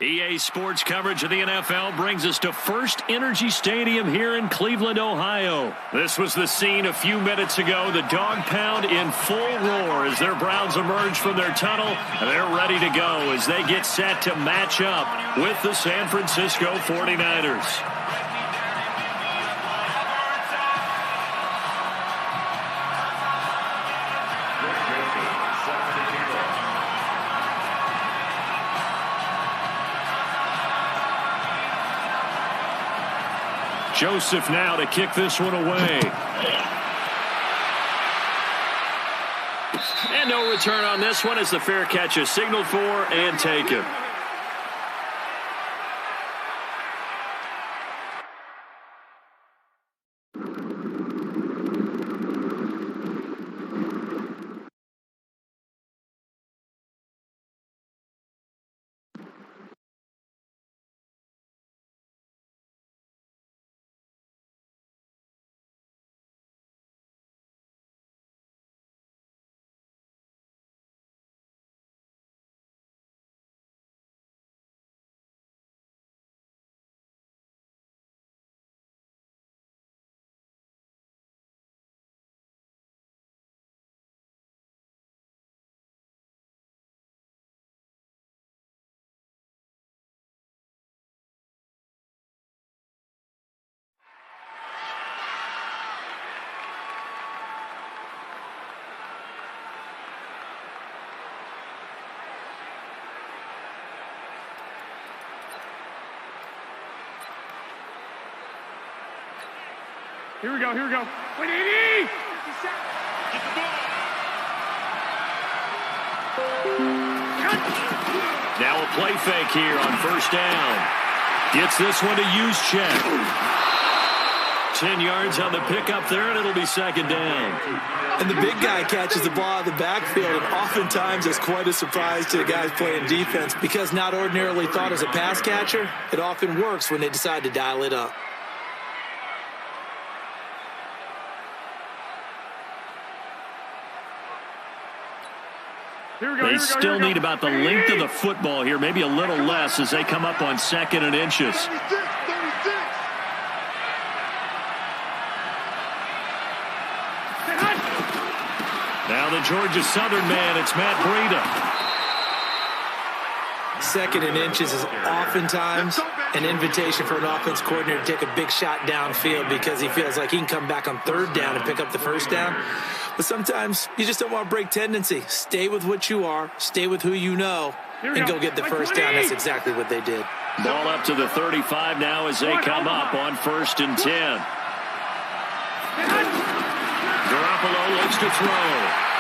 EA Sports coverage of the NFL brings us to First Energy Stadium here in Cleveland, Ohio. This was the scene a few minutes ago. The dog pound in full roar as their Browns emerge from their tunnel. And they're ready to go as they get set to match up with the San Francisco 49ers. Joseph now to kick this one away. And no return on this one as the fair catch is signaled for and taken. Here we go, here we go. Wait, Edie! Now a play fake here on first down. Gets this one to use check. 10 yards on the pickup there, and it'll be second down. And the big guy catches the ball out of the backfield, and oftentimes it's quite a surprise to the guys playing defense because not ordinarily thought as a pass catcher, it often works when they decide to dial it up. They still need about the length of the football here, maybe a little less as they come up on 2nd and inches. Now the Georgia Southern man, it's Matt Breida. 2nd and inches is oftentimes an invitation for an offense coordinator to take a big shot downfield because he feels like he can come back on 3rd down and pick up the 1st down. But sometimes you just don't want to break tendency. Stay with what you are, stay with who you know, and go get the 1st down. That's exactly what they did. Ball up to the 35 now as they come up on 1st and 10. Garoppolo looks to throw.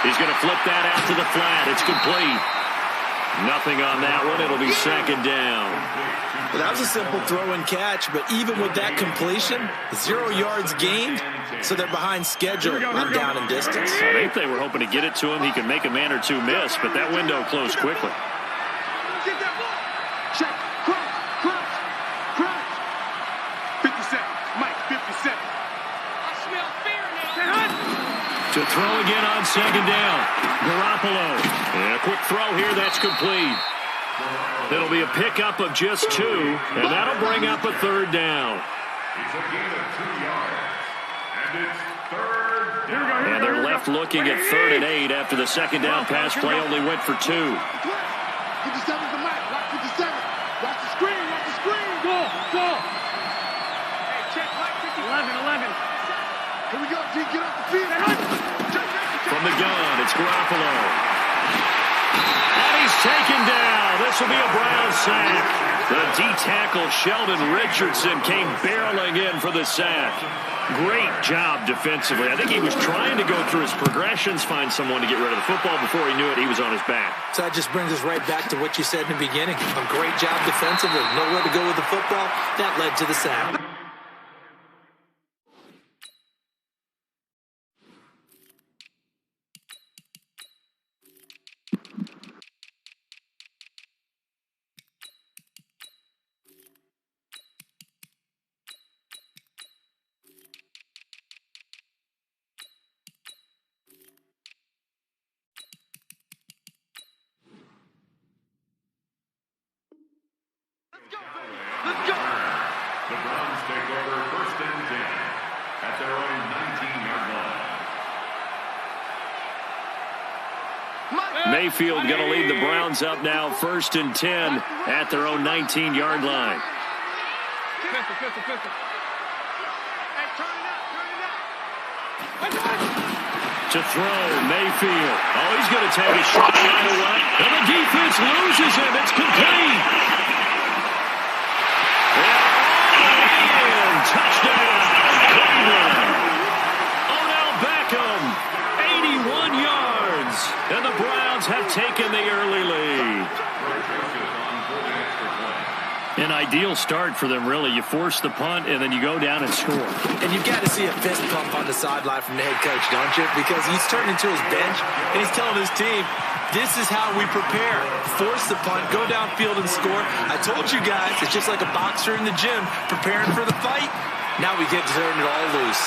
He's going to flip that out to the flat. It's complete. Nothing on that one. It'll be 2nd down. Well, that was a simple throw and catch, but even with that completion, 0 yards gained, so they're behind schedule on down and distance. I think they were hoping to get it to him. He could make a man or two miss, but that window closed quickly. Check. Crouch. 57. Mike, 57. I smell fear now. To throw again on 2nd down. Garoppolo. And a quick throw here. That's complete. It'll be a pickup of just 2, and that'll bring up a 3rd down. It's a gain of 2 yards. And it's 3rd down. And they're left looking at 3rd and 8 after the 2nd down pass play only went for 2. 57's the mic. Watch 57. Watch the screen. Go. Hey, check Mike 50. 11. Here we go, G. Get off the field. From the gun, it's Garoppolo. And he's taken down. This will be a Brown sack. The D-tackle Sheldon Richardson came barreling in for the sack. Great job defensively. I think he was trying to go through his progressions, find someone to get rid of the football. Before he knew it, he was on his back. So that just brings us right back to what you said in the beginning. A great job defensively. Nowhere to go with the football. That led to the sack. The Browns take over 1st and 10 at their own 19-yard line. Mayfield going to lead the Browns up now, 1st and 10 at their own 19-yard line. To throw, Mayfield. Oh, he's going to take a shot right away. And the defense loses him. It's complete. And touchdown, Cleveland. Odell Beckham, 81 yards. And the Browns have taken the early lead. An ideal start for them, really. You force the punt, and then you go down and score. And you've got to see a fist pump on the sideline from the head coach, don't you? Because he's turning to his bench, and he's telling his team, this is how we prepare. Force the punt, go downfield and score. I told you guys, it's just like a boxer in the gym preparing for the fight. Now we get to turn it all loose.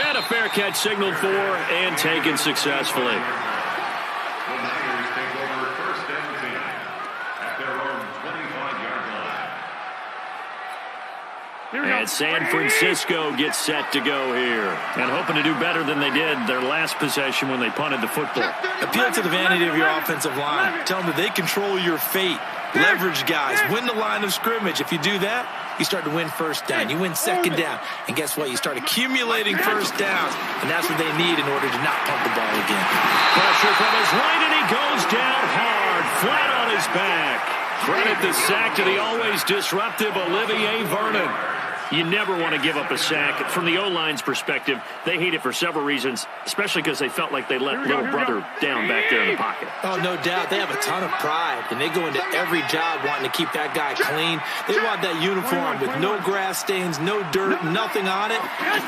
And a fair catch signaled for and taken successfully. The Niners take over 1st and 10 at their own 25-yard line. And San Francisco gets set to go here. And hoping to do better than they did their last possession when they punted the football. Appeal to the vanity of your offensive line. Tell them that they control your fate. Leverage guys. Win the line of scrimmage. If you do that, you start to win 1st down. You win 2nd down. And guess what? You start accumulating 1st downs. And that's what they need in order to not pump the ball again. Pressure from his right, and he goes down hard, flat on his back. Credit the sack to the always disruptive Olivier Vernon. You never want to give up a sack. From the O-line's perspective, they hate it for several reasons, especially because they felt like they let little brother down back there in the pocket. Oh, no doubt. They have a ton of pride, and they go into every job wanting to keep that guy clean. They want that uniform with no grass stains, no dirt, nothing on it.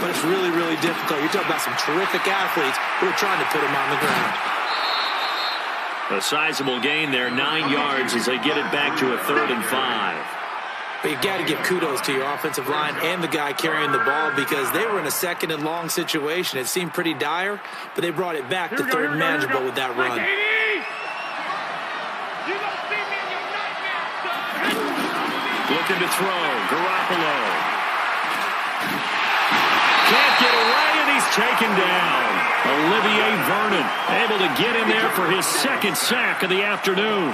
But it's really, really difficult. You're talking about some terrific athletes who are trying to put him on the ground. A sizable gain there, 9 yards as they get it back to a 3rd and 5. But you've got to give kudos to your offensive line and the guy carrying the ball because they were in a 2nd and long situation. It seemed pretty dire, but they brought it back to 3rd and manageable with that run. Looking to throw, Garoppolo. Can't get away, and he's taken down. Olivier Vernon able to get in there for his 2nd sack of the afternoon.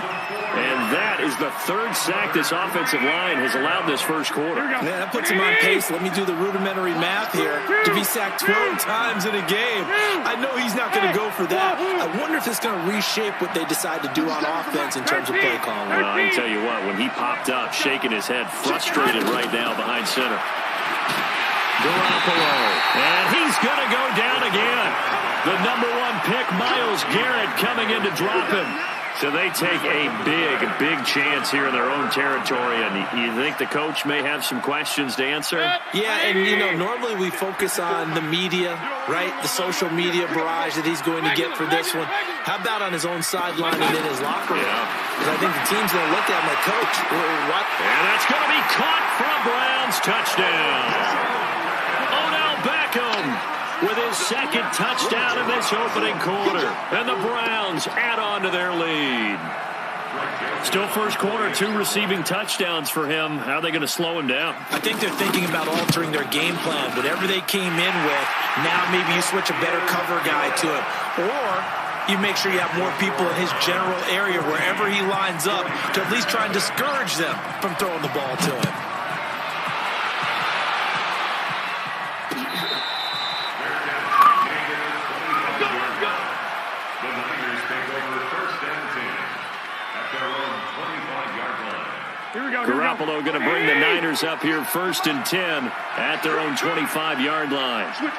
And that is the 3rd sack this offensive line has allowed this 1st quarter. Yeah, that puts him on pace. Let me do the rudimentary math here. To be sacked 12 times in a game. I know he's not going to go for that. I wonder if it's going to reshape what they decide to do on offense in terms of play calling. Well, I can tell you what, when he popped up, shaking his head, frustrated right now behind center. Garoppolo, and he's going to go down again. The number 1 pick, Myles Garrett, coming in to drop him. So they take a big chance here in their own territory. And you think the coach may have some questions to answer? Yeah, and, you know, normally we focus on the media, right? The social media barrage that he's going to get for this one. How about on his own sideline and in his locker room? Because I think the team's going to look at him like, Coach, what? And that's going to be caught for a Browns touchdown. Odell Beckham with his 2nd touchdown in this opening quarter. And the Browns add on to their lead. Still 1st quarter, 2 receiving touchdowns for him. How are they going to slow him down? I think they're thinking about altering their game plan. Whatever they came in with, now maybe you switch a better cover guy to it. Or you make sure you have more people in his general area wherever he lines up to at least try and discourage them from throwing the ball to him. Garoppolo going to bring the Niners up here 1st and 10 at their own 25-yard line. 11.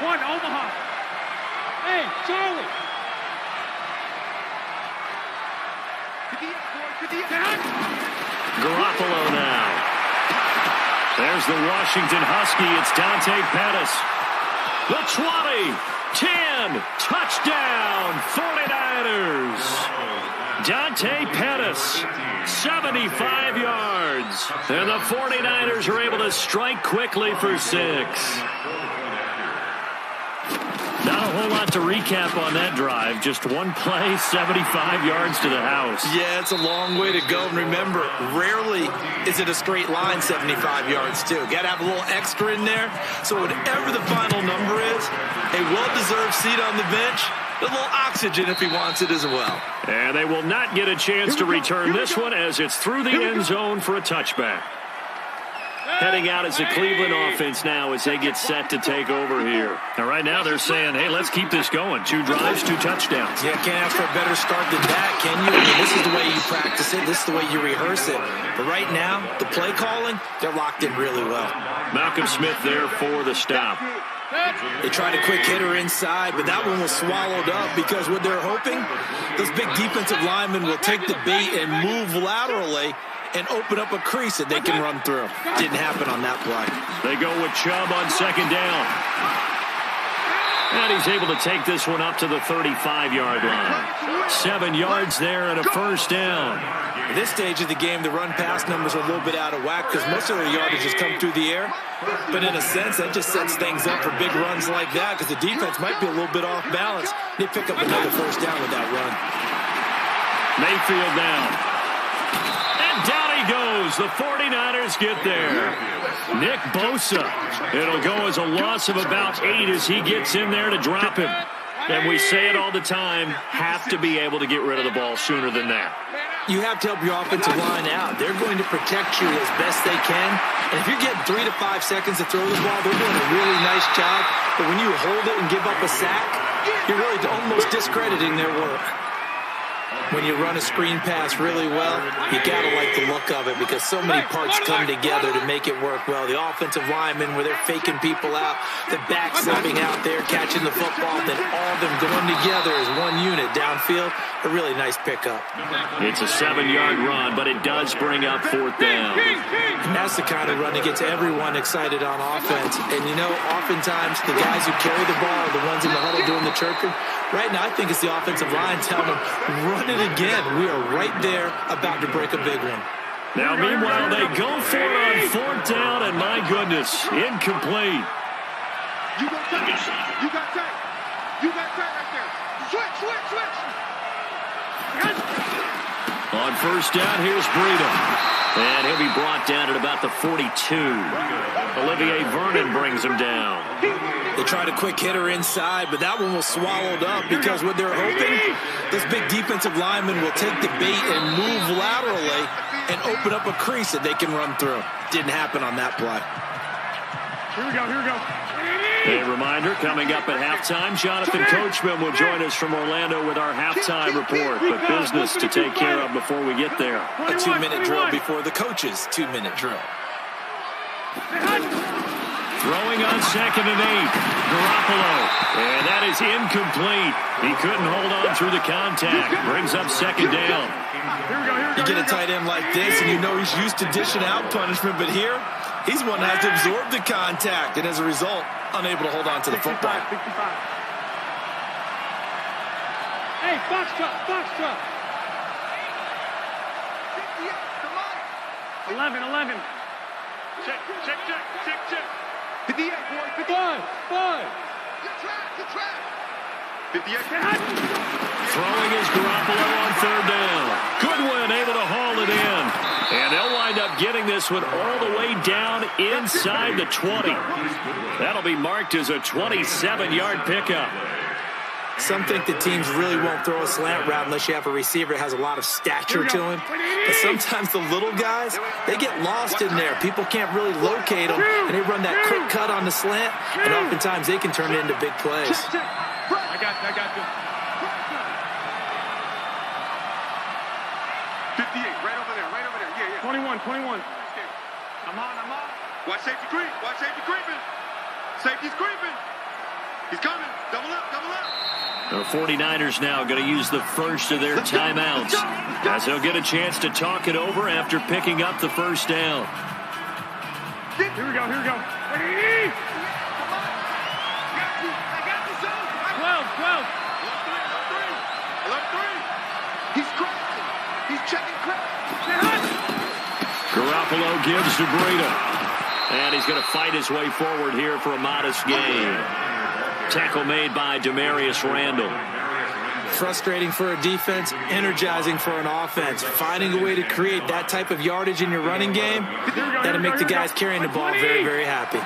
1, Omaha. Hey, Charlie. Garoppolo now. There's the Washington Husky. It's Dante Pettis. The 20, 10, touchdown, 49ers. Dante Pettis, 75 yards. And the 49ers are able to strike quickly for 6. Not a whole lot to recap on that drive. Just one play, 75 yards to the house. Yeah, it's a long way to go. And remember, rarely is it a straight line 75 yards, too. Got to have a little extra in there. So whatever the final number is, a well-deserved seat on the bench, a little oxygen if he wants it as well. And they will not get a chance to return this one as it's through the end zone for a touchback. Heading out as the Cleveland offense now as they get set to take over here. Now, right now they're saying, hey, let's keep this going. 2 drives, 2 touchdowns. Yeah, can't ask for a better start than that, can you? I mean, this is the way you practice it. This is the way you rehearse it. But right now, the play calling, they're locked in really well. Malcolm Smith there for the stop. They tried a quick hitter inside, but that one was swallowed up because what they're hoping, those big defensive linemen will take the bait and move laterally and open up a crease that they can run through. Didn't happen on that play. They go with Chubb on second down. And he's able to take this one up to the 35-yard line. 7 yards there and a first down. At this stage of the game, the run-pass numbers are a little bit out of whack because most of their yardage has come through the air. But in a sense, that just sets things up for big runs like that because the defense might be a little bit off balance. They pick up another first down with that run. Mayfield now. And down he goes. The 49ers get there. Nick Bosa. It'll go as a loss of about 8 as he gets in there to drop him. And we say it all the time, have to be able to get rid of the ball sooner than that. You have to help your offensive line out. They're going to protect you as best they can. And if you're getting 3 to 5 seconds to throw the ball, they're doing a really nice job. But when you hold it and give up a sack, you're really almost discrediting their work. When you run a screen pass really well, you got to like the look of it because so many parts come together to make it work well. The offensive linemen, where they're faking people out, the back slipping out there, catching the football, then all of them going together as one unit downfield. A really nice pickup. It's a 7-yard run, but it does bring up 4th down. And that's the kind of run that gets everyone excited on offense. And, you know, oftentimes the guys who carry the ball are the ones in the huddle doing the chirping. Right now, I think it's the offensive line telling them, run it again. We are right there about to break a big one. Now, meanwhile, they go for it on 4th down, and my goodness, incomplete. You got time. You got time. You got time right there. Switch. On 1st down, here's Breida. And he'll be brought down at about the 42. Olivier Vernon brings him down. They tried a quick hitter inside, but that one was swallowed up because what they're hoping, this big defensive lineman will take the bait and move laterally and open up a crease that they can run through. Didn't happen on that play. Here we go. A reminder, coming up at halftime, Jonathan Coachman will join us from Orlando with our halftime report. But business to take care of before we get there. A 2-minute drill before the coach's 2-minute drill. Throwing on 2nd and 8. Garoppolo. And that is incomplete. He couldn't hold on through the contact. Brings up 2nd down. You get a tight end like this, and you know he's used to dishing out punishment, but here, he's one that has to absorb the contact, and as a result, unable to hold on to the football. 65. Hey, box truck. 11. Check. 58, boy. 55. Good track. 58. Throwing is Garoppolo on 3rd down. Goodwin able to haul it in. And they'll wind up getting this one all the way down inside the 20. That'll be marked as a 27-yard pickup. Some think the teams really won't throw a slant route unless you have a receiver that has a lot of stature to him. But sometimes the little guys, they get lost in there. People can't really locate them, and they run that quick cut on the slant, and oftentimes they can turn it into big plays. I got you. 58, right over there. Yeah. 21. I'm on. Watch safety creeping. Safety's creeping. He's coming. Double up. The 49ers now going to use the first of their timeouts as they'll get a chance to talk it over after picking up the first down. Here we go. Ready? 12. 11-3. He's crashing. He's checking crash. Garoppolo gives to Breida. And he's going to fight his way forward here for a modest gain. Tackle made by Demarius Randall. Frustrating for a defense, energizing for an offense. Finding a way to create that type of yardage in your running game, that'll make the guys carrying the ball very, very happy.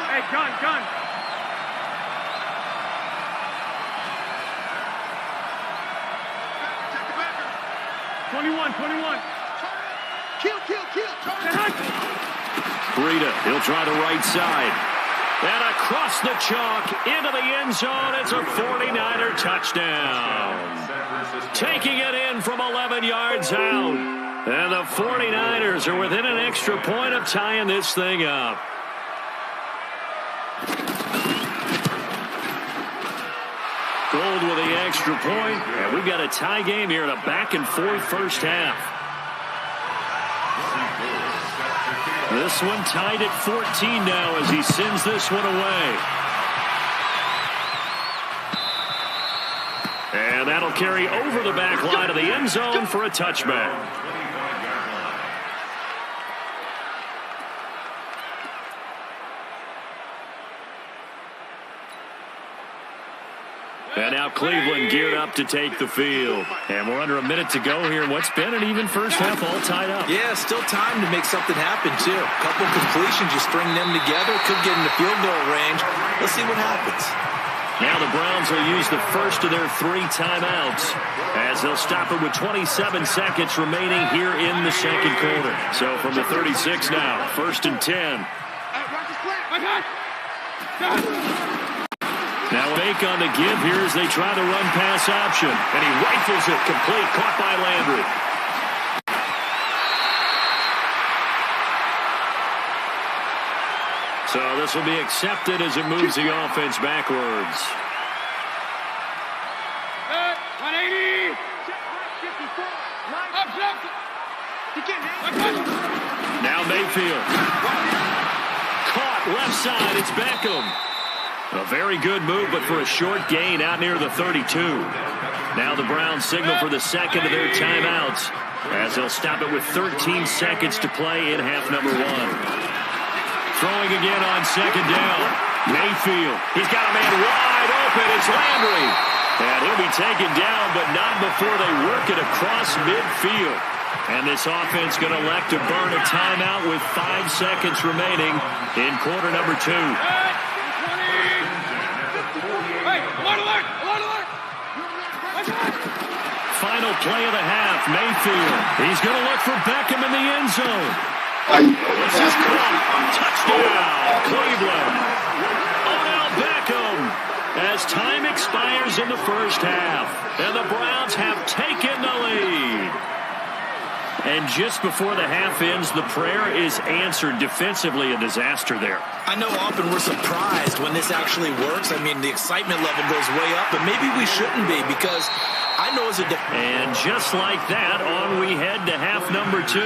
Hey, gun. 21. Kill. Breida, he'll try the right side. And across the chalk into the end zone. It's a 49er touchdown. Taking it in from 11 yards out. And the 49ers are within an extra point of tying this thing up. Gold with the extra point. And we've got a tie game here in a back-and-forth first half. This one tied at 14 now as he sends this one away. And that'll carry over the back line of the end zone for a touchback. And now Cleveland geared up to take the field. And we're under a minute to go here in what's been an even first half, all tied up. Yeah, still time to make something happen, too. A couple completions, you string them together, could get in the field goal range. Let's see what happens. Now the Browns will use the first of their 3 timeouts as they'll stop it with 27 seconds remaining here in the second quarter. So from the 36 now, 1st and 10. Now fake on the give here as they try the run-pass option. And he rifles it complete, caught by Landry. So this will be accepted as it moves the offense backwards. 180. Now Mayfield. Caught left side, it's Beckham. A very good move, but for a short gain out near the 32. Now the Browns signal for the second of their timeouts as they'll stop it with 13 seconds to play in half number 1. Throwing again on second down. Mayfield. He's got a man wide open. It's Landry. And he'll be taken down, but not before they work it across midfield. And this offense going to elect to burn a timeout with 5 seconds remaining in quarter number 2. Final play of the half, Mayfield. He's going to look for Beckham in the end zone. This is caught. Touchdown, Cleveland. Odell Beckham as time expires in the first half. And the Browns have taken the lead. And just before the half ends, the prayer is answered. Defensively, a disaster there. I know often we're surprised when this actually works. I mean, the excitement level goes way up, but maybe we shouldn't be because I know as a and just like that, on we head to half number 2.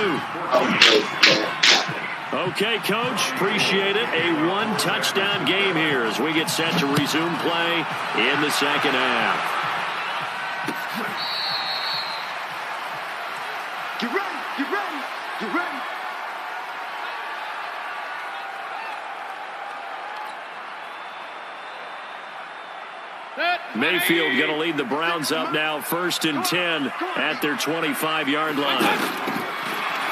Okay, Coach, appreciate it. A 1-touchdown game here as we get set to resume play in the second half. Get ready. Mayfield going to lead the Browns up now, 1st and 10 at their 25-yard line.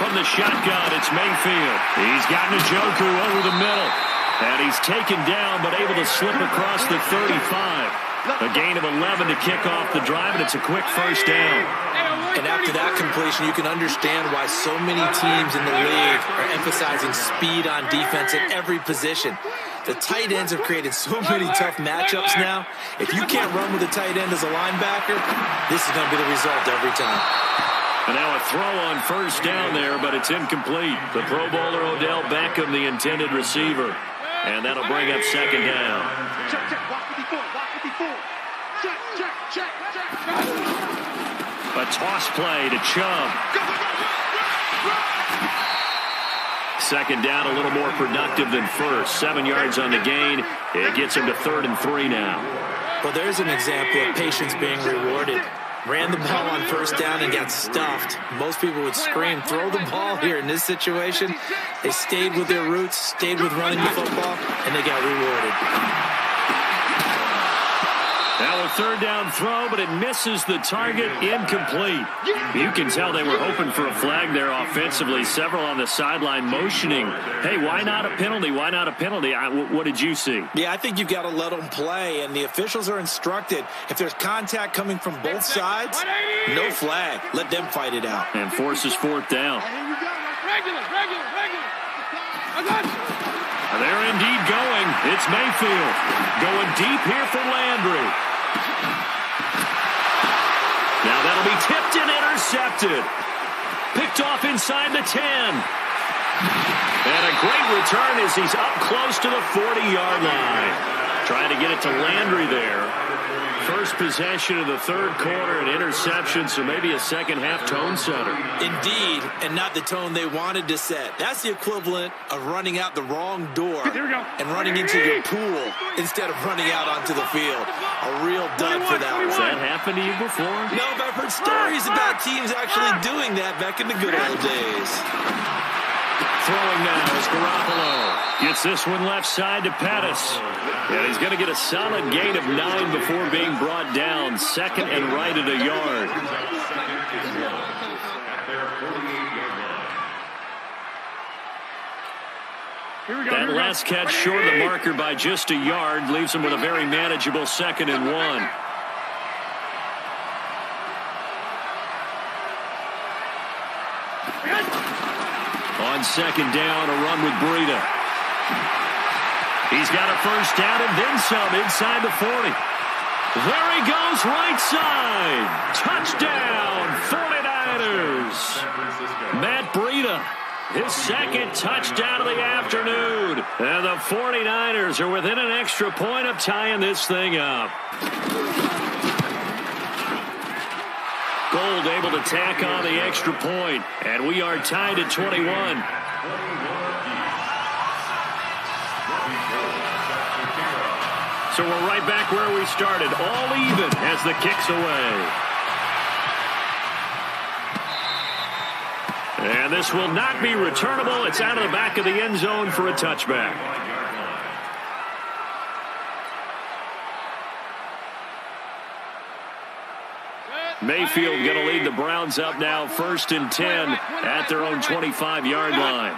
From the shotgun, it's Mayfield. He's got Njoku over the middle. And he's taken down, but able to slip across the 35. A gain of 11 to kick off the drive, and it's a quick first down. And after that completion, you can understand why so many teams in the league are emphasizing speed on defense at every position. The tight ends have created so many tough matchups now. If you can't run with a tight end as a linebacker, this is going to be the result every time. And now a throw on first down there, but it's incomplete. The Pro Bowler Odell Beckham, the intended receiver. And that'll bring up second down. Check. Watch 54. Check. A toss play to Chubb. Second down, a little more productive than first. 7 yards on the gain. It gets him to 3rd and 3 now. Well, there's an example of patience being rewarded. Ran the ball on first down and got stuffed. Most people would scream, throw the ball here. In this situation, they stayed with their roots, stayed with running the football, and they got rewarded. Now a third down throw, but it misses the target, incomplete. You can tell they were hoping for a flag there offensively. Several on the sideline motioning, hey, why not a penalty? Why not a penalty? What did you see? Yeah, I think you've got to let them play, and the officials are instructed. If there's contact coming from both sides, no flag. Let them fight it out. And forces fourth down. Regular. They're indeed going. It's Mayfield going deep here for Landry. Now that'll be tipped and intercepted. Picked off inside the 10. And a great return as he's up close to the 40-yard line. Trying to get it to Landry there. First possession of the third quarter, an interception, so maybe a second-half tone setter. Indeed, and not the tone they wanted to set. That's the equivalent of running out the wrong door and running into your pool instead of running out onto the field. A real dud for that one. Has that happened to you before? No, but I've heard stories about teams actually doing that back in the good old days. Throwing now is Garoppolo. Gets this one left side to Pettis. And he's going to get a solid gain of 9 before being brought down. Second and right at a yard. That last catch short of the marker by just a yard leaves him with a very manageable 2nd and 1. On second down, a run with Breida. He's got a first down and then some inside the 40. There he goes, right side. Touchdown, 49ers. Matt Breida, his second touchdown of the afternoon. And the 49ers are within an extra point of tying this thing up. Gold able to tack on the extra point, and we are tied at 21. So we're right back where we started, all even as the kick's away. And this will not be returnable. It's out of the back of the end zone for a touchback. Mayfield going to lead the Browns up now, 1st and 10 at their own 25-yard line.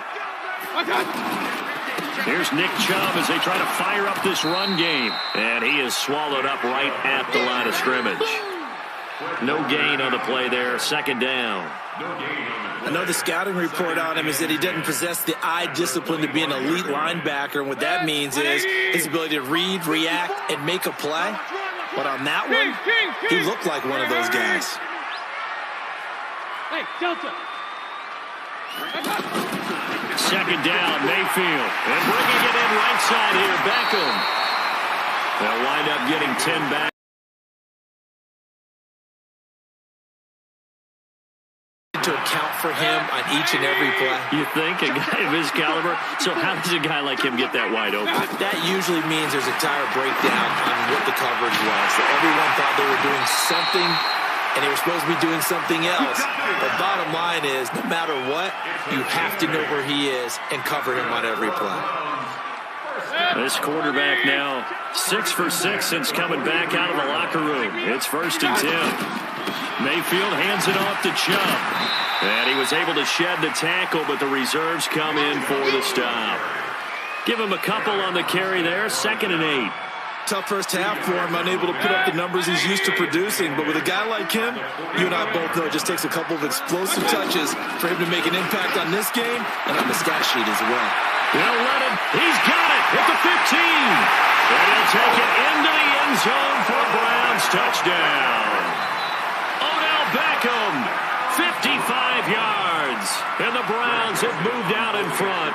Here's Nick Chubb as they try to fire up this run game. And he is swallowed up right at the line of scrimmage. No gain on the play there, 2nd down. I know the scouting report on him is that he doesn't possess the eye discipline to be an elite linebacker. And what that means is his ability to read, react, and make a play. But on that one, he looked like one of those guys. Hey, Delta. Second down, Mayfield. And bringing it in right side here, Beckham. They'll wind up getting 10 back. To account for him on each and every play. You think? A guy of his caliber? So how does a guy like him get that wide open? That usually means there's a entire breakdown on what the coverage was. That everyone thought they were doing something, and they were supposed to be doing something else. But bottom line is, no matter what, you have to know where he is and cover him on every play. This quarterback now 6 for 6 since coming back out of the locker room. It's 1st and 10. Mayfield hands it off to Chubb. And he was able to shed the tackle, but the reserves come in for the stop. Give him a couple on the carry there, 2nd and 8. Tough first half for him, unable to put up the numbers he's used to producing. But with a guy like him, you and I both know it just takes a couple of explosive touches for him to make an impact on this game and on the stat sheet as well. They'll let him. He's got it at the 15. And he'll take it into the end zone for a Browns touchdown. Odell Beckham, 55 yards. And the Browns have moved out in front.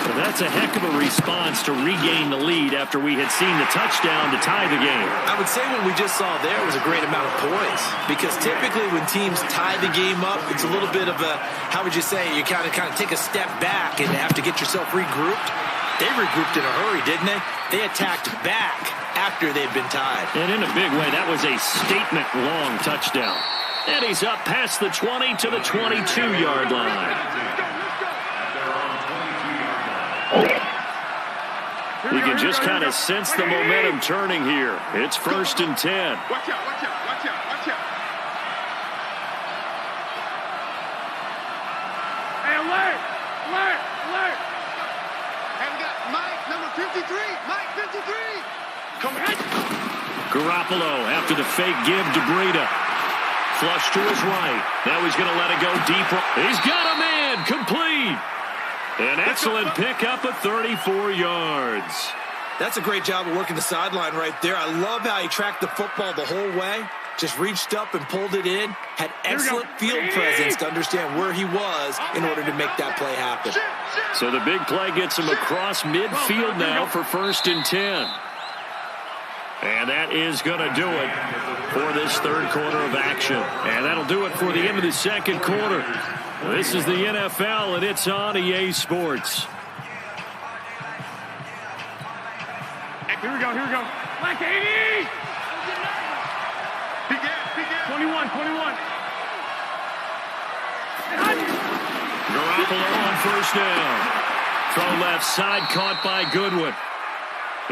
So that's a heck of a response to regain the lead after we had seen the touchdown to tie the game. I would say what we just saw there was a great amount of poise, because typically when teams tie the game up, it's a little bit of a, how would you say, you kind of take a step back and have to get yourself regrouped. They regrouped in a hurry, didn't they? They attacked back after they'd been tied. And in a big way, that was a statement-long touchdown. And he's up past the 20 to the 22-yard line. You can just kind of sense the momentum turning here. It's 1st and 10. Watch out, watch out, watch out, watch out. Hey, alert, alert, alert. And we got Mike, number 53. Mike, 53. Come on. Garoppolo after the fake give to Breida. Flush to his right. Now he's going to let it go deeper. He's got a man. Complete. An excellent pickup of 34 yards. That's a great job of working the sideline right there. I love how he tracked the football the whole way. Just reached up and pulled it in. Had excellent field presence to understand where he was in order to make that play happen. So the big play gets him across midfield now for 1st and 10. And that is going to do it for this third quarter of action. And that'll do it for the end of the second quarter. This is the NFL, and it's on EA Sports. Here we go, here we go. Like 80! 21, 21. Garoppolo on 1st down. Throw left side, caught by Goodwin.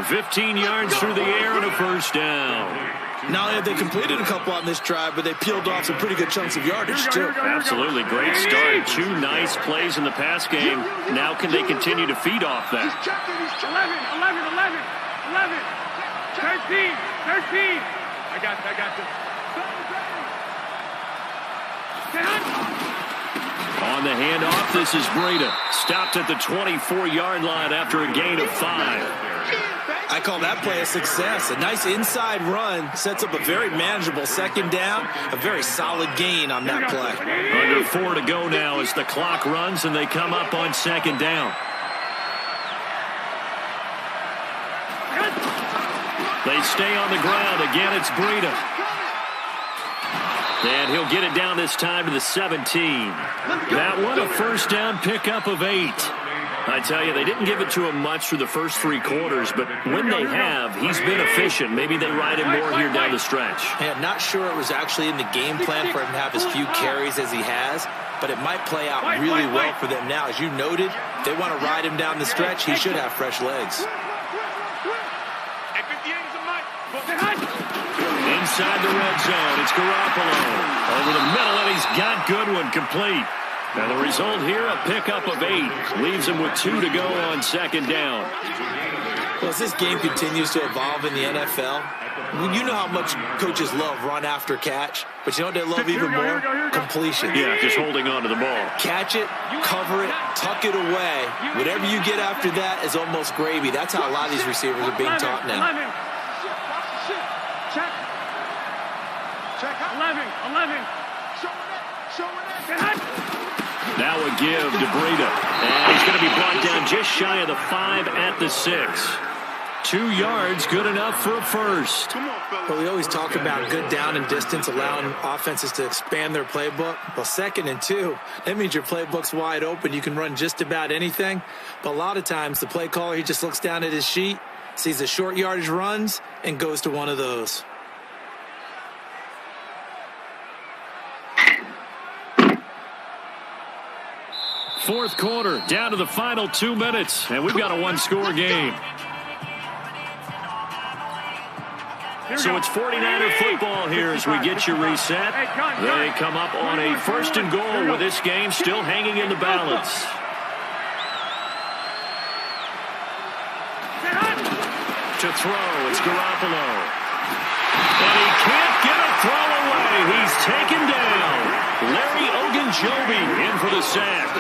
15 yards through the air and a 1st down. Not only have they completed a couple on this drive, but they peeled off some pretty good chunks of yardage, too. Absolutely. Great start. 2 nice plays in the pass game. Now can they continue to feed off that? 11, 13. I got this. On the handoff, this is Breida. Stopped at the 24-yard line after a gain of 5. I call that play a success. A nice inside run sets up a very manageable 2nd down. A very solid gain on that play. Under 4 to go now as the clock runs and they come up on 2nd down. They stay on the ground. Again, it's Breida. And he'll get it down this time to the 17. That one, a 1st down pickup of 8. I tell you, they didn't give it to him much through the first 3 quarters, but when they have, he's been efficient. Maybe they ride him more here down the stretch. Hey, I'm not sure it was actually in the game plan for him to have as few carries as he has, but it might play out really well for them now. As you noted, if they want to ride him down the stretch, he should have fresh legs. Inside the red zone, it's Garoppolo. Over the middle, and he's got Goodwin complete. Now the result here, a pickup of 8. Leaves him with 2 to go on 2nd down. Well, as this game continues to evolve in the NFL, you know how much coaches love run after catch, but you know what they love even more? Completion. Yeah, just holding on to the ball. Catch it, cover it, tuck it away. Whatever you get after that is almost gravy. That's how a lot of these receivers are being taught now. 11. Now a give to Breida. And he's going to be brought down just shy of the 5 at the 6. 2 yards, good enough for a 1st. Well, we always talk about good down and distance, allowing offenses to expand their playbook. Well, 2nd and 2, that means your playbook's wide open. You can run just about anything. But a lot of times, the play caller, he just looks down at his sheet, sees the short yardage runs, and goes to one of those. Fourth quarter, down to the final 2 minutes, and we've got a 1-score game. So it's 49er football here as we get you reset. They come up on a 1st and goal with this game still hanging in the balance. To throw, it's Garoppolo. And he can't get a throw away. He's taken down. Larry Ogunjobi in for the sack.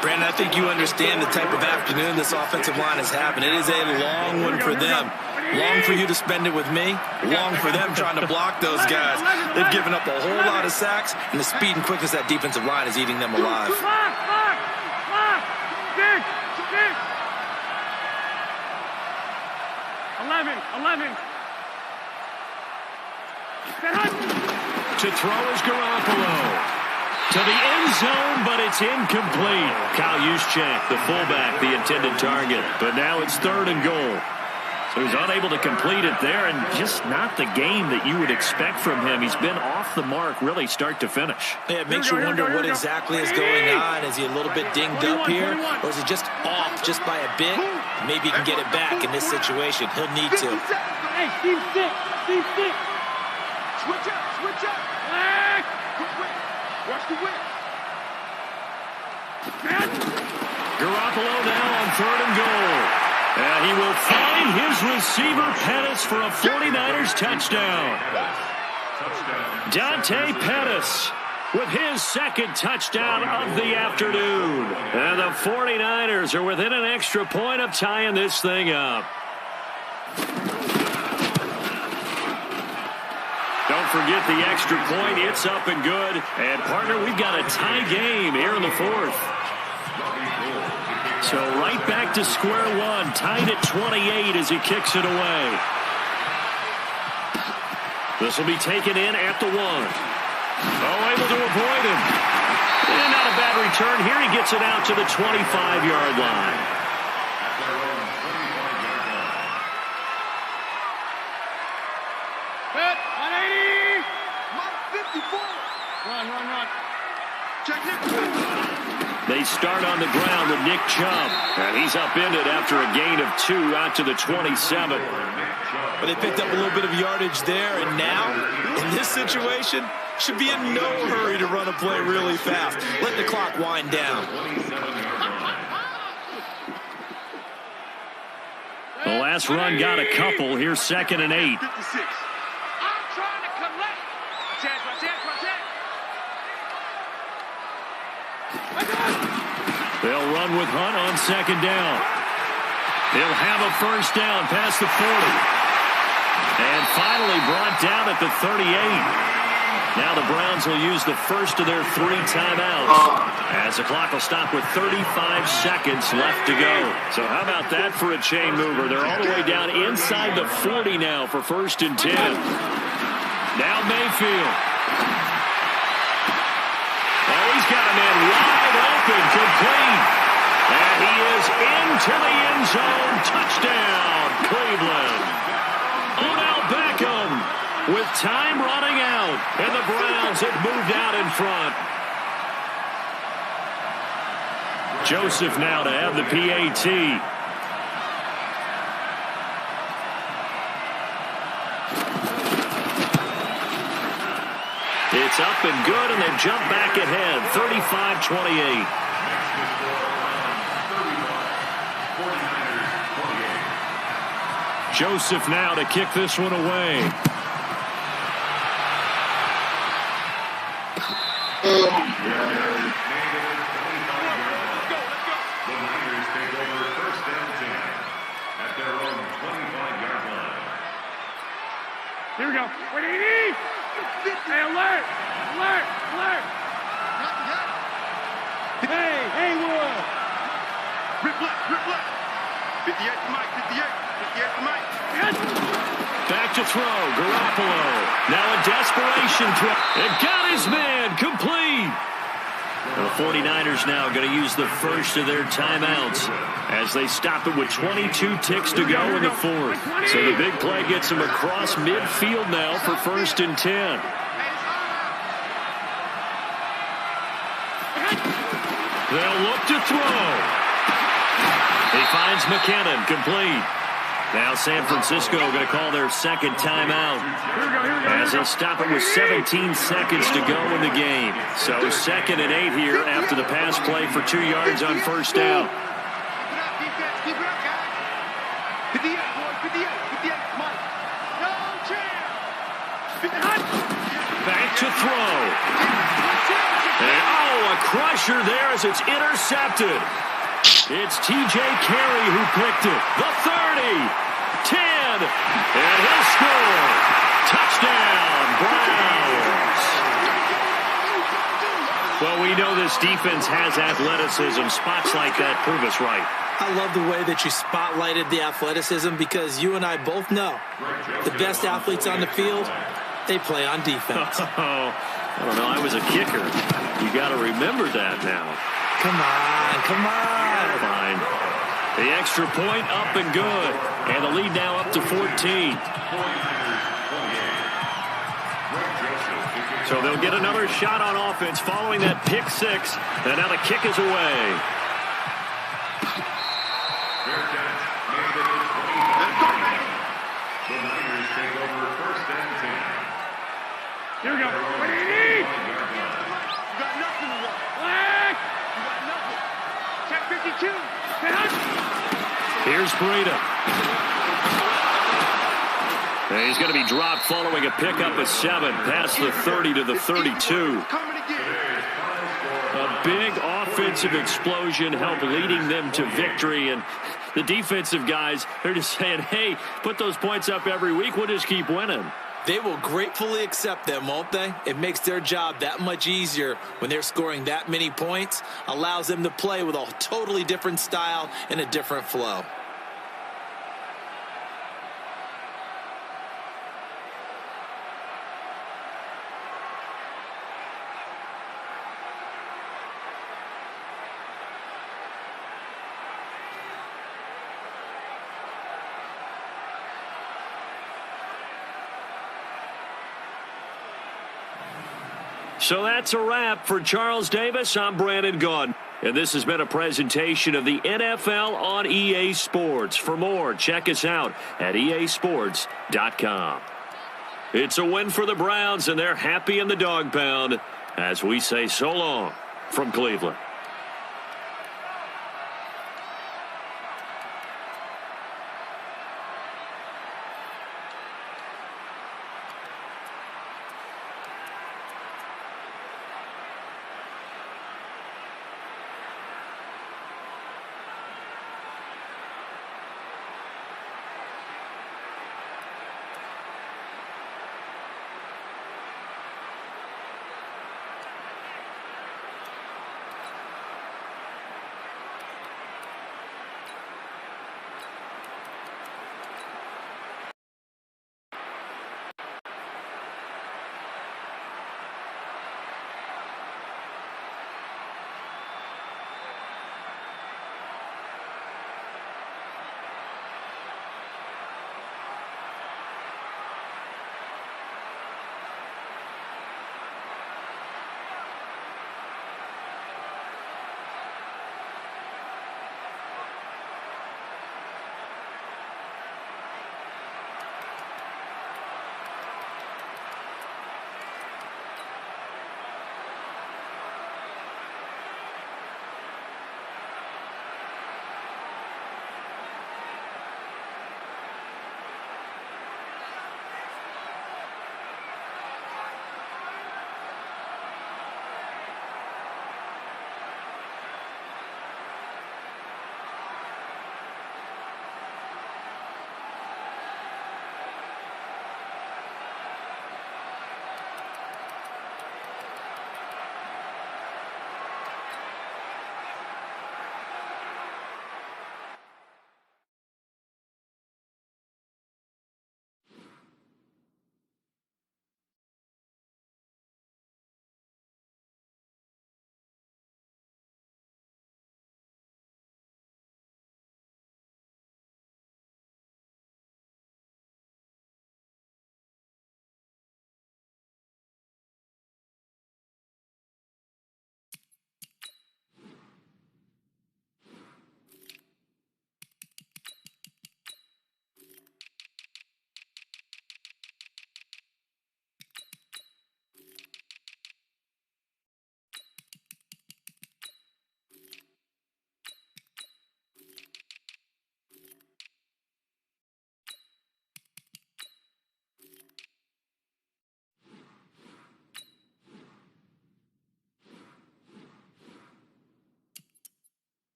Brandon, I think you understand the type of afternoon this offensive line is having. It is a long one for them. Long for you to spend it with me. Long for them trying to block those guys. They've given up a whole lot of sacks, and the speed and quickness of that defensive line is eating them alive. 11. To throw is Garoppolo. To the end zone, but it's incomplete. Kyle Juszczyk, the fullback, the intended target. But now it's 3rd and goal. So he's unable to complete it there, and just not the game that you would expect from him. He's been off the mark really start to finish. Yeah, it makes you wonder what exactly is going on. Is he a little bit dinged up here, or is he just off just by a bit? Maybe he can get it back in this situation. He'll need to. Hey, Steve, sit. Steve, sit. Switch up, switch up. Quick whip. Watch the whip. Garoppolo now on 3rd and goal. And he will find his receiver, Pettis, for a 49ers touchdown. Dante Pettis with his 2nd touchdown of the afternoon. And the 49ers are within an extra point of tying this thing up. Don't forget the extra point. It's up and good. And, partner, we've got a tie game here in the 4th. So right back to square one, tied at 28 as he kicks it away. This will be taken in at the 1. Oh, able to avoid him. And not a bad return here. He gets it out to the 25-yard line. Hit, 180. 54. Run. Check it. They start on the ground with Nick Chubb. And he's upended after a gain of 2 out to the 27. But they picked up a little bit of yardage there, and now, in this situation, should be in no hurry to run a play really fast. Let the clock wind down. The last run got a couple. Here's 2nd and 8. 56. I'm trying to collect. Chance. They'll run with Hunt on 2nd down. He'll have a 1st down past the 40. And finally brought down at the 38. Now the Browns will use the first of their 3 timeouts, as the clock will stop with 35 seconds left to go. So how about that for a chain mover? They're all the way down inside the 40 now for 1st and 10. Now Mayfield. Oh, he's got a man wide open, complete. And he is into the end zone. Touchdown, Cleveland. Odell Beckham with time running out. And the Browns have moved out in front. Joseph now to have the PAT. It's up and good, and they've jumped back ahead, 35-28. Joseph now to kick this one away. Here we go. Hey, alert! Hey, Haywood! Rip left. 58 to Mike, 58 to Mike. Back to throw, Garoppolo. Now a desperation throw. And got his man, complete. The 49ers now going to use the first of their timeouts as they stop it with 22 ticks to go in the 4th. So the big play gets them across midfield now for 1st and 10. They'll look to throw. He finds McKinnon, complete. Now San Francisco going to call their 2nd timeout as they stop it with 17 seconds to go in the game. So 2nd and 8 here after the pass play for 2 yards on 1st down. Back to throw. And, a crusher there as it's intercepted. It's T.J. Carey who picked it. The 30, 10, and he'll score. Touchdown, Browns. Well, we know this defense has athleticism. Spots like that prove us right. I love the way that you spotlighted the athleticism, because you and I both know the best athletes on the field, they play on defense. I don't know. I was a kicker. You got to remember that now. Come on. Fine. The extra point up and good. And the lead now up to 14. So they'll get another shot on offense following that pick six. And now the kick is away. The Niners take over first and 10. Here we go. What do you need? You got nothing to work. Black! You got nothing. Check 52. Here's Breida. And he's going to be dropped following a pickup of 7 past the 30 to the 32. A big offensive explosion helped leading them to victory. And the defensive guys, they're just saying, hey, put those points up every week. We'll just keep winning. They will gratefully accept them, won't they? It makes their job that much easier when they're scoring that many points. Allows them to play with a totally different style and a different flow. So that's a wrap for Charles Davis. I'm Brandon Gaudin. And this has been a presentation of the NFL on EA Sports. For more, check us out at easports.com. It's a win for the Browns, and they're happy in the dog pound as we say so long from Cleveland.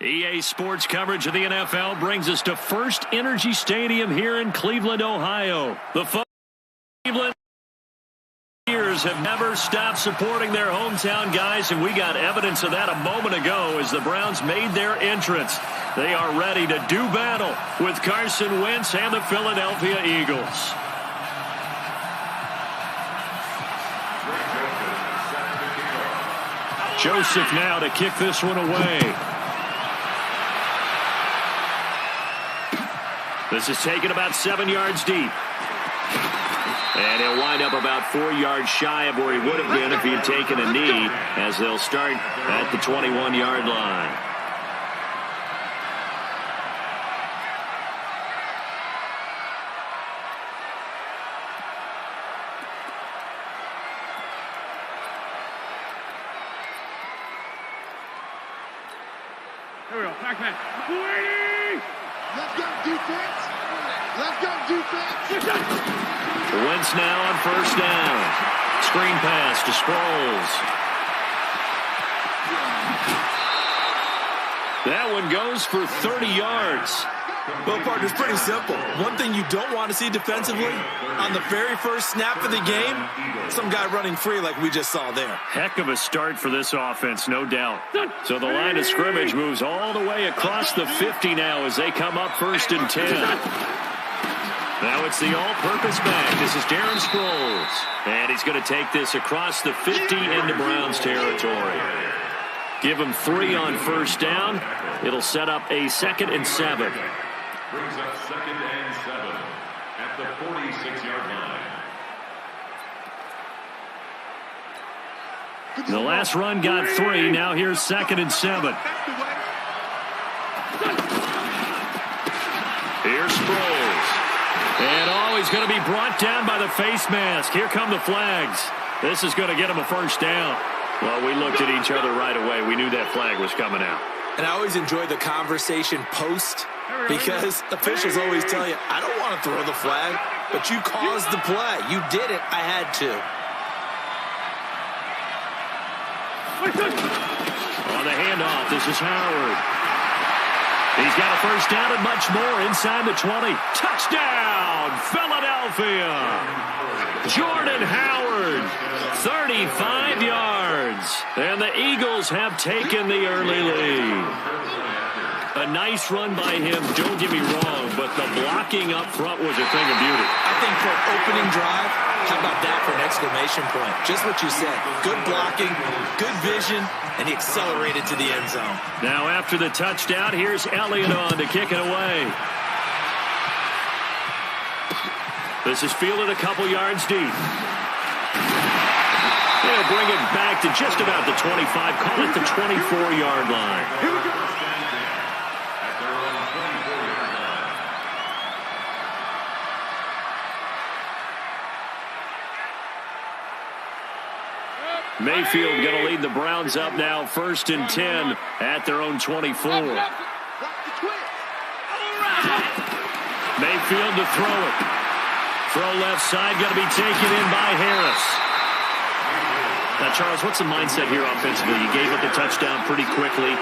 EA Sports coverage of the NFL brings us to First Energy Stadium here in Cleveland, Ohio. The Cleveland Warriors have never stopped supporting their hometown guys, and we got evidence of that a moment ago as the Browns made their entrance. They are ready to do battle with Carson Wentz and the Philadelphia Eagles. Joseph now to kick this one away. This is taken about 7 yards deep. And he'll wind up about 4 yards shy of where he would have been if he had taken a knee, as they'll start at the 21-yard line. Here we go. Pac-Man. Let's go, defense. Let's go, defense. Wentz now on first down. Screen pass to Sproles. That one goes for 30 yards. Well, partner, it's pretty simple. One thing you don't want to see defensively, on the very first snap of the game, some guy running free like we just saw there. Heck of a start for this offense, no doubt. So the line of scrimmage moves all the way across the 50 now as they come up 1st and 10. Now it's the all-purpose back. This is Darren Sproles. And he's going to take this across the 50 into Browns territory. Give him 3 on first down. It'll set up a 2nd and 7. Brings up 2nd and 7 at the 46-yard line. The last run got 3. Now here's 2nd and 7. Here's Sproles. And he's going to be brought down by the face mask. Here come the flags. This is going to get him a first down. Well, we looked at each other right away. We knew that flag was coming out. And I always enjoy the conversation post, because officials always tell you, I don't want to throw the flag, but you caused the play. You did it. I had to. On the handoff, this is Howard. He's got a first down and much more inside the 20. Touchdown, Philadelphia. Jordan Howard, 35 yards. And the Eagles have taken the early lead. A nice run by him, don't get me wrong, but the blocking up front was a thing of beauty. I think for an opening drive, how about that for an exclamation point? Just what you said. Good blocking, good vision, and he accelerated to the end zone. Now after the touchdown, here's Elliott on to kick it away. This is fielded a couple yards deep. They'll bring it back to just about the 25, call it the 24-yard line. Here we go. Mayfield going to lead the Browns up now 1st and 10 at their own 24. Mayfield to throw it. Throw left side, going to be taken in by Harris. Now, Charles, what's the mindset here offensively? You gave up the touchdown pretty quickly.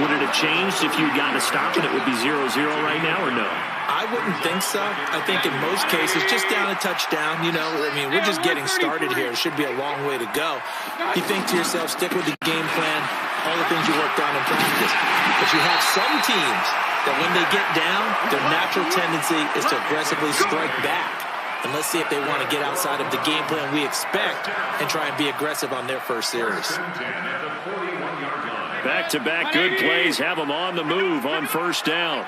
Would it have changed if you had gotten a stop and it would be 0-0 right now, or no? I wouldn't think so. I think in most cases, just down a touchdown, we're just getting started here. It should be a long way to go. You think to yourself, stick with the game plan, all the things you worked on in practice. But you have some teams that when they get down, their natural tendency is to aggressively strike back. And let's see if they want to get outside of the game plan we expect and try and be aggressive on their first series. Back-to-back good plays have them on the move on first down.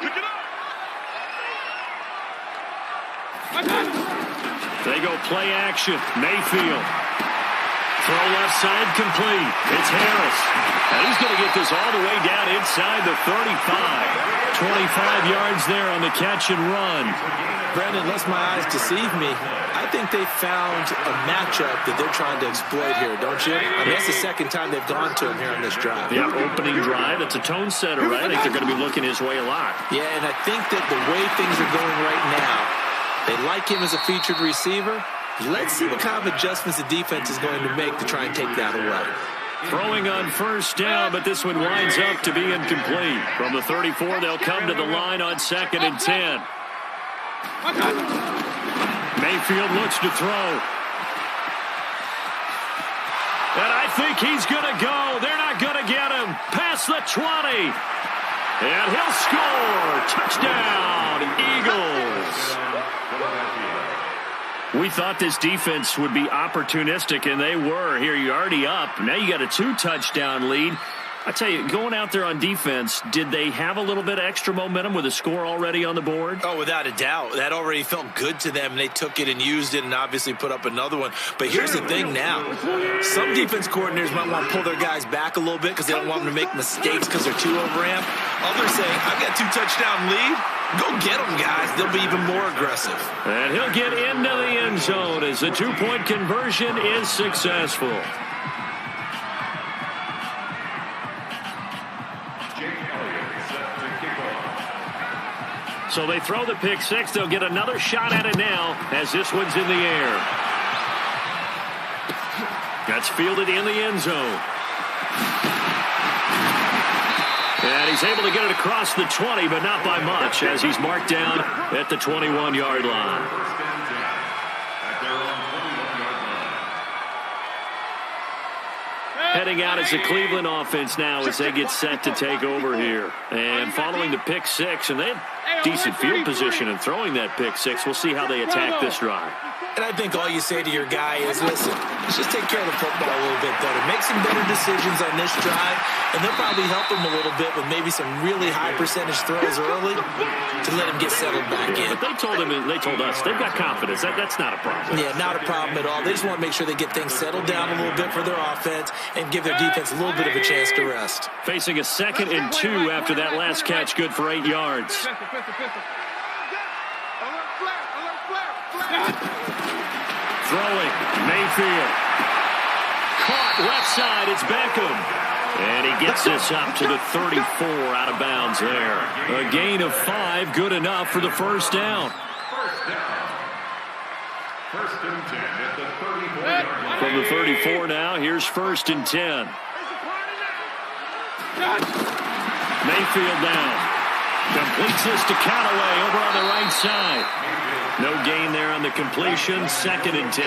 They go play action. Mayfield. Throw left side complete. It's Harris. And he's going to get this all the way down inside the 35. 25 yards there on the catch and run. Brandon, unless my eyes deceive me, I think they found a matchup that they're trying to exploit here, don't you? I mean, that's the second time they've gone to him here on this drive. Yeah, opening drive. It's a tone setter, right? I think they're going to be looking his way a lot. Yeah, and I think that the way things are going right now, they like him as a featured receiver. Let's see what kind of adjustments the defense is going to make to try and take that away. Throwing on first down, but this one winds up to be incomplete. From the 34, they'll come to the line on 2nd and 10. Mayfield looks to throw. And I think he's going to go. They're not going to get him. Past the 20. And he'll score. Touchdown, Eagles. We thought this defense would be opportunistic, and they were. Here, you're already up. Now you got a 2-touchdown lead. I tell you, going out there on defense, did they have a little bit of extra momentum with a score already on the board? Oh, without a doubt. That already felt good to them. They took it and used it and obviously put up another one. But here's the thing now. Some defense coordinators might want to pull their guys back a little bit because they don't want them to make mistakes because they're too overamped. Others say, I've got 2-touchdown lead. Go get them, guys. They'll be even more aggressive. And he'll get into the end zone as the 2-point conversion is successful. So they throw the pick six. They'll get another shot at it now as this one's in the air. That's fielded in the end zone. And he's able to get it across the 20, but not by much as he's marked down at the 21-yard line. Heading out as the Cleveland offense now as they get set to take over here. And following the pick six, and they had decent field position in throwing that pick six. We'll see how they attack this drive. And I think all you say to your guy is, listen, let's just take care of the football a little bit better. Make some better decisions on this drive, and they'll probably help him a little bit with maybe some really high percentage throws early to let him get settled back in. But they told us, they've got confidence. That's not a problem. Yeah, not a problem at all. They just want to make sure they get things settled down a little bit for their offense and give their defense a little bit of a chance to rest. Facing a 2nd and 2 after that last catch, good for 8 yards. Throwing, Mayfield. Caught left side, it's Beckham. And he gets this up to the 34 out of bounds there. A gain of 5, good enough for the first down. First and 10 at the 34-yard line. From the 34 now, here's 1st and 10. Mayfield down. Completes this to Callaway over on the right side. No gain there on the completion, 2nd and 10.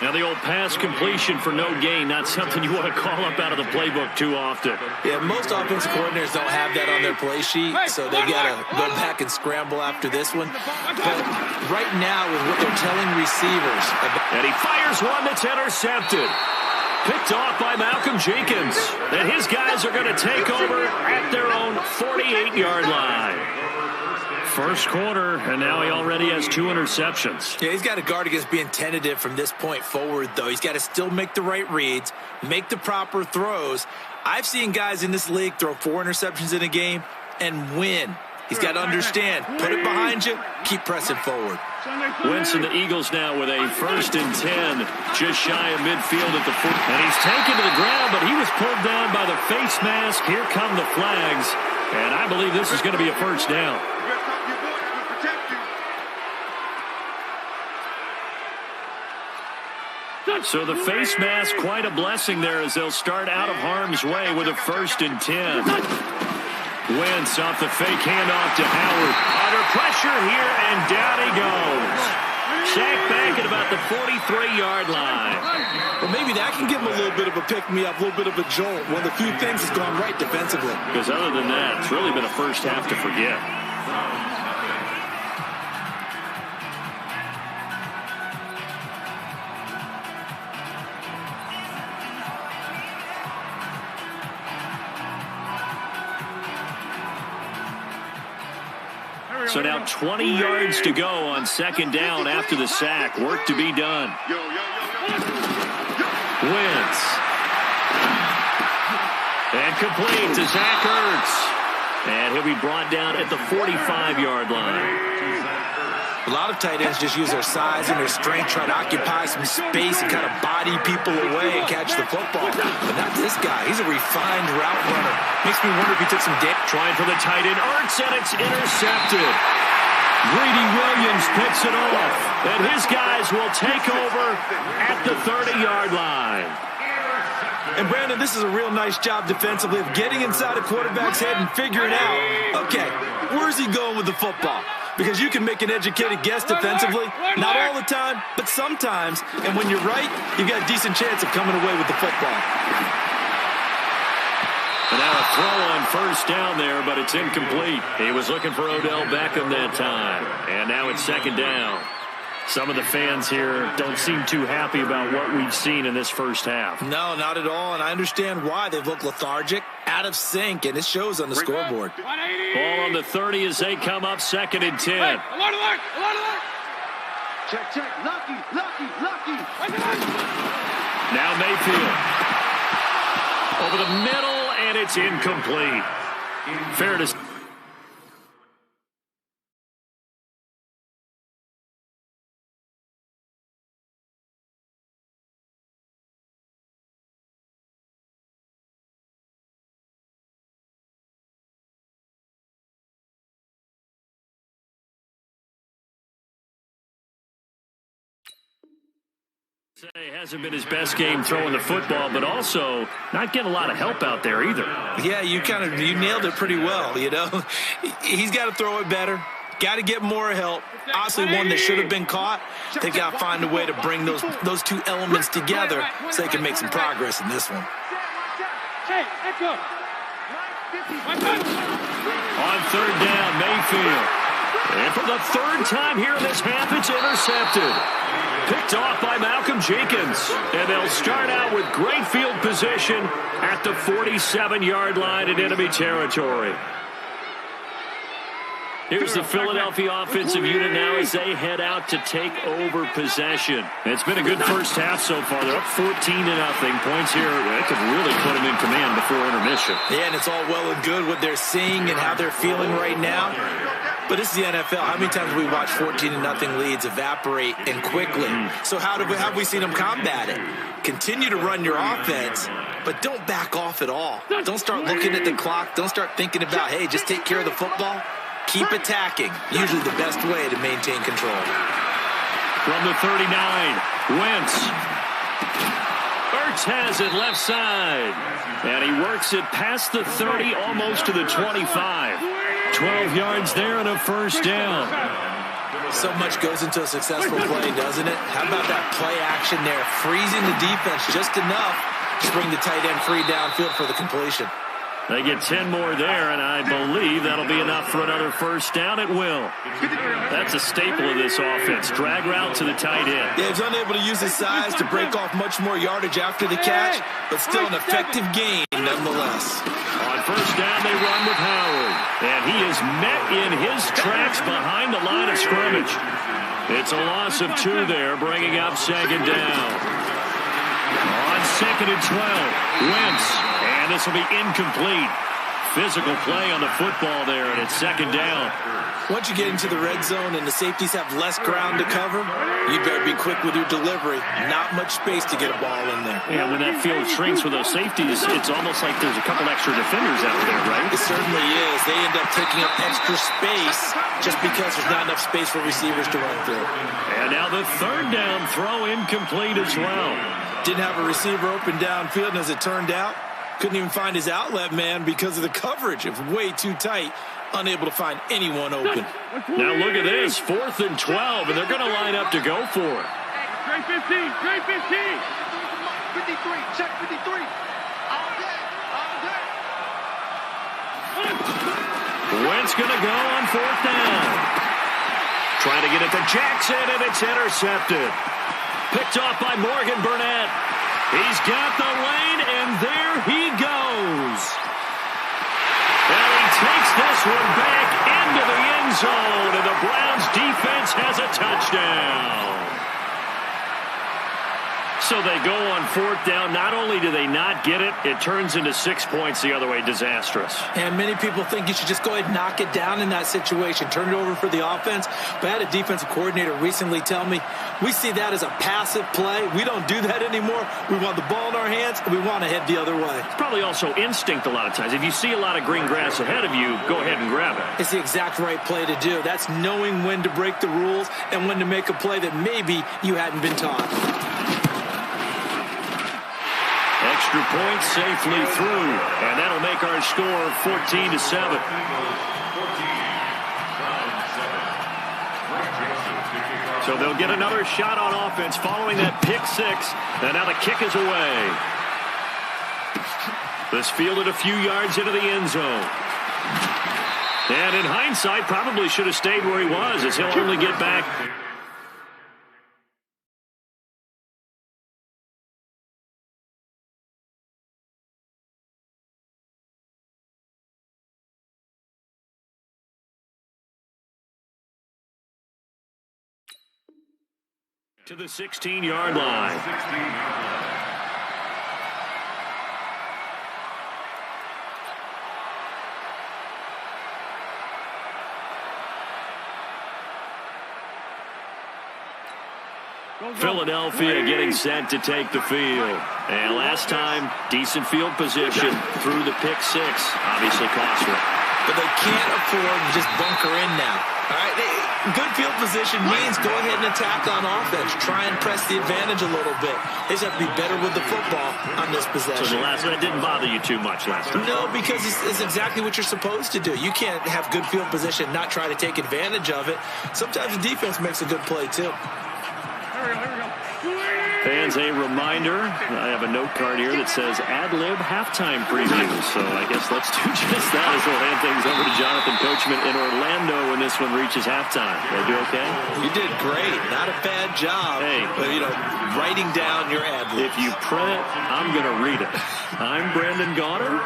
Now the old pass completion for no gain, not something you want to call up out of the playbook too often. Yeah, most offensive coordinators don't have that on their play sheet, so they got to go back and scramble after this one. But right now with what they're telling receivers. And he fires one that's intercepted. Picked off by Malcolm Jenkins. And his guys are going to take over at their own 48-yard line. First quarter, and now he already has 2 interceptions. Yeah, he's got to guard against being tentative from this point forward, though. He's got to still make the right reads, make the proper throws. I've seen guys in this league throw 4 interceptions in a game and win. He's got to understand, put it behind you, keep pressing forward. Wentz and the Eagles now with a 1st and 10, just shy of midfield at the 4. And he's taken to the ground, but he was pulled down by the face mask. Here come the flags, and I believe this is going to be a first down. So the face mask, quite a blessing there as they'll start out of harm's way with a 1st and 10. Wentz off the fake handoff to Howard. Under pressure here, and down he goes. Sacked back at about the 43-yard line. Well, maybe that can give him a little bit of a pick-me-up, a little bit of a jolt. One of the few things that's gone right defensively. Because other than that, it's really been a first half to forget. So now 20 yards to go on 2nd down after the sack. Work to be done. Wentz. And complete to Zach Ertz. And he'll be brought down at the 45-yard line. A lot of tight ends just use their size and their strength, try to occupy some space and kind of body people away and catch the football. But not this guy. He's a refined route runner. Makes me wonder if he took some damage. Trying for the tight end. Ertz, and it's intercepted. Greedy Williams picks it off. And his guys will take over at the 30-yard line. And, Brandon, this is a real nice job defensively of getting inside a quarterback's head and figuring out, okay, where's he going with the football? Because you can make an educated guess defensively, not all the time, but sometimes. And when you're right, you've got a decent chance of coming away with the football. And now a throw on first down there, but it's incomplete. He was looking for Odell Beckham that time. And now it's second down. Some of the fans here don't seem too happy about what we've seen in this first half. No, not at all, and I understand why. They've looked lethargic, out of sync, and it shows on the scoreboard. Ball on the 30 as they come up 2nd and 10. Alert. Check. Lucky. Now Mayfield. Over the middle, and it's incomplete. Fair to say hasn't been his best game throwing the football, but also not getting a lot of help out there either. Yeah, you nailed it pretty well, you know. He's got to throw it better. Got to get more help. Obviously, one that should have been caught. They've got to find a way to bring those two elements together so they can make some progress in this one. On 3rd down, Mayfield. And for the 3rd time here in this half, it's intercepted. Picked off by Malcolm Jenkins. And they'll start out with great field position at the 47-yard line in enemy territory. Here's the Philadelphia offensive unit now as they head out to take over possession. It's been a good first half so far. They're up 14-0. Points here that could really put them in command before intermission. Yeah, and it's all well and good what they're seeing and how they're feeling right now. But this is the NFL. How many times have we watched 14-0 leads evaporate and quickly? So how have we seen them combat it? Continue to run your offense, but don't back off at all. Don't start looking at the clock. Don't start thinking about, hey, just take care of the football. Keep attacking. Usually the best way to maintain control. From the 39, Wentz. Ertz has it left side. And he works it past the 30, almost to the 25. 12 yards there and a first down. So much goes into a successful play, doesn't it? How about that play action there? Freezing the defense just enough to bring the tight end free downfield for the completion. They get 10 more there, and I believe that'll be enough for another first down. It will. That's a staple of this offense. Drag route to the tight end. Yeah, he's unable to use his size to break off much more yardage after the catch, but still an effective gain nonetheless. On first down, they run with Howard, and he is met in his tracks behind the line of scrimmage. It's a loss of 2 there, bringing up 2nd down. On 2nd and 12, Wentz. And this will be incomplete. Physical play on the football there, and it's 2nd down. Once you get into the red zone and the safeties have less ground to cover, you better be quick with your delivery. Not much space to get a ball in there. And when that field shrinks with those safeties, it's almost like there's a couple extra defenders out there, right? It certainly is. They end up taking up extra space just because there's not enough space for receivers to run through. And now the 3rd down throw incomplete as well. Didn't have a receiver open downfield, and as it turned out, couldn't even find his outlet man because of the coverage. It was way too tight, unable to find anyone open. Now look at this, 4th and 12, and they're going to line up to go for it. Straight 15, straight 15. 53, check 53. All day. Wentz going to go on 4th down. Trying to get it to Jackson, and it's intercepted. Picked off by Morgan Burnett. He's got the lane, and there he goes. And he takes this one back into the end zone, and the Browns defense has a touchdown. So they go on 4th down. Not only do they not get it, it turns into 6 points the other way. Disastrous. And many people think you should just go ahead and knock it down in that situation. Turn it over for the offense. But I had a defensive coordinator recently tell me, we see that as a passive play. We don't do that anymore. We want the ball in our hands, and we want to head the other way. It's probably also instinct a lot of times. If you see a lot of green grass ahead of you, go ahead and grab it. It's the exact right play to do. That's knowing when to break the rules and when to make a play that maybe you hadn't been taught. And extra point safely through, and that'll make our score 14-7. So they'll get another shot on offense following that pick six, and now the kick is away. This fielded a few yards into the end zone. And in hindsight, probably should have stayed where he was, as he'll only get back to the 16-yard line. Philadelphia getting set to take the field. And last time, decent field position through the pick six. Obviously costly. But they can't afford to just bunker in now. All right, good field position means go ahead and attack on offense. Try and press the advantage a little bit. They just have to be better with the football on this possession. So the last one didn't bother you too much last time? No, because it's exactly what you're supposed to do. You can't have good field position and not try to take advantage of it. Sometimes the defense makes a good play, too. Here we go. Fans, a reminder, I have a note card here that says ad-lib halftime preview. So I guess let's do just that as we'll hand things over to Jonathan Coachman in Orlando when this one reaches halftime. Did I do okay? You did great. Not a bad job. Hey. But, writing down your ad-libs. If you print it, I'm going to read it. I'm Brandon Gaudin.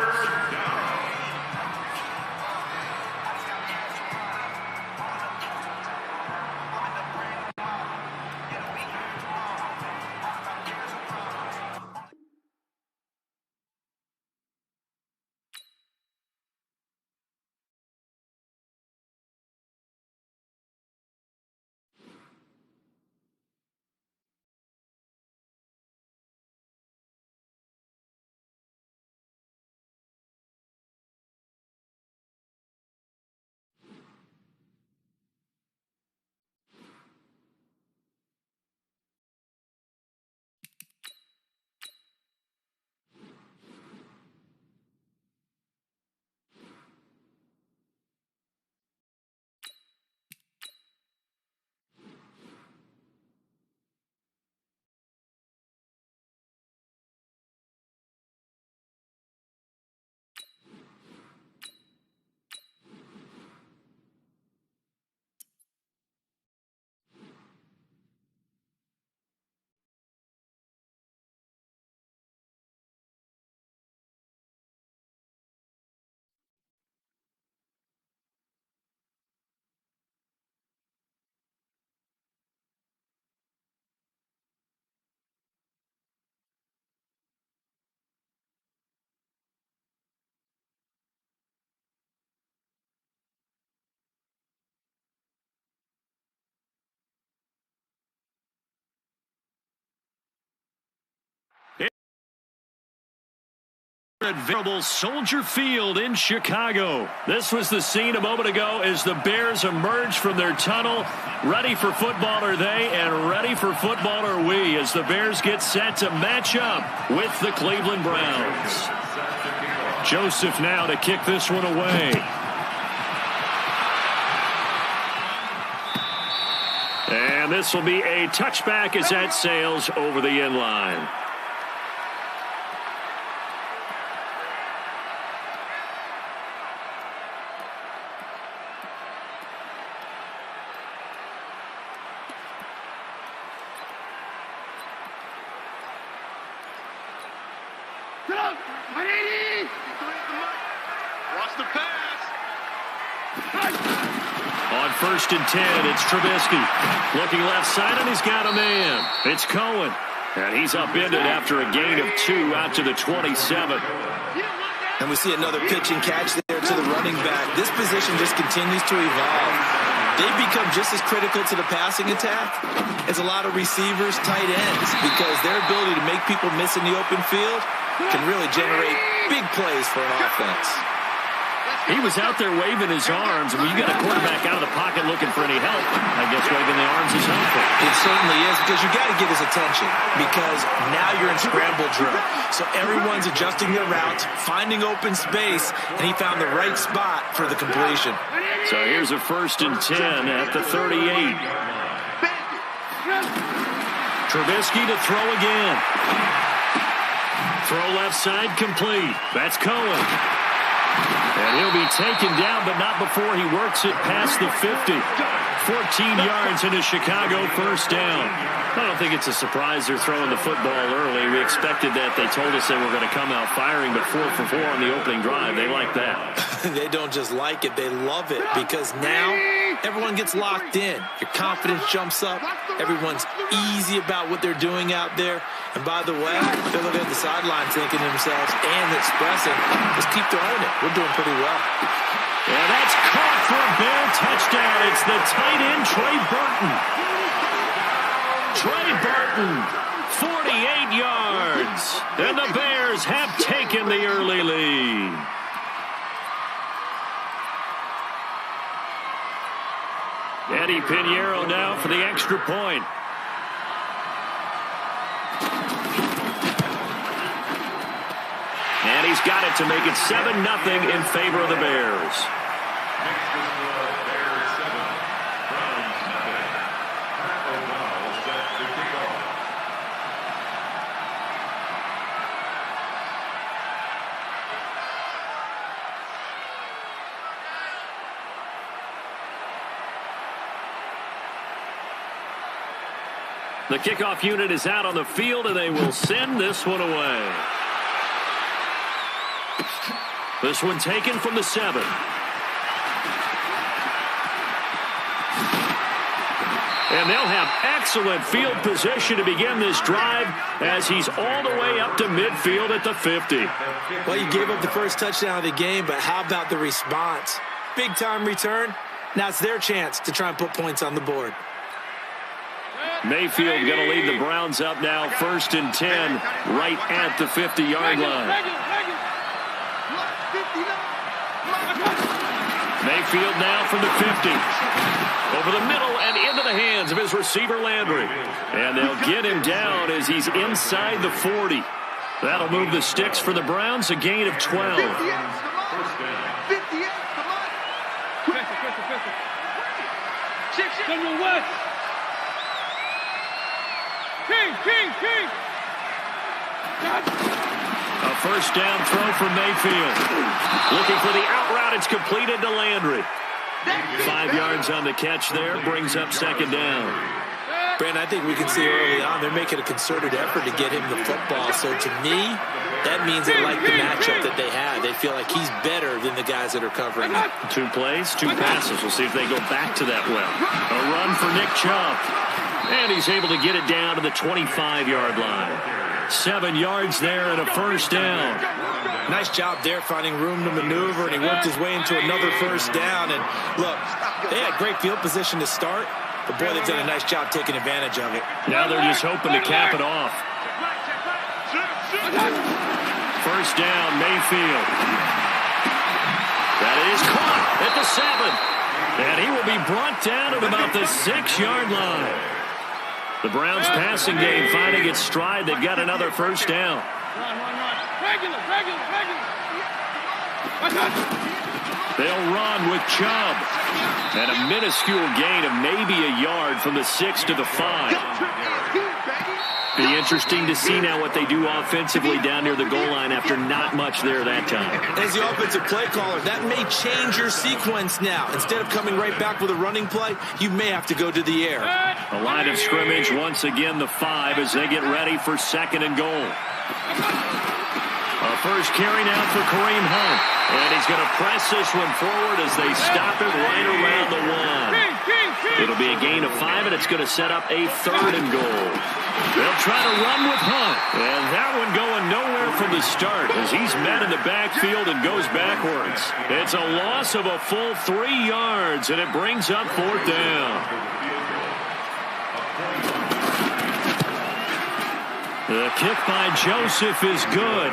At Venerable Soldier Field in Chicago. This was the scene a moment ago as the Bears emerged from their tunnel. Ready for football are they, and ready for football are we, as the Bears get set to match up with the Cleveland Browns. Joseph now to kick this one away. And this will be a touchback as that sails over the end line. Watch the pass. On 1st and 10, it's Trubisky. Looking left side, and he's got a man. It's Cohen. And he's upended after a gain of 2 out to the 27. And we see another pitch and catch there to the running back. This position just continues to evolve. They've become just as critical to the passing attack as a lot of receivers, tight ends, because their ability to make people miss in the open field can really generate big plays for an offense. He was out there waving his arms, and when you got a quarterback out of the pocket looking for any help, I guess waving the arms is helpful. It certainly is, because you got to get his attention, because now you're in scramble drill. So everyone's adjusting their routes, finding open space, and he found the right spot for the completion. So here's a 1st and 10 at the 38. Trubisky to throw again. Throw left side complete. That's Cohen. And he'll be taken down, but not before he works it past the 50. 14 yards into Chicago, 1st down. I don't think it's a surprise they're throwing the football early. We expected that. They told us they were going to come out firing, but 4 for 4 on the opening drive. They like that. They don't just like it, they love it, because now everyone gets locked in. Your confidence jumps up. Everyone's easy about what they're doing out there. And by the way, they're looking at the sideline thinking to themselves and expressing, just keep throwing it. We're doing pretty well. And that's caught for a Bear touchdown. It's the tight end, Trey Burton. Trey Burton, 48 yards. And the Bears have taken the early lead. Eddie Pinheiro now for the extra point. And he's got it to make it 7-0 in favor of the Bears. Next is the Bears 7, Browns 0. Pat O'Donnell set to kick off. The kickoff unit is out on the field, and they will send this one away. This one taken from the 7. And they'll have excellent field position to begin this drive as he's all the way up to midfield at the 50. Well, you gave up the first touchdown of the game, but how about the response? Big-time return. Now it's their chance to try and put points on the board. Mayfield going to lead the Browns up now, 1st and 10, right at the 50-yard line. Mayfield now from the 50. Over the middle and into the hands of his receiver, Landry. And they'll get him down as he's inside the 40. That'll move the sticks for the Browns, a gain of 12. A 1st down throw from Mayfield. Looking for the out route. It's completed to Landry. 5 yards on the catch there. Brings up 2nd down. Brandon, I think we can see early on they're making a concerted effort to get him the football. So to me, that means they like the matchup that they have. They feel like he's better than the guys that are covering him. 2 plays, 2 passes. We'll see if they go back to that well. A run for Nick Chubb. And he's able to get it down to the 25-yard line. 7 yards there and a 1st down. Nice job there finding room to maneuver, and he worked his way into another 1st down. And look, they had great field position to start, but boy, they've done a nice job taking advantage of it. Now they're just hoping to cap it off. 1st down, Mayfield. That is caught at the 7. And he will be brought down at about the 6-yard line. The Browns passing game finding its stride. They've got another 1st down. They'll run with Chubb. And a minuscule gain of maybe a yard from the 6 to the 5. Be interesting to see now what they do offensively down near the goal line after not much there that time. As the offensive play caller, that may change your sequence now. Instead of coming right back with a running play, you may have to go to the air. A line of scrimmage once again, the 5, as they get ready for 2nd and goal. A 1st carry now for Kareem Hunt. And he's going to press this one forward as they stop it right around the 1. It'll be a gain of 5, and it's going to set up a 3rd and goal. They'll try to run with Hunt. And that one going nowhere from the start as he's met in the backfield and goes backwards. It's a loss of a full 3 yards, and it brings up 4th down. The kick by Joseph is good.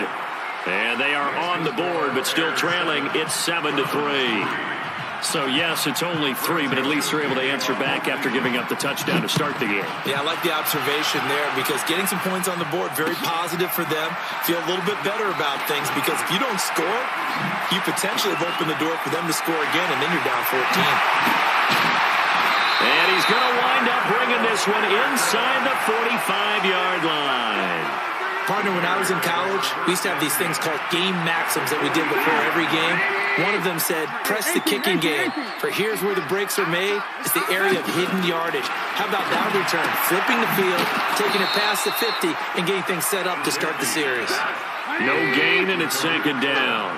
And they are on the board, but still trailing. It's 7-3. So, yes, it's only 3, but at least they're able to answer back after giving up the touchdown to start the game. Yeah, I like the observation there because getting some points on the board, very positive for them. Feel a little bit better about things because if you don't score, you potentially have opened the door for them to score again, and then you're down 14. And he's going to wind up bringing this one inside the 45-yard line. Partner, when I was in college, we used to have these things called game maxims that we did before every game. One of them said, press the kicking game, for here's where the breaks are made. It's the area of hidden yardage. How about boundary turn, flipping the field, taking it past the 50, and getting things set up to start the series. No gain, and it's second down.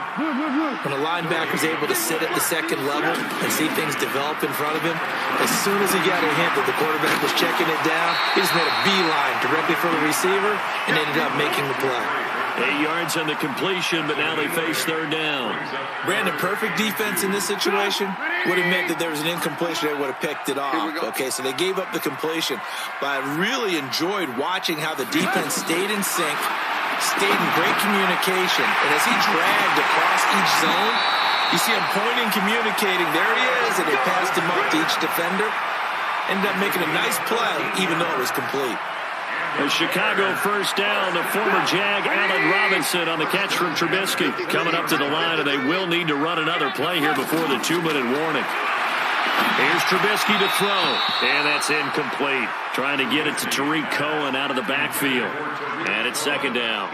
When a linebacker's able to sit at the second level and see things develop in front of him, as soon as he got a hint that the quarterback was checking it down, he just made a beeline directly for the receiver and ended up making the play. 8 yards on the completion, but now they face third down. Brandon, perfect defense in this situation would have meant that there was an incompletion. They would have picked it off. Okay, so they gave up the completion. But I really enjoyed watching how the defense stayed in sync, stayed in great communication. And as he dragged across each zone, you see him pointing, communicating. There he is, and they passed him up to each defender. Ended up making a nice play, even though it was complete. A Chicago first down to former Jag Allen Robinson on the catch from Trubisky. Coming up to the line, and they will need to run another play here before the 2-minute warning. Here's Trubisky to throw, and that's incomplete. Trying to get it to Tariq Cohen out of the backfield. And it's second down.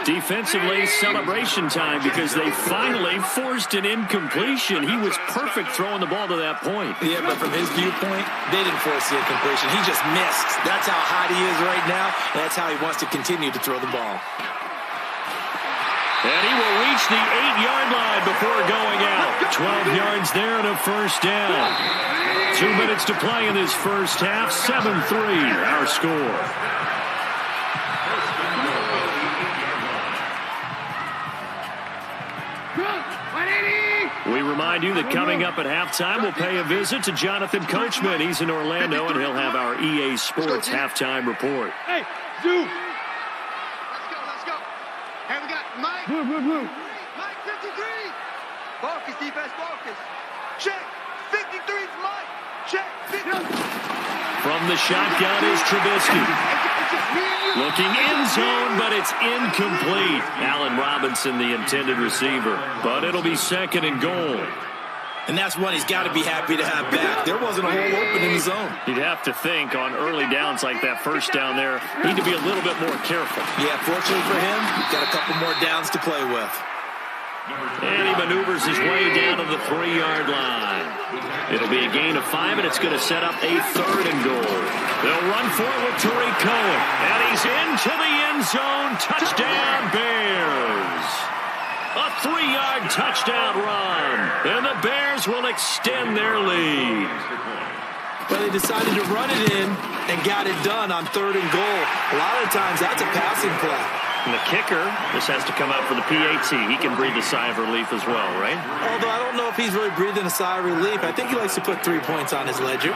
Defensively, celebration time because they finally forced an incompletion. He was perfect throwing the ball to that point. Yeah, but from his viewpoint, they didn't force the incompletion. He just missed. That's how hot he is right now, and that's how he wants to continue to throw the ball. And he will reach the 8-yard line before going out. 12 yards there and a first down. 2 minutes to play in this first half. 7-3, our score. We remind you that coming up at halftime, we'll pay a visit to Jonathan Coachman. He's in Orlando, and he'll have our EA Sports halftime report. Hey, Duke. Let's go. Hey, we got Mike. Mike, 53. Focus, defense, focus. Check. 53 is Mike. Check. 50. From the shotgun is Trubisky. Looking in zone, but it's incomplete. Allen Robinson, the intended receiver. But it'll be second and goal. And that's one he's got to be happy to have back. There wasn't a hole open in the zone. You'd have to think on early downs like that first down there, need to be a little bit more careful. Yeah, fortunately for him, got a couple more downs to play with. And he maneuvers his way down to the 3-yard line. It'll be a gain of 5, and it's going to set up a third and goal. They'll run for it with Tariq Cohen. And he's into the end zone. Touchdown, Bears. A 3-yard touchdown run. And the Bears will extend their lead. But they decided to run it in and got it done on third and goal. A lot of times that's a passing play. And the kicker, this has to come out for the PAT. He can breathe a sigh of relief as well, right? Although I don't know if he's really breathing a sigh of relief. I think he likes to put 3 points on his ledger.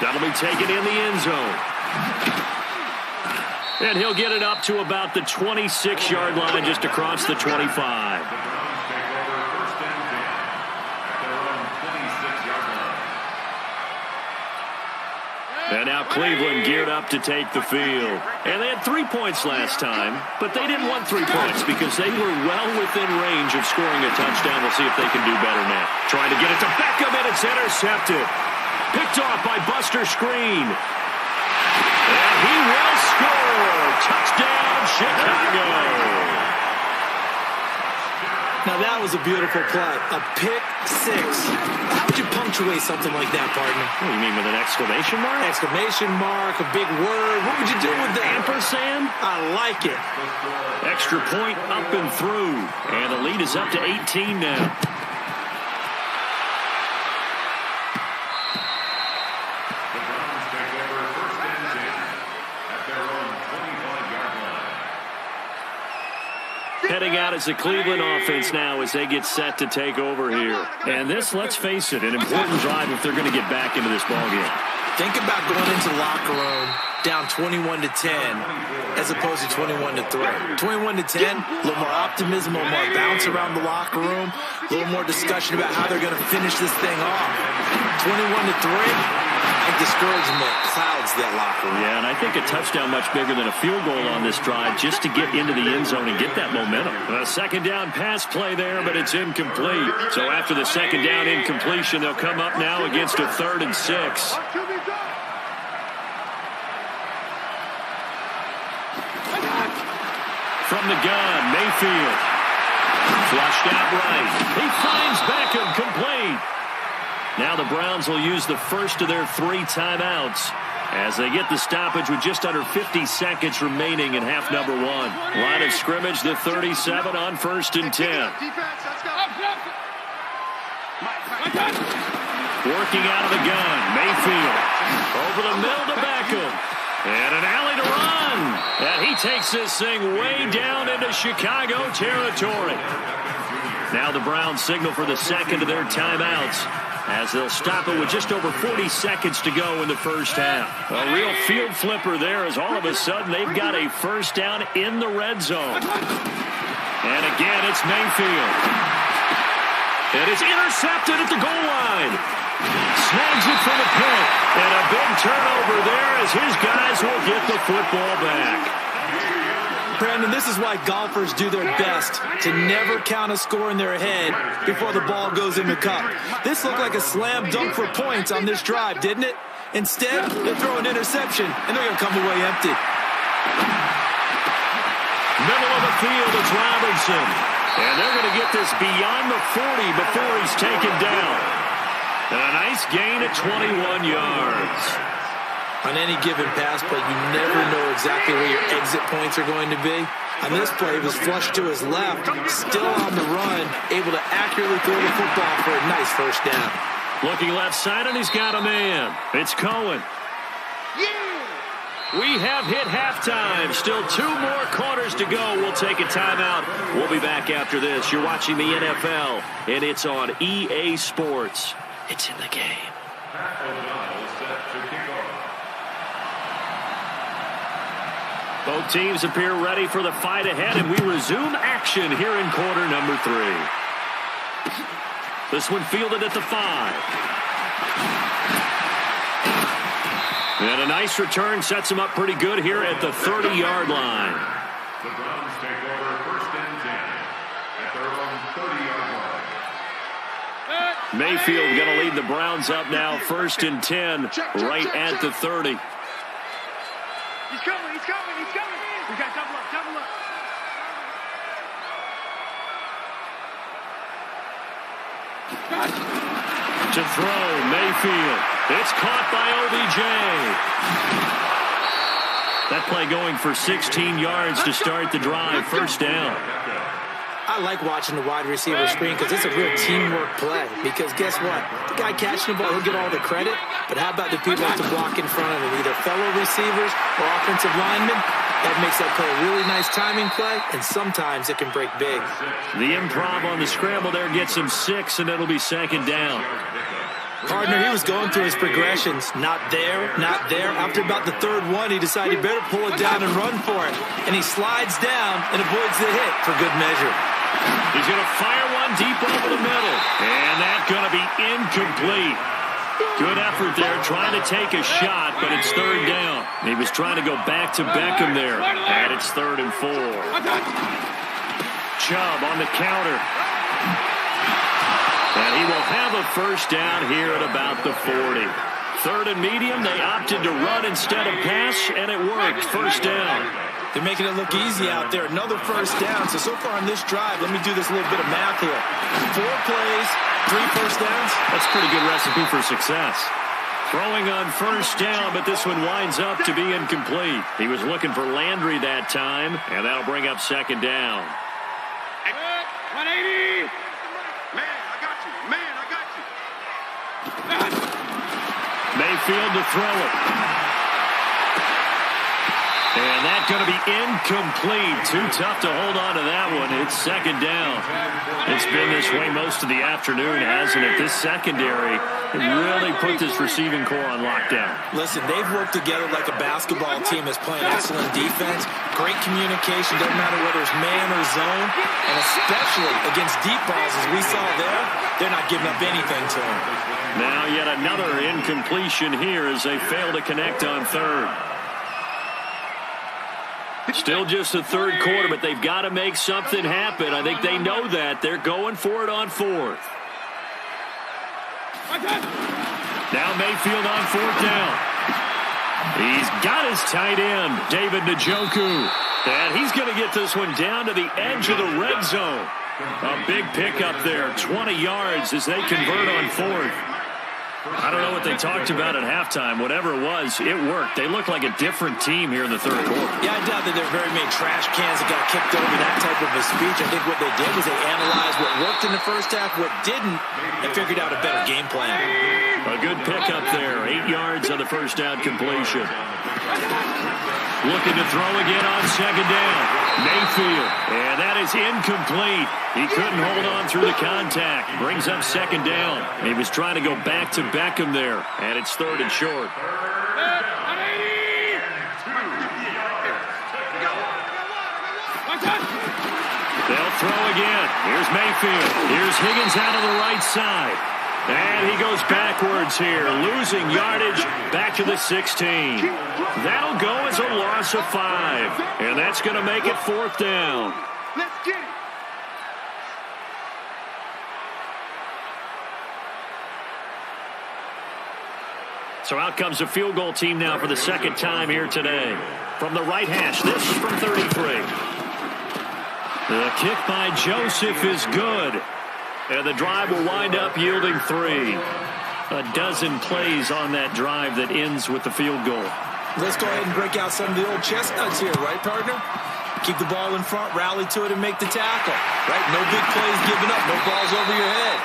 That'll be taken in the end zone. And he'll get it up to about the 26-yard line, just across the 25. And now Cleveland geared up to take the field. And they had 3 points last time, but they didn't want 3 points because they were well within range of scoring a touchdown. We'll see if they can do better now. Trying to get it to Beckham, and it's intercepted. Picked off by Buster Screen. And he will score. Touchdown, Chicago. Now that was a beautiful play. A pick 6. How would you punctuate something like that, partner? What do you mean, with an exclamation mark? Exclamation mark, a big word. What would you do with that? Ampersand? I like it. Extra point up and through. And the lead is up to 18 now. Heading out as the Cleveland offense now as they get set to take over here. And this, let's face it, an important drive if they're going to get back into this ballgame. Think about going into the locker room down 21-10 as opposed to 21-3. 21-10, a little more optimism, a little more bounce around the locker room, a little more discussion about how they're going to finish this thing off. 21-3. And discouragement clouds that locker room. Yeah, and I think a touchdown much bigger than a field goal on this drive just to get into the end zone and get that momentum. A second down pass play there, but it's incomplete. So after the second down incompletion, they'll come up now against a 3rd and 6. From the gun, Mayfield. Flushed out right. He finds Beckham, complete. Now the Browns will use the first of their 3 timeouts as they get the stoppage with just under 50 seconds remaining in half number 1. Line of scrimmage, the 37 on 1st and 10. Working out of the gun, Mayfield. Over the middle to Beckham. And an alley to run. And he takes this thing way down into Chicago territory. Now the Browns signal for the second of their timeouts, as they'll stop it with just over 40 seconds to go in the first half. A real field flipper there, as all of a sudden they've got a first down in the red zone. And again, it's Mayfield. And it's intercepted at the goal line. Snags it for the pick. And a big turnover there as his guys will get the football back. Brandon, this is why golfers do their best to never count a score in their head before the ball goes in the cup. This looked like a slam dunk for points on this drive, didn't it? Instead, they throw an interception, and they're going to come away empty. Middle of the field, it's Robinson. And they're going to get this beyond the 40 before he's taken down. And a nice gain at 21 yards. On any given pass play, you never know exactly where your exit points are going to be. On this play, he was flushed to his left, still on the run, able to accurately throw the football for a nice first down. Looking left side, and he's got a man. It's Cohen. We have hit halftime. Still 2 more quarters to go. We'll take a timeout. We'll be back after this. You're watching the NFL, and it's on EA Sports. It's in the game. Both teams appear ready for the fight ahead, and we resume action here in quarter number 3. This one fielded at the 5. And a nice return sets him up pretty good here at the 30-yard line. The Browns take over 1st and 10 at their own 30-yard line. Mayfield going to lead the Browns up now, 1st and 10, right at the 30. He's coming. We got double up. To throw, Mayfield. It's caught by OBJ. That play going for 16 yards to start the drive, first down. I like watching the wide receiver screen because it's a real teamwork play. Because guess what? The guy catching the ball, he'll get all the credit. But how about the people that have to block in front of him? Either fellow receivers or offensive linemen. That makes that play a really nice timing play, and sometimes it can break big. The improv on the scramble there gets him 6, and it'll be second down. Partner, he was going through his progressions. Not there, not there. After about the 3rd one, he decided he better pull it down and run for it. And he slides down and avoids the hit for good measure. He's going to fire one deep over the middle. And that's going to be incomplete. Good effort there, trying to take a shot, but it's 3rd down. He was trying to go back to Beckham there, and it's 3rd and 4. Chubb on the counter. And he will have a first down here at about the 40. 3rd and medium, they opted to run instead of pass, and it worked. First down. They're making it look easy out there. Another first down. So far on this drive, let me do this little bit of math here. 4 plays, 3 first downs. That's a pretty good recipe for success. Throwing on first down, but this one winds up to be incomplete. He was looking for Landry that time, and that'll bring up second down. 180. Man, I got you. Mayfield to throw it. And that going to be incomplete. Too tough to hold on to that one. It's second down. It's been this way most of the afternoon, hasn't it? This secondary really put this receiving core on lockdown. Listen, they've worked together like a basketball team that's playing excellent defense. Great communication, doesn't matter whether it's man or zone. And especially against deep balls, as we saw there, they're not giving up anything to them. Now yet another incompletion here as they fail to connect on third. Still just the third quarter, but they've got to make something happen. I think they know that. They're going for it on fourth. Now Mayfield on fourth down. He's got his tight end, David Njoku. And he's going to get this one down to the edge of the red zone. A big pickup there, 20 yards as they convert on fourth. I don't know what they talked about at halftime. Whatever it was, it worked. They look like a different team here in the third quarter. Yeah, I doubt that there are very many trash cans that got kicked over, that type of a speech. I think what they did was they analyzed what worked in the first half, what didn't, and figured out a better game plan. A good pickup there. 8 yards on the first down completion. Looking to throw again on second down. Mayfield. And that is incomplete. He couldn't hold on through the contact. Brings up second down. He was trying to go back to Beckham there. And it's third and short. They'll throw again. Here's Mayfield. Here's Higgins out of the right side. And he goes backwards here, losing yardage back to the 16. That'll go as a loss of 5. And that's going to make it fourth down. Let's get it. So out comes the field goal team now for the second time here today. From the right hash, this from 33. The kick by Joseph is good. And the drive will wind up yielding 3. A dozen plays on that drive that ends with the field goal. Let's go ahead and break out some of the old chestnuts here, right, partner? Keep the ball in front, rally to it, and make the tackle. Right? No big plays given up, no balls over your head.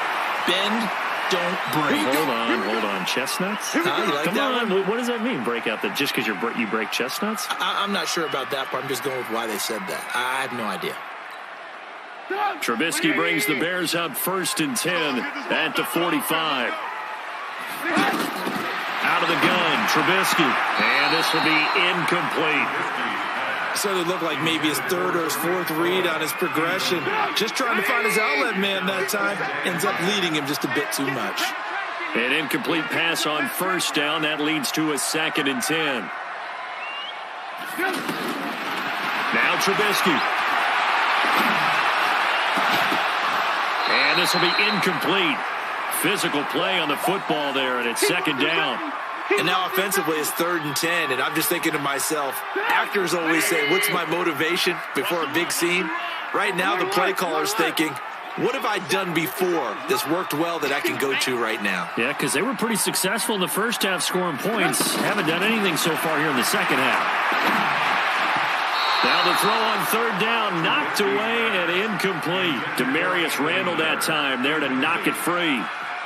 Bend, don't break. Hold on. Chestnuts? You like Come that on. one? What does that mean, break out? That just because you break chestnuts? I'm not sure about that, but I'm just going with why they said that. I have no idea. Trubisky brings the Bears up first and 10 at the 45. Out of the gun, Trubisky. And this will be incomplete. So they look like maybe his third or his fourth read on his progression. Just trying to find his outlet man that time. Ends up leading him just a bit too much. An incomplete pass on first down. That leads to a second and 10. Now Trubisky. And this will be incomplete. Physical play on the football there, and it's second down. And now offensively it's third and 10, and I'm just thinking to myself, actors always say, what's my motivation before a big scene? Right now the play caller's thinking, what have I done before that's worked well that I can go to right now? Yeah, because they were pretty successful in the first half scoring points. Haven't done anything so far here in the second half. Now the throw on third down, knocked away and incomplete. Demarius Randall that time there to knock it free.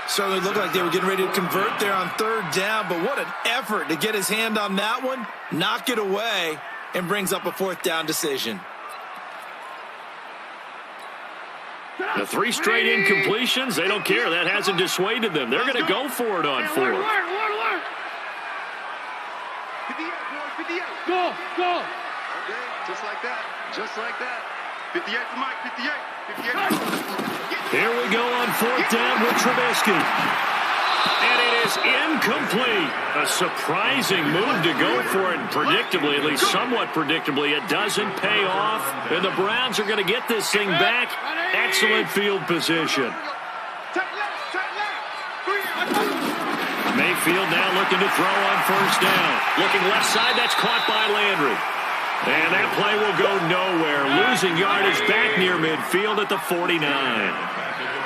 Certainly looked like they were getting ready to convert there on third down, but what an effort to get his hand on that one, knock it away, and brings up a fourth down decision. The 3 straight incompletions, they don't care. That hasn't dissuaded them. They're going to go for it on fourth. 58, boys, 58. Go. Okay, just like that. Just like that. 58 to Mike, 58. Here we go on fourth down with Trubisky. And it is incomplete. A surprising move to go for it. Predictably, at least somewhat predictably, it doesn't pay off. And the Browns are going to get this thing back. Excellent field position. Mayfield now looking to throw on first down. Looking left side, that's caught by Landry. And that play will go nowhere. Losing yardage back near midfield at the 49.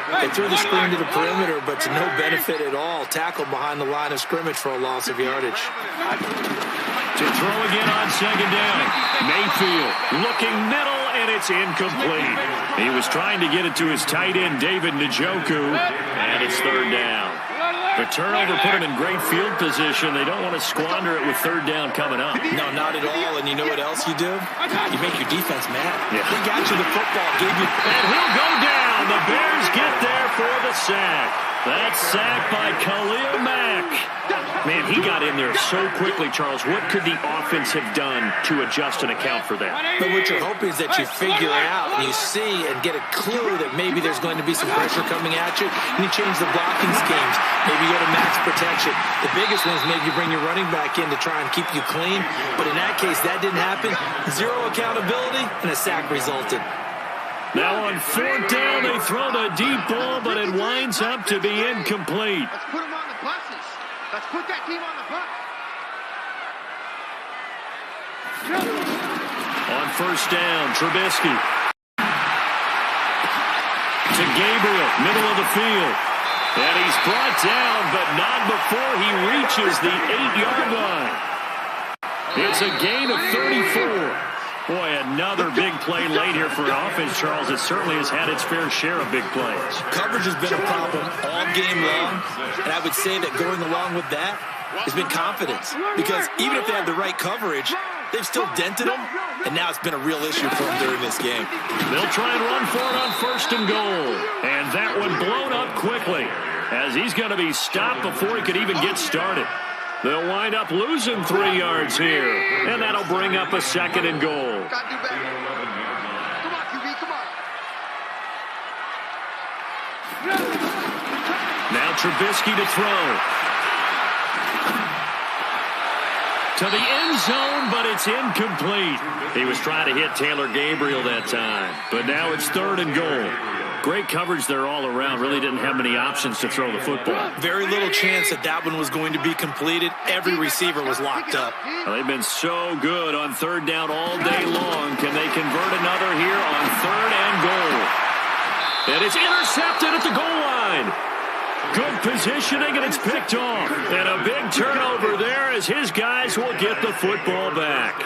They threw the screen to the perimeter, but to no benefit at all. Tackled behind the line of scrimmage for a loss of yardage. To throw again on second down. Mayfield looking middle, and it's incomplete. He was trying to get it to his tight end, David Njoku, and it's third down. The turnover put them in great field position. They don't want to squander it with third down coming up. No, not at all. And you know what else you do? You make your defense mad. Yeah. They got you the football, gave you... And he'll go down. The Bears get there for the sack. That's sacked by Khalil Mack. Man, he got in there so quickly, Charles. What could the offense have done to adjust and account for that? But what you're hoping is that you figure out and you see and get a clue that maybe there's going to be some pressure coming at you, and you change the blocking schemes. Maybe you go to max protection. The biggest one is maybe you bring your running back in to try and keep you clean. But in that case, that didn't happen. Zero accountability, and a sack resulted. Now on fourth down, they throw the deep ball, but it winds up to be incomplete. Let's put them on the buses. Let's put that team on the bus. On first down, Trubisky. To Gabriel, middle of the field. And he's brought down, but not before he reaches the 8-yard line. It's a gain of 34. Boy, another big play late here for an offense, Charles. It certainly has had its fair share of big plays. Coverage has been a problem all game long, and I would say that going along with that has been confidence. Because even if they had the right coverage, they've still dented them, and now it's been a real issue for them during this game. They'll try and run for it on first and goal. And that one blown up quickly as he's going to be stopped before he could even get started. They'll wind up losing 3 yards here, and that'll bring up a second and goal. Gotta do better. Come on, QB, come on. Now Trubisky to throw. To the end zone, but it's incomplete. He was trying to hit Taylor Gabriel that time, but now it's third and goal. Great coverage there all around. Really didn't have many options to throw the football. Very little chance that that one was going to be completed. Every receiver was locked up. Well, they've been so good on third down all day long. Can they convert another here on third and goal? And it's intercepted at the goal line. Good positioning, and it's picked off. And a big turnover there as his guys will get the football back.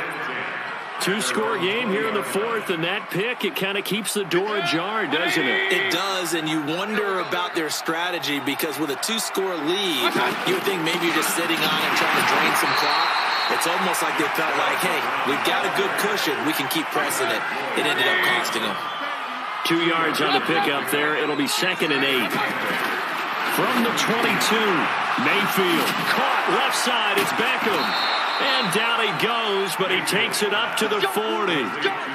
2-score game here in the fourth, and that pick, it kind of keeps the door ajar, doesn't it? It does, and you wonder about their strategy because with a 2-score lead, you would think maybe you're just sitting on and trying to drain some clock. It's almost like they felt like, hey, we've got a good cushion. We can keep pressing it. It ended up costing them. 2 yards on the pickup there. It'll be second and 8. From the 22, Mayfield caught left side. It's Beckham. And down he goes, but he takes it up to the 40.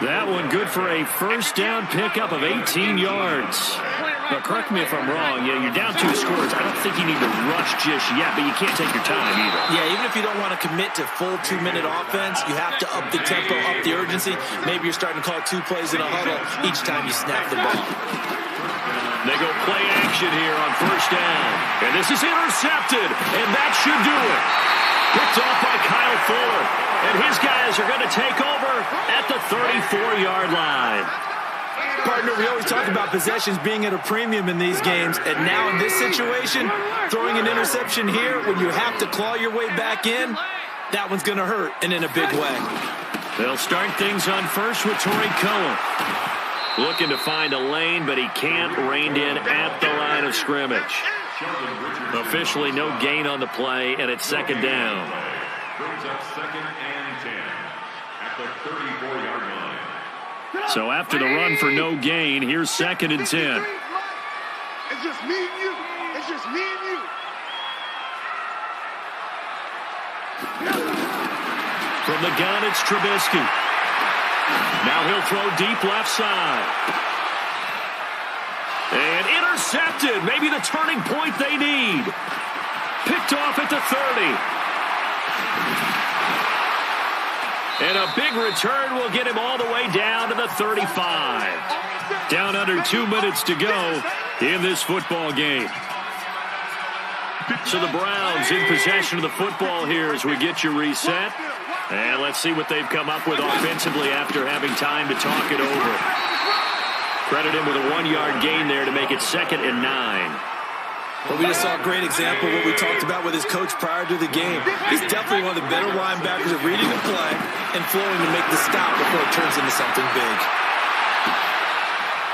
That one good for a first down pickup of 18 yards. Now, correct me if I'm wrong. Yeah, you're down 2 scores. I don't think you need to rush just yet, but you can't take your time either. Yeah, even if you don't want to commit to full 2-minute offense, you have to up the tempo, up the urgency. Maybe you're starting to call 2 plays in a huddle each time you snap the ball. They go play action here on first down. And this is intercepted, and that should do it. Picked off by Kyle Fuller. And his guys are going to take over at the 34-yard line. Partner, we always talk about possessions being at a premium in these games. And now in this situation, throwing an interception here when you have to claw your way back in, that one's going to hurt, and in a big way. They'll start things on first with Torrey Cohen. Looking to find a lane, but he can't. Reined in at the line of scrimmage. Officially no gain on the play, and it's second down. Brings up second and 10 at the 34-yard line. So after the run for no gain, here's second and 10. It's just me and you. It's just me and you. From the gun, it's Trubisky. Now he'll throw deep left side. And intercepted. Maybe the turning point they need. Picked off at the 30. And a big return will get him all the way down to the 35. Down under 2 minutes to go in this football game. So the Browns in possession of the football here as we get you reset. And let's see what they've come up with offensively after having time to talk it over. Credit him with a 1-yard gain there to make it second and 9. Well, we just saw a great example of what we talked about with his coach prior to the game. He's definitely one of the better linebackers at reading the play and flowing to make the stop before it turns into something big.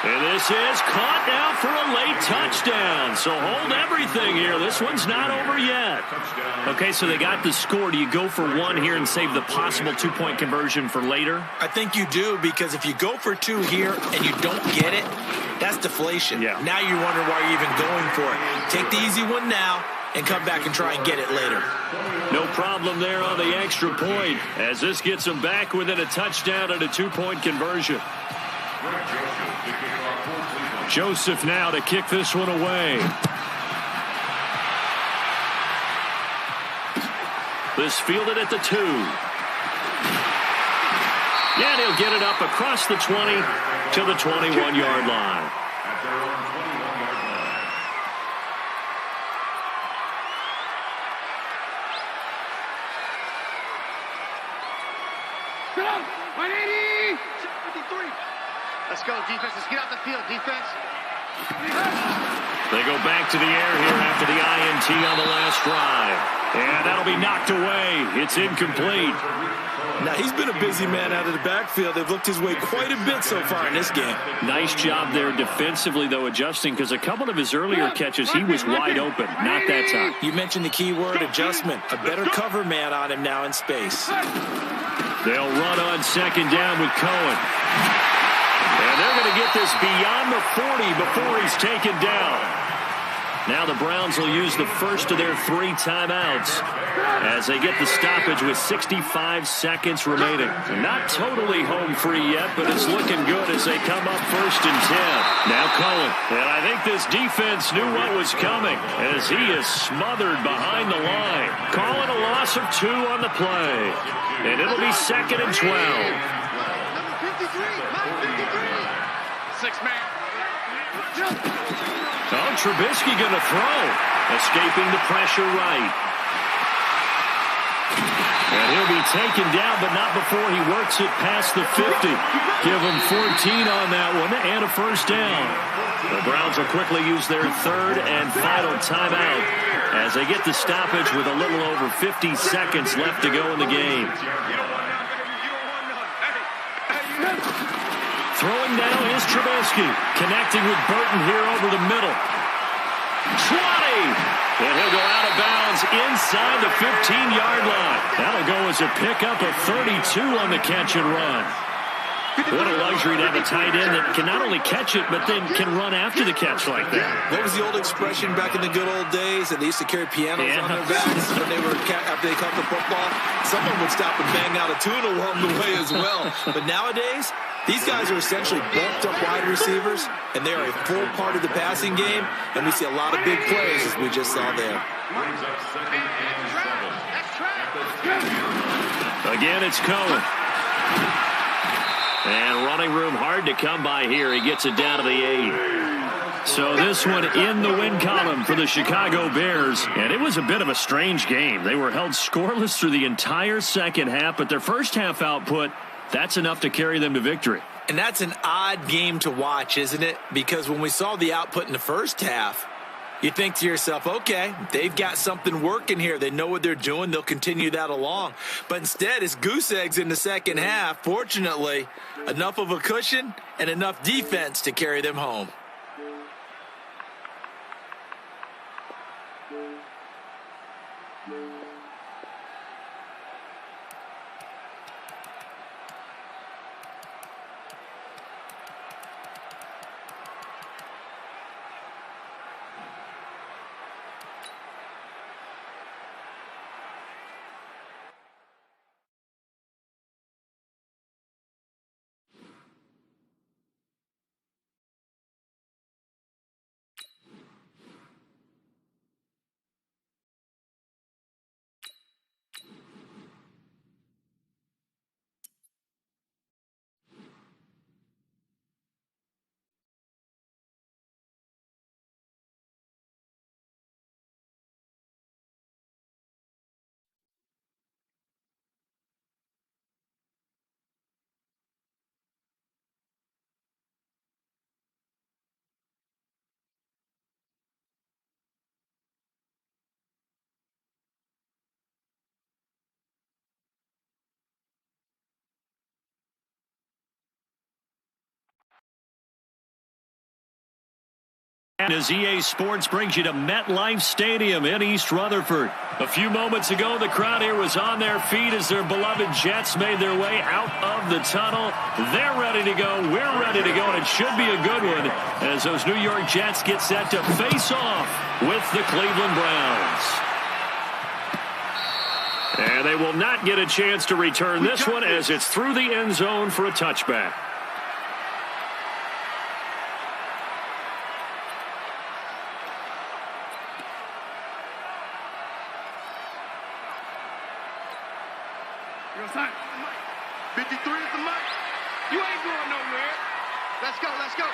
And this is caught now for a late touchdown. So hold everything here. This one's not over yet. Okay, so they got the score. Do you go for one here and save the possible two-point conversion for later? I think you do, because if you go for two here and you don't get it, that's deflation. Yeah. Now you wonder why you're even going for it. Take the easy one now and come back and try and get it later. No problem there on the extra point, as this gets them back within a touchdown and a two-point conversion. Joseph now to kick this one away. This fielded at the 2. Yeah, he'll get it up across the 20 to the 21-yard line. Let's go, defense. Let's get out the field, defense. They go back to the air here after the INT on the last drive. And that'll be knocked away. It's incomplete. Now, he's been a busy man out of the backfield. They've looked his way quite a bit so far in this game. Nice job there defensively, though, adjusting, because a couple of his earlier catches, he was wide open. Not that time. You mentioned the key word, adjustment. A better cover man on him now in space. They'll run on second down with Cohen. And they're going to get this beyond the 40 before he's taken down. Now the Browns will use the first of their 3 timeouts as they get the stoppage with 65 seconds remaining. Not totally home free yet, but it's looking good as they come up 1st and 10. Now Cohen. And I think this defense knew what was coming as he is smothered behind the line. Calling a loss of 2 on the play. And it'll be 2nd and 12. Number 53, Mike 53. 6-man. Oh, Trubisky going to throw. Escaping the pressure right. And he'll be taken down, but not before he works it past the 50. Give him 14 on that one and a first down. The Browns will quickly use their 3rd and final timeout as they get the stoppage with a little over 50 seconds left to go in the game. Throwing now is Trubisky. Connecting with Burton here over the middle. 20! And he'll go out of bounds inside the 15-yard line. That'll go as a pickup of 32 on the catch and run. What a luxury to have a tight end that can not only catch it, but then can run after the catch like that. What was the old expression back in the good old days? That they used to carry pianos on their backs when they were after they caught the football. Someone would stop and bang out a tune along the way as well. But nowadays, these guys are essentially bulked up wide receivers, and they are a full part of the passing game, and we see a lot of big plays as we just saw there. Again, it's Cohen. And running room hard to come by here. He gets it down to the 8. So this one in the win column for the Chicago Bears. And it was a bit of a strange game. They were held scoreless through the entire second half, but their first half output, that's enough to carry them to victory. And that's an odd game to watch, isn't it? Because when we saw the output in the first half, you think to yourself, okay, they've got something working here. They know what they're doing. They'll continue that along. But instead, it's goose eggs in the second half. Fortunately, enough of a cushion and enough defense to carry them home. As EA Sports brings you to MetLife Stadium in East Rutherford. A few moments ago, the crowd here was on their feet as their beloved Jets made their way out of the tunnel. They're ready to go. We're ready to go, and it should be a good one as those New York Jets get set to face off with the Cleveland Browns. And they will not get a chance to return this one as it's through the end zone for a touchback. Yo, son. 53 is the mic. You ain't going nowhere. Let's go, let's go.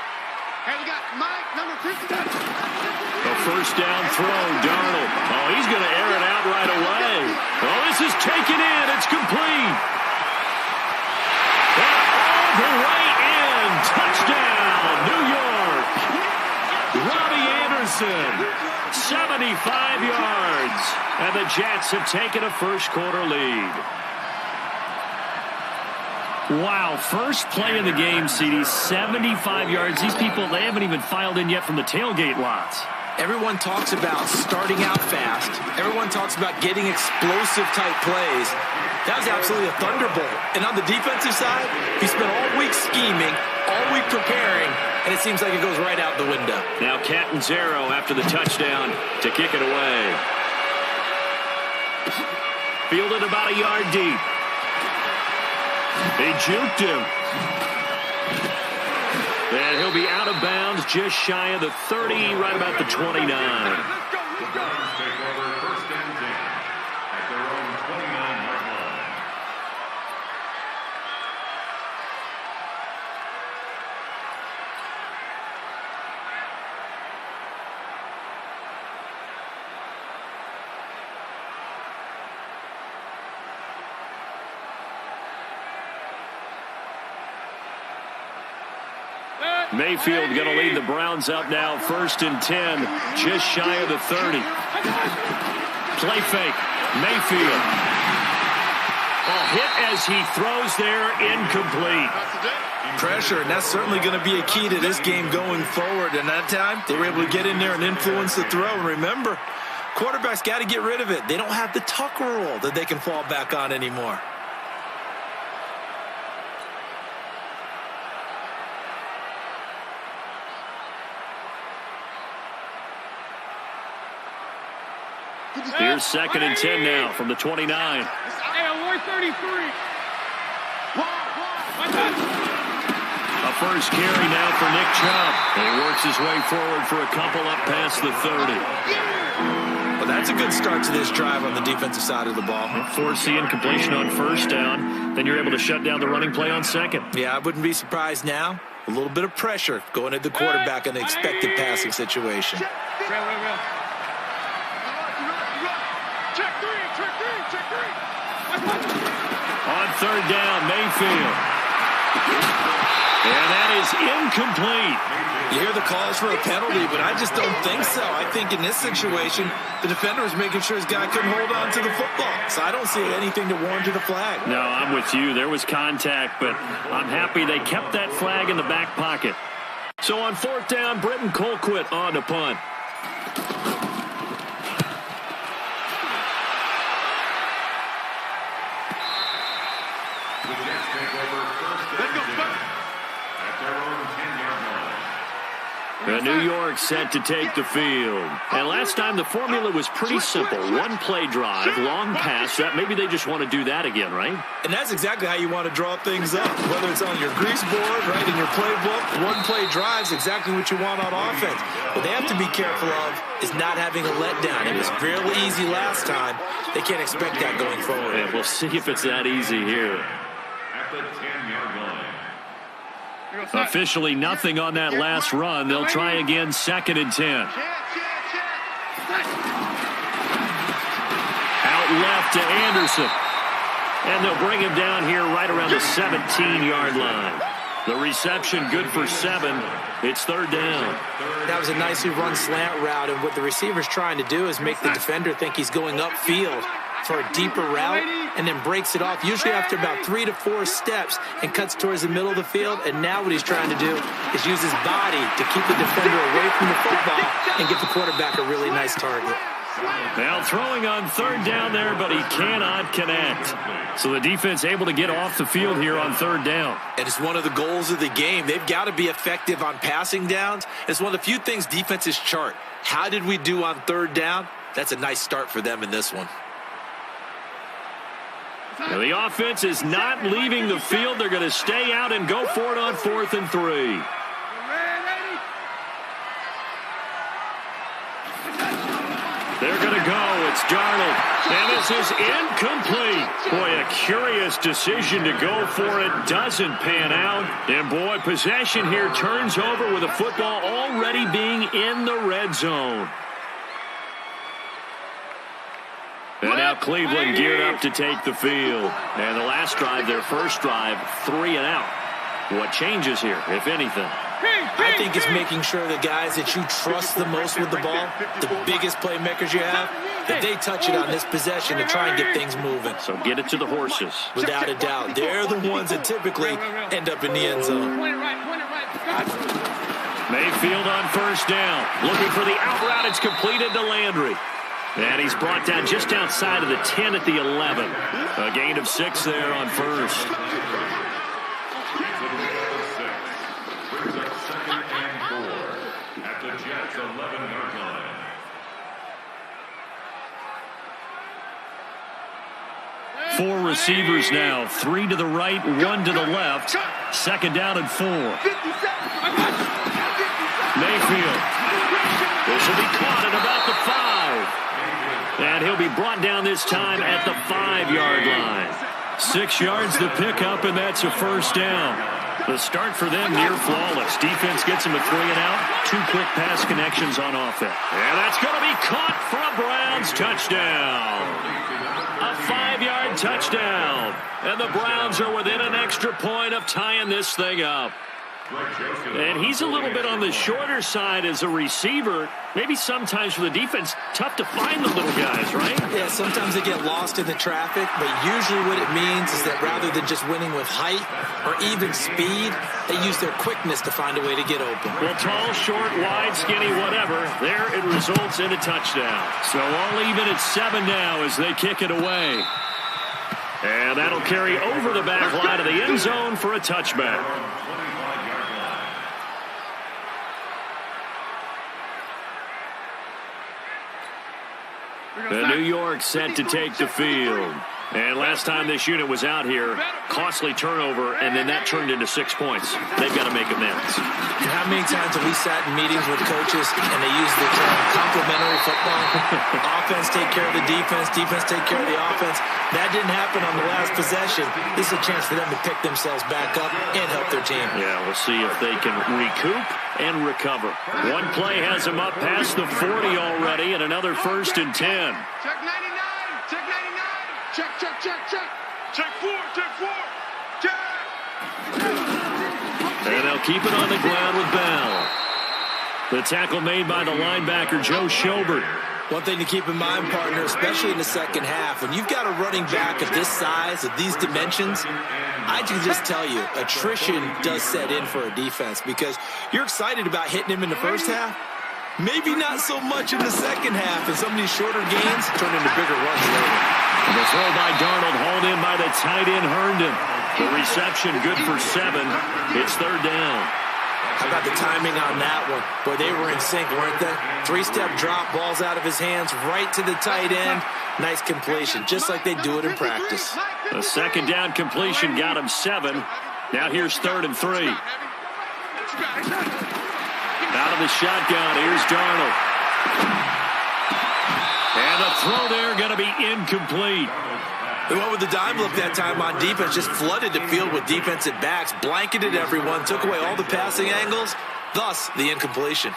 Hey, we got Mike, number 50. A first down throw, Darnold. Oh, he's going to air it out right away. Oh, this is taken in. It's complete. And all the way in. Touchdown, New York. Robbie Anderson, 75 yards. And the Jets have taken a first quarter lead. Wow, first play in the game, CD, 75 yards. These people, they haven't even filed in yet from the tailgate lots. Everyone talks about starting out fast. Everyone talks about getting explosive-type plays. That was absolutely a thunderbolt. And on the defensive side, he spent all week scheming, all week preparing, and it seems like it goes right out the window. Now Catanzaro after the touchdown to kick it away. Fielded about a yard deep. They juked him. And he'll be out of bounds just shy of the 30, right about the 29. The Browns take over first and 10 at their own 29-yard line. Mayfield going to lead the Browns up now, first and 10, just shy of the 30. Play fake, Mayfield. Oh, hit as he throws there, incomplete. Pressure, and that's certainly going to be a key to this game going forward. And that time, they were able to get in there and influence the throw. And remember, quarterbacks got to get rid of it. They don't have the tuck rule that they can fall back on anymore. Here's second and 10 now from the 29. Hey, award 33. A first carry now for Nick Chubb. And he works his way forward for a couple up past the 30. Well, that's a good start to this drive on the defensive side of the ball. Force the incompletion on first down. Then you're able to shut down the running play on second. Yeah, I wouldn't be surprised now. A little bit of pressure going at the quarterback in the expected passing situation. Check three. On third down, Mayfield. And that is incomplete. You hear the calls for a penalty, but I just don't think so. I think in this situation, the defender was making sure his guy couldn't hold on to the football. So I don't see anything to warrant a flag. No, I'm with you. There was contact, but I'm happy they kept that flag in the back pocket. So on fourth down, Britton Colquitt on to punt. New York set to take the field. And last time the formula was pretty simple. One play drive, long pass. That maybe they just want to do that again, right? And that's exactly how you want to draw things up. Whether it's on your grease board, right, in your playbook, one play drive is exactly what you want on offense. What they have to be careful of is not having a letdown. It was fairly easy last time. They can't expect that going forward. Yeah, we'll see if it's that easy here. At the 10-yard line. Officially nothing on that last run. They'll try again, second and 10. Out left to Anderson. And they'll bring him down here right around the 17-yard line. The reception good for 7. It's third down. That was a nicely run slant route, and what the receiver's trying to do is make the defender think he's going upfield. for a deeper route and then breaks it off, usually after about 3 to 4 steps, and cuts towards the middle of the field. And now what he's trying to do is use his body to keep the defender away from the football and give the quarterback a really nice target. Now throwing on third down there, but he cannot connect. So the defense able to get off the field here on third down. And it's one of the goals of the game. They've got to be effective on passing downs. It's one of the few things defenses chart. How did we do on third down? That's a nice start for them in this one. Now the offense is not leaving the field. They're going to stay out and go for it on 4th and 3. They're going to go. It's Darnold. And this is incomplete. Boy, a curious decision to go for it. Doesn't pan out. And, boy, possession here turns over with the football already being in the red zone. And now Cleveland geared up to take the field. And the last drive, their first drive, 3 and out. What changes here, if anything? I think it's making sure the guys that you trust the most with the ball, the biggest playmakers you have, that they touch it on this possession to try and get things moving. So get it to the horses. Without a doubt. They're the ones that typically end up in the end zone. Mayfield on first down. Looking for the out route. It's completed to Landry. And he's brought down just outside of the 10 at the 11. A gain of 6 there on first. At the Jets' 11-yard line. Four receivers now. 3 to the right, 1 to the left. Second down and 4. Mayfield. This will be caught at about the 5. And he'll be brought down this time at the 5-yard line. 6 yards the pickup, and that's a first down. The start for them near flawless. Defense gets them a 3 and out. 2 quick pass connections on offense. And that's going to be caught for a Browns touchdown. A 5-yard touchdown. And the Browns are within an extra point of tying this thing up. And he's a little bit on the shorter side as a receiver. Maybe sometimes for the defense, tough to find the little guys, right? Yeah, sometimes they get lost in the traffic, but usually what it means is that rather than just winning with height or even speed, they use their quickness to find a way to get open. Well, tall, short, wide, skinny, whatever, there it results in a touchdown. So all even at 7 now as they kick it away. And that'll carry over the back line of the end zone for a touchback. The New York set to take the field. And last time this unit was out here, costly turnover, and then that turned into 6 points. They've got to make amends. And how many times have we sat in meetings with coaches and they use the term complementary football? Offense take care of the defense, defense take care of the offense. That didn't happen on the last possession. This is a chance for them to pick themselves back up and help their team. Yeah, we'll see if they can recoup and recover. One play has them up past the 40 already, and another 1st and 10. Check 99. Check 99. Check, check, check, check. Check 4, check 4. Check. And they'll keep it on the ground with Bell. The tackle made by the linebacker, Joe Schobert. One thing to keep in mind, partner, especially in the second half, when you've got a running back of this size, of these dimensions, I can just tell you, attrition does set in for a defense because you're excited about hitting him in the first half. Maybe not so much in the second half, and some of these shorter gains turn into bigger runs later. And the throw by Darnold, hauled in by the tight end Herndon. The reception good for 7. It's 3rd down. How about the timing on that one? Boy, they were in sync, weren't they? 3-step drop, balls out of his hands, right to the tight end. Nice completion, just like they do it in practice. A second down completion got him 7. Now here's 3rd and 3. Out of the shotgun, here's Darnold. And a throw there going to be incomplete. They went with the dime look that time on defense, just flooded the field with defensive backs, blanketed everyone, took away all the passing angles, thus the incompletion.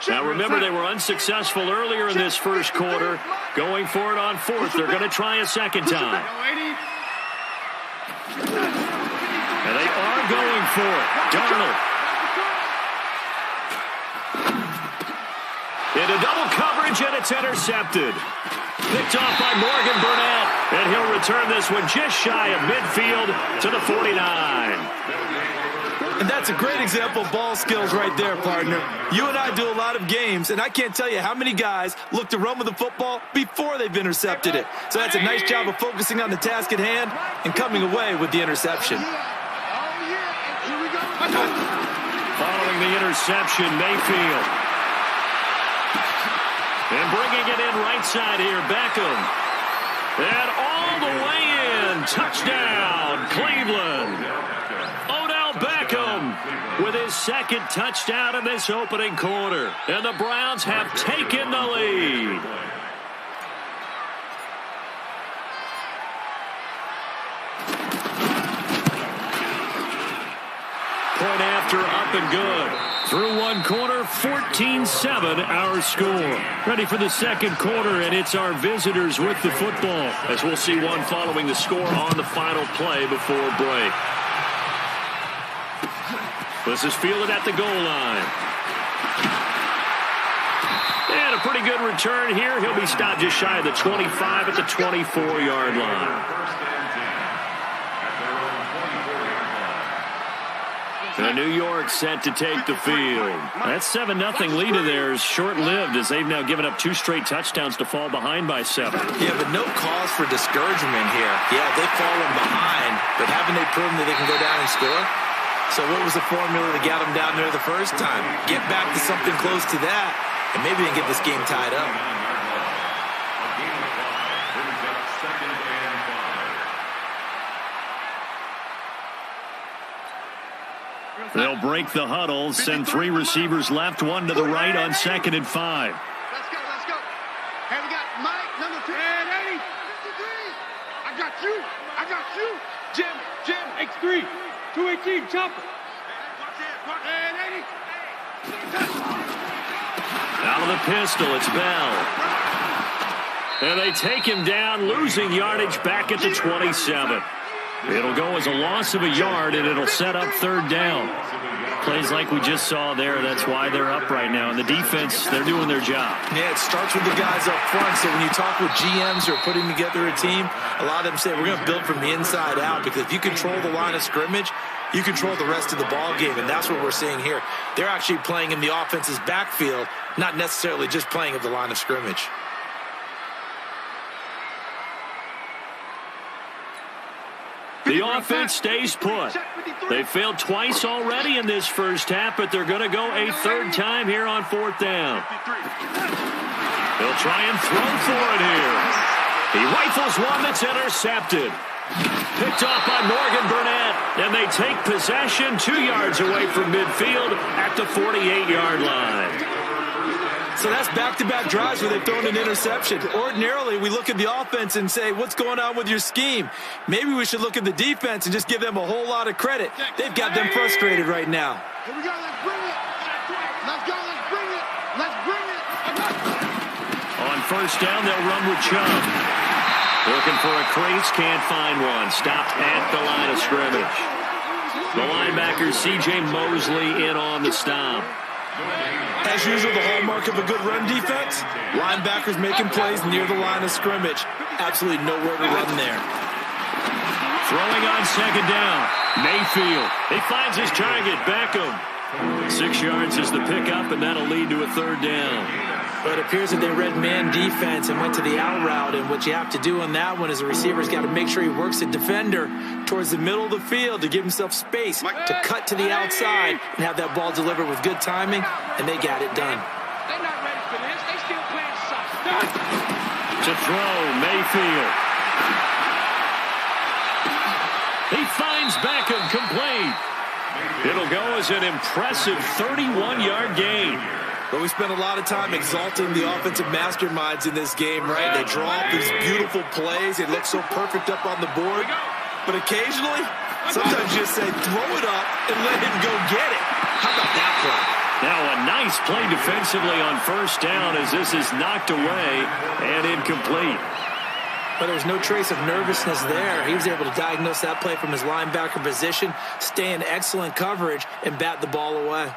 Now remember, they were unsuccessful earlier in this first quarter. Going for it on 4th. They're going to try a second time. And they are going for it. Darnold. Into double coverage, and it's intercepted. Picked off by Morgan Burnett. And he'll return this one just shy of midfield to the 49. And that's a great example of ball skills right there, partner. You and I do a lot of games, and I can't tell you how many guys look to run with the football before they've intercepted it. So that's a nice job of focusing on the task at hand and coming away with the interception. Following the interception, Mayfield. And bringing it in right side here, Beckham. And all the way in. Touchdown, Cleveland. Odell Beckham with his second touchdown in this opening quarter. And the Browns have taken the lead. Point after, up and good. Through one quarter, 14-7 our score. Ready for the second quarter, and it's our visitors with the football, as we'll see one following the score on the final play before break. This is fielded at the goal line. And a pretty good return here. He'll be stopped just shy of the 25 at the 24-yard line. And New York set to take the field. That 7-0 lead of theirs short-lived, as they've now given up 2 straight touchdowns to fall behind by 7. Yeah, but no cause for discouragement here. Yeah, they've fallen behind, but haven't they proven that they can go down and score? So what was the formula that got them down there the first time? Get back to something close to that, and maybe they can get this game tied up. They'll break the huddle, send 3 receivers left, 1 to the right on 2nd and 5. Let's go, let's go. Hey, we got Mike, number 10, 80, 53. I got you. Jim, X3, 218, chopper. And 80. Out of the pistol, it's Bell. And they take him down, losing yardage back at the 27. It'll go as a loss of a yard, and it'll set up 3rd down. Plays like we just saw there, that's why they're up right now. And the defense, they're doing their job. Yeah, it starts with the guys up front. So when you talk with GMs who are putting together a team, a lot of them say we're going to build from the inside out, because if you control the line of scrimmage, you control the rest of the ball game, and that's what we're seeing here. They're actually playing in the offense's backfield, not necessarily just playing at the line of scrimmage. The offense stays put. They failed twice already in this first half, but they're going to go a 3rd time here on 4th down. They'll try and throw for it here. He rifles one that's intercepted. Picked off by Morgan Burnett, and they take possession 2 yards away from midfield at the 48-yard line. So that's back-to-back drives where they've thrown an interception. Ordinarily, we look at the offense and say, what's going on with your scheme? Maybe we should look at the defense and just give them a whole lot of credit. They've got them frustrated right now. Here we go, let's bring it. Let's go, let's bring it. Let's bring it. On 1st down, they'll run with Chubb. Looking for a crease, can't find one. Stopped at the line of scrimmage. The linebacker, C.J. Mosley, in on the stop. As usual, the hallmark of a good run defense, linebackers making plays near the line of scrimmage. Absolutely nowhere to run there. Throwing on 2nd down, Mayfield. He finds his target, Beckham. 6 yards is the pickup, and that'll lead to a 3rd down. But it appears that they read man defense and went to the out route, and what you have to do on that one is the receiver's got to make sure he works the defender towards the middle of the field to give himself space to cut to the outside and have that ball delivered with good timing, and they got it done. They're not ready for this. They still playing soccer. To throw, Mayfield. He finds Beckham, complete. It'll go as an impressive 31-yard gain. But we spend a lot of time exalting the offensive masterminds in this game, right? They draw up these beautiful plays. They look so perfect up on the board. But occasionally, sometimes you just say, throw it up and let him go get it. How about that play? Now a nice play defensively on 1st down, as this is knocked away and incomplete. But there's no trace of nervousness there. He was able to diagnose that play from his linebacker position, stay in excellent coverage, and bat the ball away.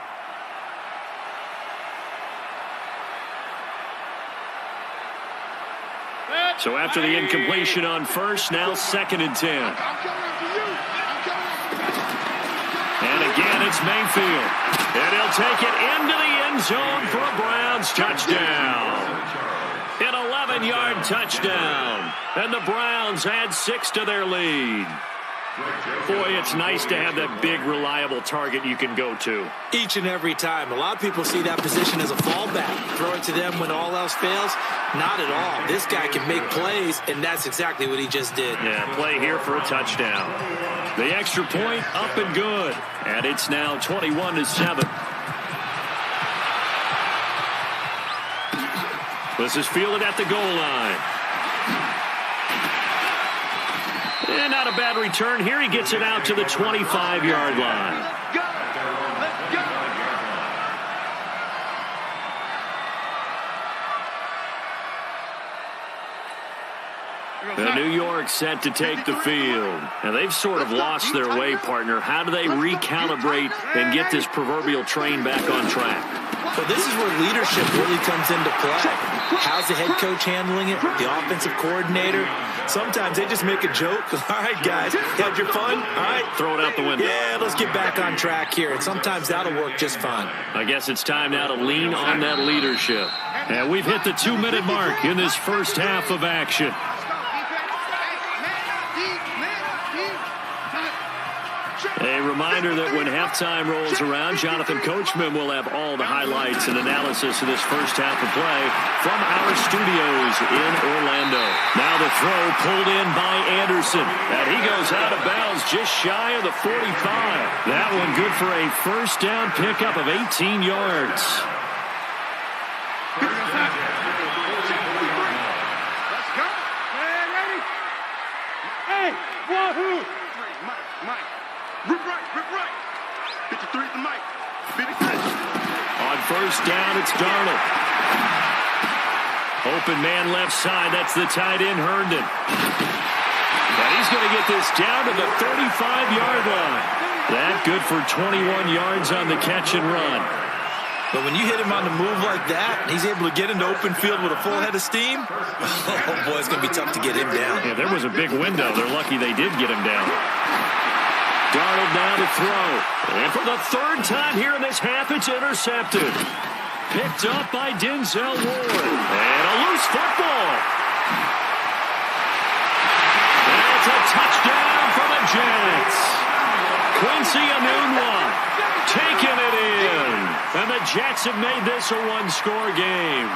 So after the incompletion on first, now 2nd and 10. And again, it's Mayfield. And he'll take it into the end zone for a Browns touchdown. An 11-yard touchdown. And the Browns add 6 to their lead. Boy, it's nice to have that big, reliable target you can go to. Each and every time. A lot of people see that position as a fallback. Throw it to them when all else fails. Not at all. This guy can make plays, and that's exactly what he just did. Yeah, play here for a touchdown. The extra point up and good. And it's now 21-7. This is fielded at the goal line. And not a bad return here. He gets it out to the 25-yard line. Let's go. Let's go. The New York set to take the field. And they've sort of lost their way, partner. How do they recalibrate and get this proverbial train back on track? Well, this is where leadership really comes into play. How's the head coach handling it? The offensive coordinator? Sometimes they just make a joke. All right, guys, had your fun? All right. Throw it out the window. Yeah, let's get back on track here. And sometimes that'll work just fine. I guess it's time now to lean on that leadership. And we've hit the 2-minute mark in this first half of action. A reminder that when halftime rolls around, Jonathan Coachman will have all the highlights and analysis of this first half of play from our studios in Orlando. Now the throw pulled in by Anderson, and he goes out of bounds just shy of the 45. That one good for a first down pickup of 18 yards. Let's go. Hey, ready? Hey, wahoo! Mike. Rip right. 53 to Mike. 53. On first down, it's Darnold. Open man left side. That's the tight end, Herndon. And he's going to get this down to the 35-yard line. That good for 21 yards on the catch and run. But when you hit him on the move like that, and he's able to get into open field with a full head of steam, oh, boy, it's going to be tough to get him down. Yeah, there was a big window. They're lucky they did get him down. Darnold now to throw. And for the third time here in this half, it's intercepted. Picked up by Denzel Ward. And a loose football. And it's a touchdown for the Jets. Quincy Enunwa taking it in. And the Jets have made this a one-score game.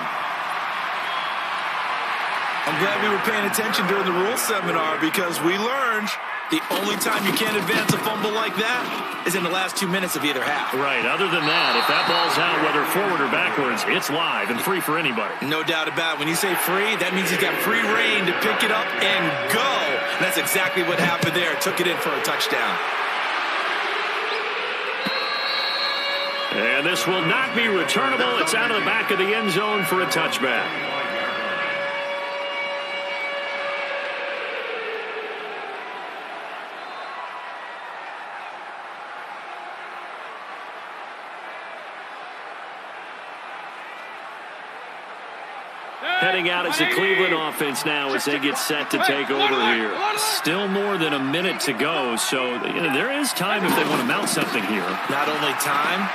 I'm glad we were paying attention during the rules seminar because we learned the only time you can't advance a fumble like that is in the last 2 minutes of either half. Right. Other than that, if that ball's out, whether forward or backwards, it's live and free for anybody. No doubt about it. When you say free, that means he's got free reign to pick it up and go. And that's exactly what happened there. Took it in for a touchdown. And this will not be returnable. It's out of the back of the end zone for a touchback. Heading out as the Cleveland offense now as they get set to take over here. Still more than a minute to go, so there is time if they want to mount something here. Not only time,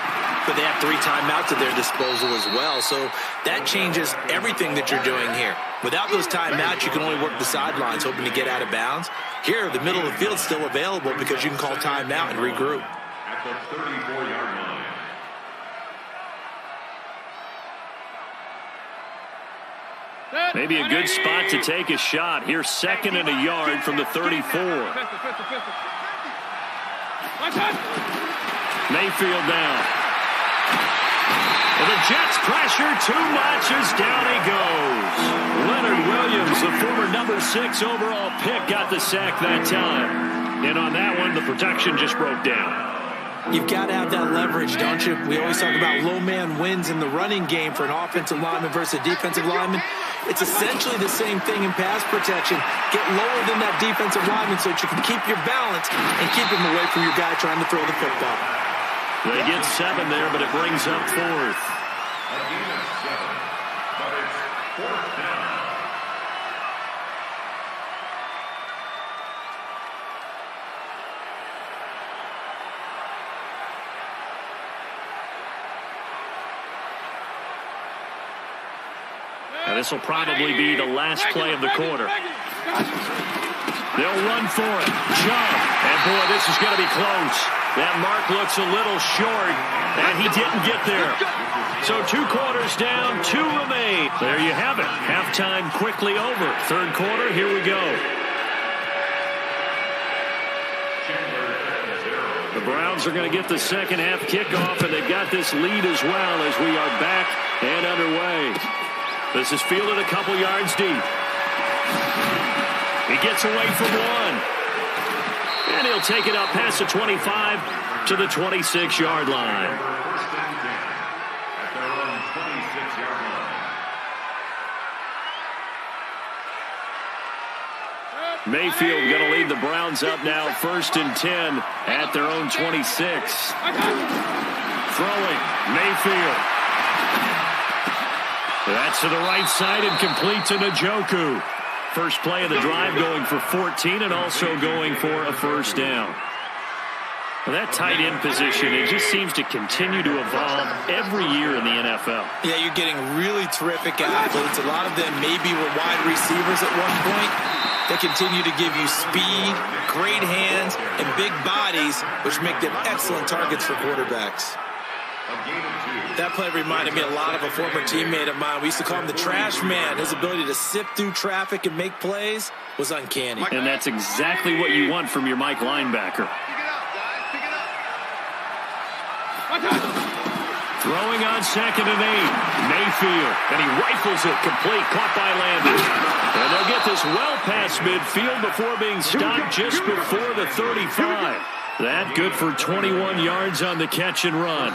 but they have 3 timeouts at their disposal as well, so that changes everything that you're doing here. Without those timeouts, you can only work the sidelines hoping to get out of bounds. Here, the middle of the field's still available because you can call timeout and regroup. At the 34-yard line. Maybe a good spot to take a shot. Here's 2nd and a yard from the 34. Mayfield down. And the Jets pressure too much as down he goes. Leonard Williams, the former number 6 overall pick, got the sack that time. And on that one, the protection just broke down. You've got to have that leverage, don't you? We always talk about low man wins in the running game for an offensive lineman versus a defensive lineman. It's essentially the same thing in pass protection. Get lower than that defensive lineman so that you can keep your balance and keep him away from your guy trying to throw the football. They get 7 there, but it brings up 4th. A gain of 7, but it's 4th down. This will probably be the last play of the quarter. They'll run for it. Jump. And, boy, this is going to be close. That mark looks a little short, and he didn't get there. So 2 quarters down, 2 remain. There you have it. Halftime quickly over. Third quarter, here we go. The Browns are going to get the second half kickoff, and they've got this lead as well as we are back and underway. This is fielded a couple yards deep. He gets away from one. And he'll take it up past the 25 to the 26-yard line. At their own 26-yard line. Mayfield going to lead the Browns up now, 1st and 10 at their own 26. Throwing, Mayfield. That's to the right side and complete to Njoku. First play of the drive going for 14 and also going for a first down. Well, that tight end position, it just seems to continue to evolve every year in the NFL. Yeah, you're getting really terrific athletes. A lot of them maybe were wide receivers at one point. They continue to give you speed, great hands, and big bodies, which make them excellent targets for quarterbacks. That play reminded me a lot of a former teammate of mine. We used to call him the trash man. His ability to sift through traffic and make plays was uncanny. And that's exactly what you want from your Mike linebacker. Throwing on 2nd and 8. Mayfield. And he rifles it complete. Caught by Landry. And they'll get this well past midfield before being stopped just before the 35. That good for 21 yards on the catch and run.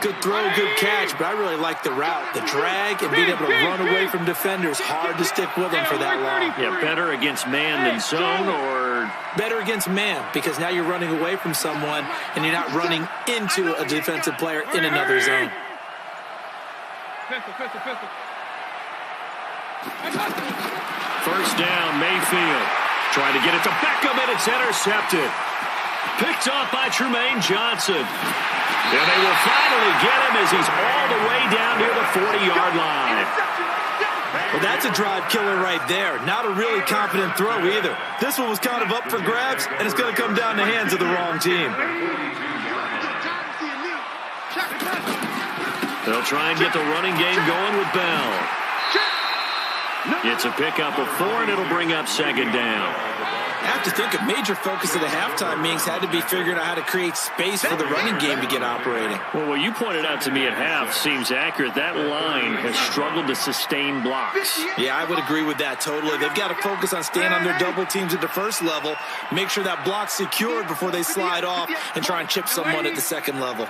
Good throw, good catch, but I really like the route. The drag and being able to run away from defenders. Hard to stick with them for that long. Yeah, better against man than zone, or better against man, because now you're running away from someone and you're not running into a defensive player in another zone. First down, Mayfield. Trying to get it to Beckham, and it's intercepted. Picked off by Trumaine Johnson. And they will finally get him as he's all the way down near the 40-yard line. Well, that's a drive killer right there. Not a really confident throw either. This one was kind of up for grabs, and it's going to come down the hands of the wrong team. They'll try and get the running game going with Bell. It's a pickup of 4, and it'll bring up 2nd down. I have to think a major focus of the halftime meetings had to be figuring out how to create space for the running game to get operating. Well, what you pointed out to me at half seems accurate. That line has struggled to sustain blocks. Yeah, I would agree with that totally. They've got to focus on staying on their double teams at the first level, make sure that block's secured before they slide off and try and chip someone at the second level.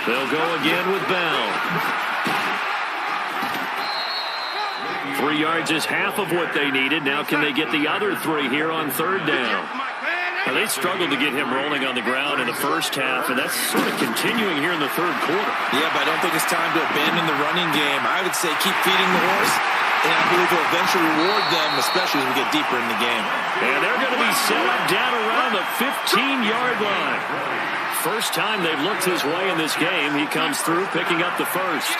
They'll go again with Bell. 3 yards is half of what they needed. Now can they get the other 3 here on 3rd down? Now, they struggled to get him rolling on the ground in the first half, and that's sort of continuing here in the 3rd quarter. Yeah, but I don't think it's time to abandon the running game. I would say keep feeding the horse, and I believe it'll eventually reward them, especially as we get deeper in the game. And they're going to be set up down around the 15-yard line. First time they've looked his way in this game. He comes through picking up the first.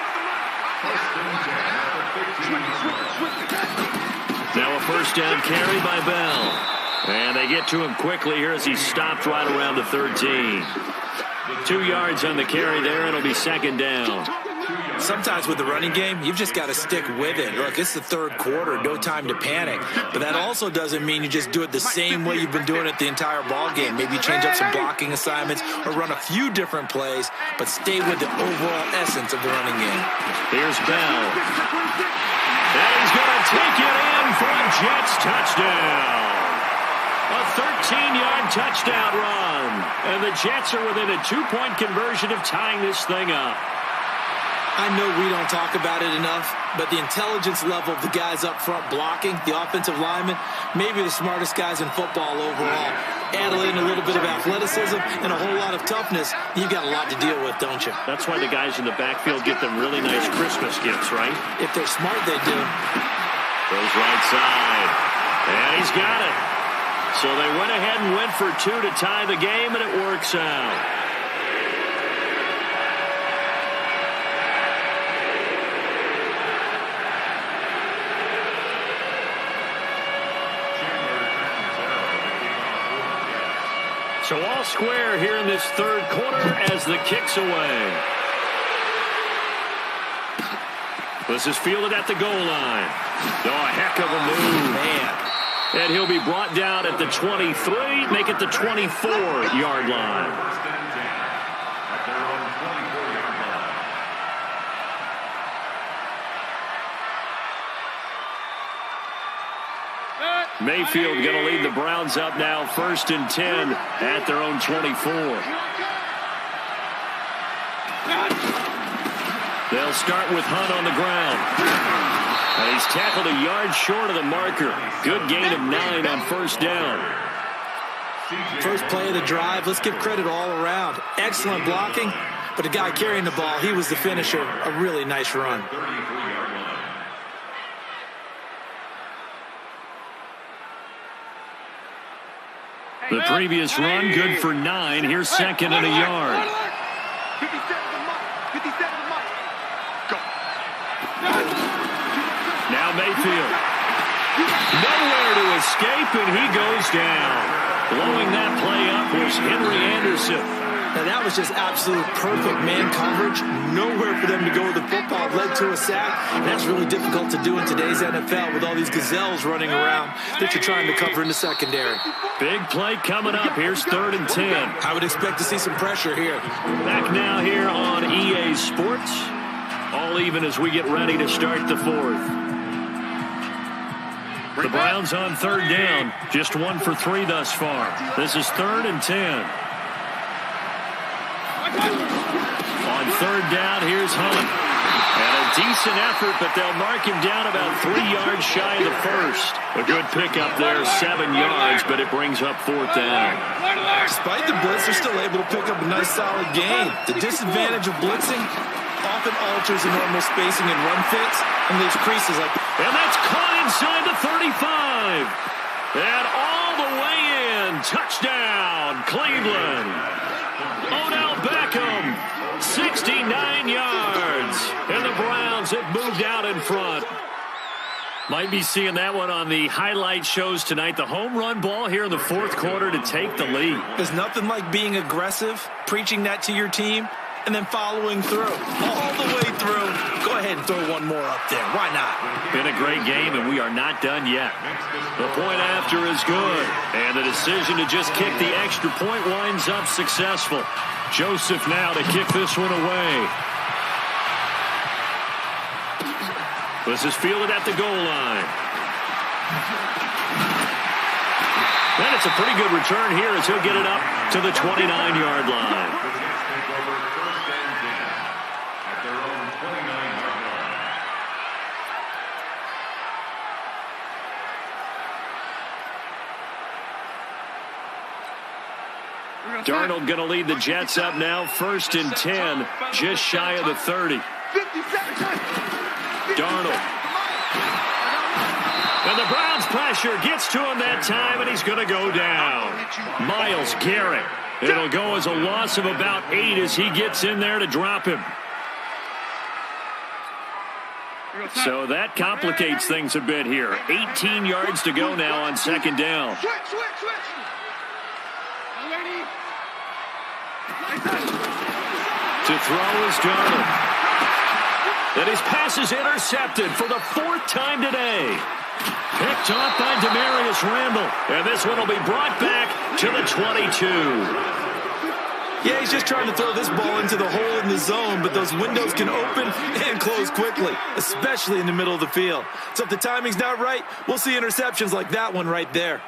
Now a first down carry by Bell. And they get to him quickly here as he's stopped right around the 13. 2 yards on the carry there. It'll be 2nd down. Sometimes with the running game, you've just got to stick with it. Look, it's the 3rd quarter, no time to panic. But that also doesn't mean you just do it the same way you've been doing it the entire ball game. Maybe change up some blocking assignments or run a few different plays, but stay with the overall essence of the running game. Here's Bell. And he's going to take it in for a Jets touchdown. A 13-yard touchdown run. And the Jets are within a 2-point conversion of tying this thing up. I know we don't talk about it enough, but the intelligence level of the guys up front blocking, the offensive linemen, maybe the smartest guys in football overall. Add in a little bit of athleticism and a whole lot of toughness, you've got a lot to deal with, don't you? That's why the guys in the backfield get them really nice Christmas gifts, right? If they're smart, they do. Goes right side. And he's got it. So they went ahead and went for 2 to tie the game, and it works out. So all square here in this third quarter as the kick's away. This is fielded at the goal line. Oh, a heck of a move. Man. And he'll be brought down at the 23, make it the 24-yard line. Mayfield going to lead the Browns up now, 1st and 10 at their own 24. They'll start with Hunt on the ground. And he's tackled a yard short of the marker. Good gain of 9 on 1st down. First play of the drive, let's give credit all around. Excellent blocking, but the guy carrying the ball, he was the finisher. A really nice run. The previous run, good for 9. Here's 2nd and a yard. 57 to Mike. Go. Now Mayfield. Nowhere to escape, and he goes down. Blowing that play up was Henry Anderson. Now that was just absolute perfect man coverage. Nowhere for them to go with the football. Led to a sack. And that's really difficult to do in today's NFL with all these gazelles running around that you're trying to cover in the secondary. Big play coming up. Here's 3rd and 10. I would expect to see some pressure here. Back now here on EA Sports. All even as we get ready to start the 4th. The Browns on 3rd down. Just 1 for 3 thus far. This is 3rd and 10. On 3rd down, here's Hunt. And a decent effort, but they'll mark him down about 3 yards shy of the 1st. A good pickup there, 7 yards, but it brings up 4th down. Despite the blitz, they're still able to pick up a nice solid gain. The disadvantage of blitzing often alters the normal spacing and run fits, and there's creases like... And that's caught inside the 35. And all the way in. Touchdown, Cleveland. Odell Beckham, 69 yards. And the Browns have moved out in front. Might be seeing that one on the highlight shows tonight. The home run ball here in the 4th quarter to take the lead. There's nothing like being aggressive, preaching that to your team, and then following through. All the way through. Go ahead and throw one more up there. Why not? Been a great game, and we are not done yet. The point after is good. And the decision to just kick the extra point winds up successful. Joseph now to kick this one away. This is fielded at the goal line. And it's a pretty good return here as he'll get it up to the 29-yard line. Darnold going to lead the Jets up now, 1st and 10, just shy of the 30. Darnold. And the Browns pressure gets to him that time, and he's going to go down. Myles Garrett. It'll go as a loss of about 8 as he gets in there to drop him. So that complicates things a bit here. 18 yards to go now on 2nd down. To throw is Darnold. And his pass is intercepted for the 4th time today. Picked off by Demarius Randall. And this one will be brought back to the 22. Yeah, he's just trying to throw this ball into the hole in the zone, but those windows can open and close quickly, especially in the middle of the field. So if the timing's not right, we'll see interceptions like that one right there.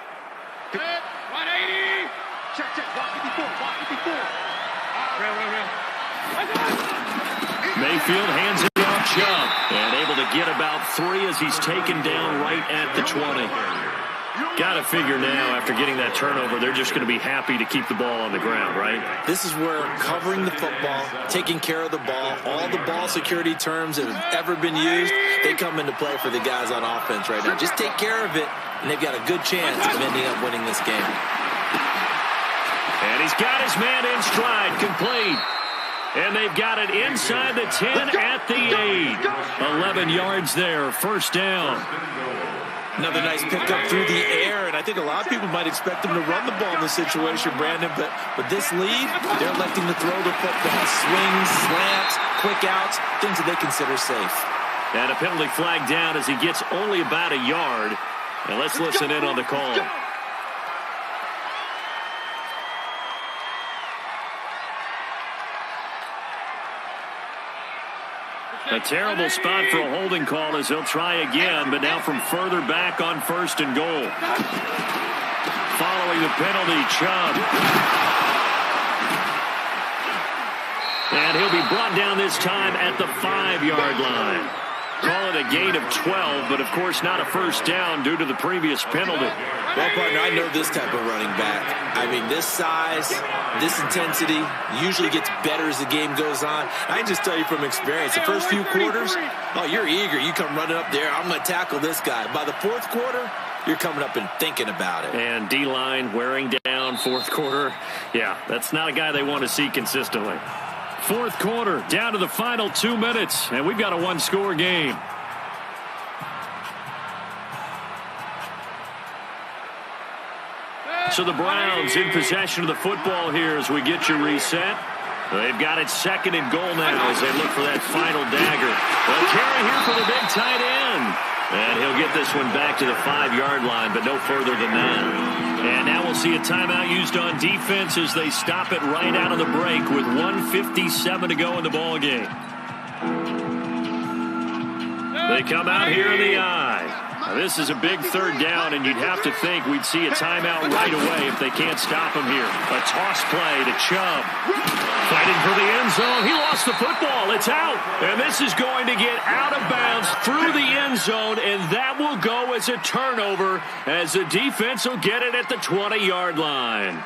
180. Check, block 54, block 54. Mayfield hands it off Chubb and able to get about 3 as he's taken down right at the 20. Got to figure now after getting that turnover, they're just going to be happy to keep the ball on the ground, right? This is where covering the football, taking care of the ball, all the ball security terms that have ever been used, they come into play for the guys on offense right now. Just take care of it, and they've got a good chance of ending up winning this game. And he's got his man in stride, complete. And they've got it inside the 10 at the 8. 11 yards there, 1st down. Another nice pickup through the air, and I think a lot of people might expect him to run the ball in this situation, Brandon, but with this lead, they're electing to throw the football. Swings, slants, quick outs, things that they consider safe. And a penalty flag down as he gets only about a yard. And let's listen in on the call. A terrible spot for a holding call as he'll try again, but now from further back on 1st and goal. Following the penalty, Chubb. And he'll be brought down this time at the 5-yard line. Call it a gain of 12, but of course not a first down due to the previous penalty. Well, partner, I know this type of running back. I mean, this size, this intensity usually gets better as the game goes on. I can just tell you from experience, the first few quarters, oh, you're eager. You come running up there, I'm going to tackle this guy. By the 4th quarter, you're coming up and thinking about it. And D-line wearing down 4th quarter. Yeah, that's not a guy they want to see consistently. 4th quarter, down to the final 2 minutes, and we've got a 1-score game. So the Browns in possession of the football here as we get you reset. They've got it 2nd and goal now as they look for that final dagger. A carry here for the big tight end. And he'll get this one back to the 5-yard line, but no further than that. And now we'll see a timeout used on defense as they stop it right out of the break with 1:57 to go in the ball game. They come out here in the eye. Now, this is a big 3rd down, and you'd have to think we'd see a timeout right away if they can't stop him here. A toss play to Chubb. Fighting for the end zone. He lost the football. It's out. And this is going to get out of bounds through the end zone, and that will go as a turnover as the defense will get it at the 20-yard line.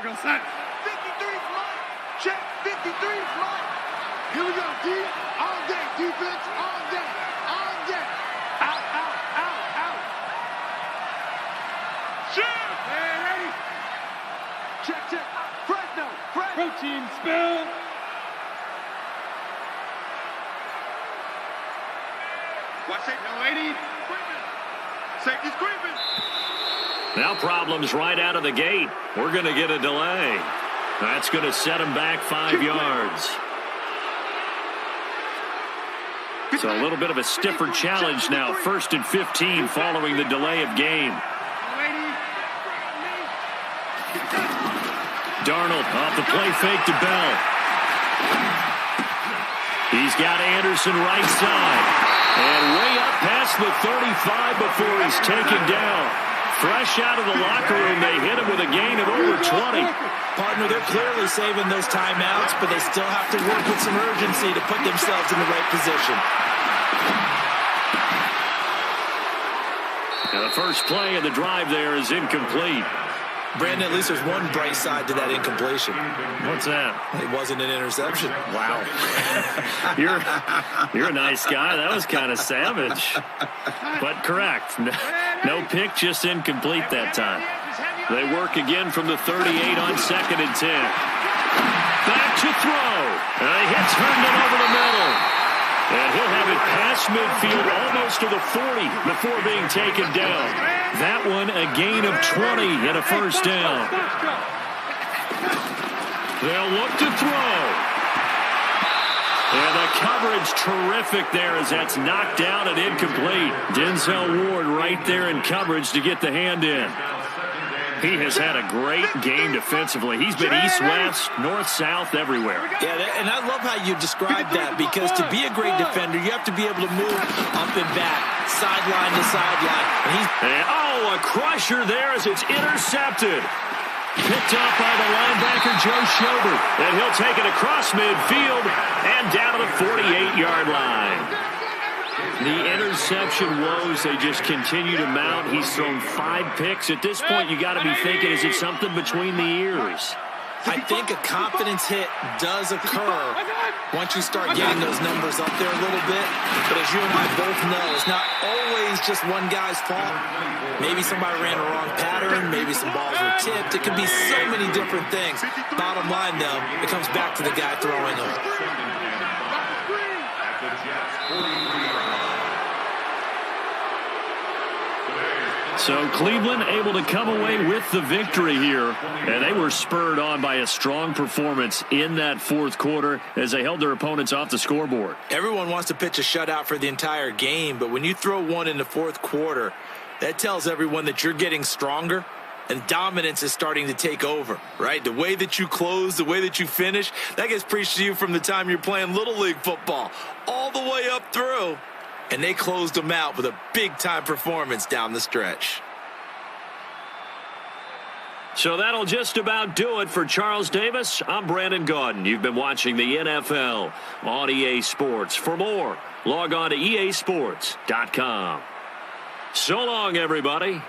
We're going to set. 53's mine. Check. 53's mine. Here we go, D. All day. Defense. All day. All day. Out, out, out, out. Check. Hey, ready. Check, check. Fresno. Protein spill. Watch it. No, 80. Safety's creeping. Now problems right out of the gate. We're going to get a delay. That's going to set him back 5 yards. So a little bit of a stiffer challenge now. 1st and 15 following the delay of game. Darnold off the play fake to Bell. He's got Anderson right side. And way up past the 35 before he's taken down. Fresh out of the locker room, they hit him with a gain of over 20. Partner, they're clearly saving those timeouts, but they still have to work with some urgency to put themselves in the right position. Now the first play of the drive there is incomplete. Brandon, at least there's one bright side to that incompletion. What's that? It wasn't an interception. Wow. You're a nice guy. That was kind of savage. But correct. No pick, just incomplete that time. They work again from the 38 on 2nd and 10. Back to throw. And he hits Herndon over the middle. And he'll have it past midfield almost to the 40 before being taken down. That one a gain of 20 and a first down. They'll look to throw. And the coverage terrific there as that's knocked down and incomplete. Denzel Ward right there in coverage to get the hand in. He has had a great game defensively. He's been east-west, north-south, everywhere. Yeah, and I love how you describe that because to be a great defender, you have to be able to move up and back, sideline to sideline. And a crusher there as it's intercepted. Picked up by the linebacker, Joe Schobert. And he'll take it across midfield and down to the 48-yard line. The interception woes, they just continue to mount. He's thrown 5 picks. At this point, you got to be thinking, is it something between the ears? I think a confidence hit does occur once you start getting those numbers up there a little bit. But as you and I both know, it's not always just one guy's fault. Maybe somebody ran a wrong pattern. Maybe some balls were tipped. It could be so many different things. Bottom line, though, it comes back to the guy throwing them. At the Jets' 43-yard line. So Cleveland able to come away with the victory here, and they were spurred on by a strong performance in that fourth quarter as they held their opponents off the scoreboard. Everyone wants to pitch a shutout for the entire game, but when you throw one in the fourth quarter, that tells everyone that you're getting stronger and dominance is starting to take over, right? The way that you close, the way that you finish, that gets preached to you from the time you're playing Little League football all the way up through. And they closed them out with a big-time performance down the stretch. So that'll just about do it for Charles Davis. I'm Brandon Gaudin. You've been watching the NFL on EA Sports. For more, log on to easports.com. So long, everybody.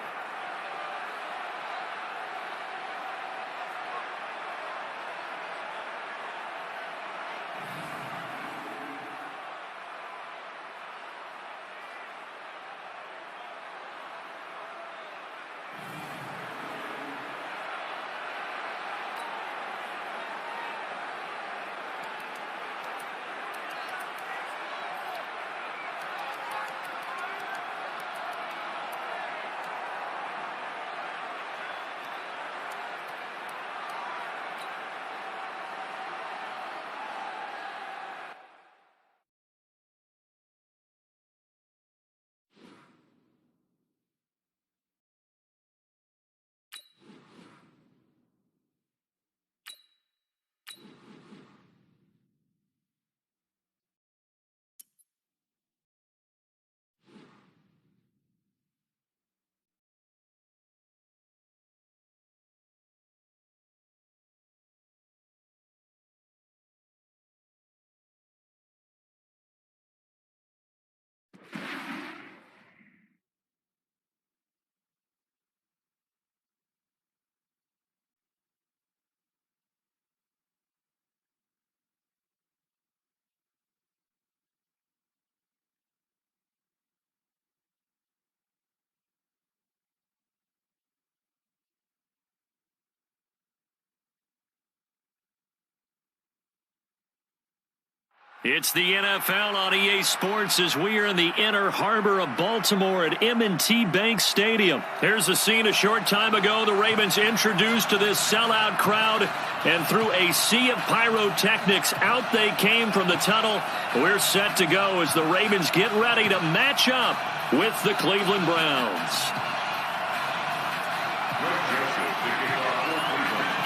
It's the NFL on EA Sports as we are in the inner harbor of Baltimore at M&T Bank Stadium. Here's a scene a short time ago. The Ravens introduced to this sellout crowd, and through a sea of pyrotechnics, out they came from the tunnel. We're set to go as the Ravens get ready to match up with the Cleveland Browns.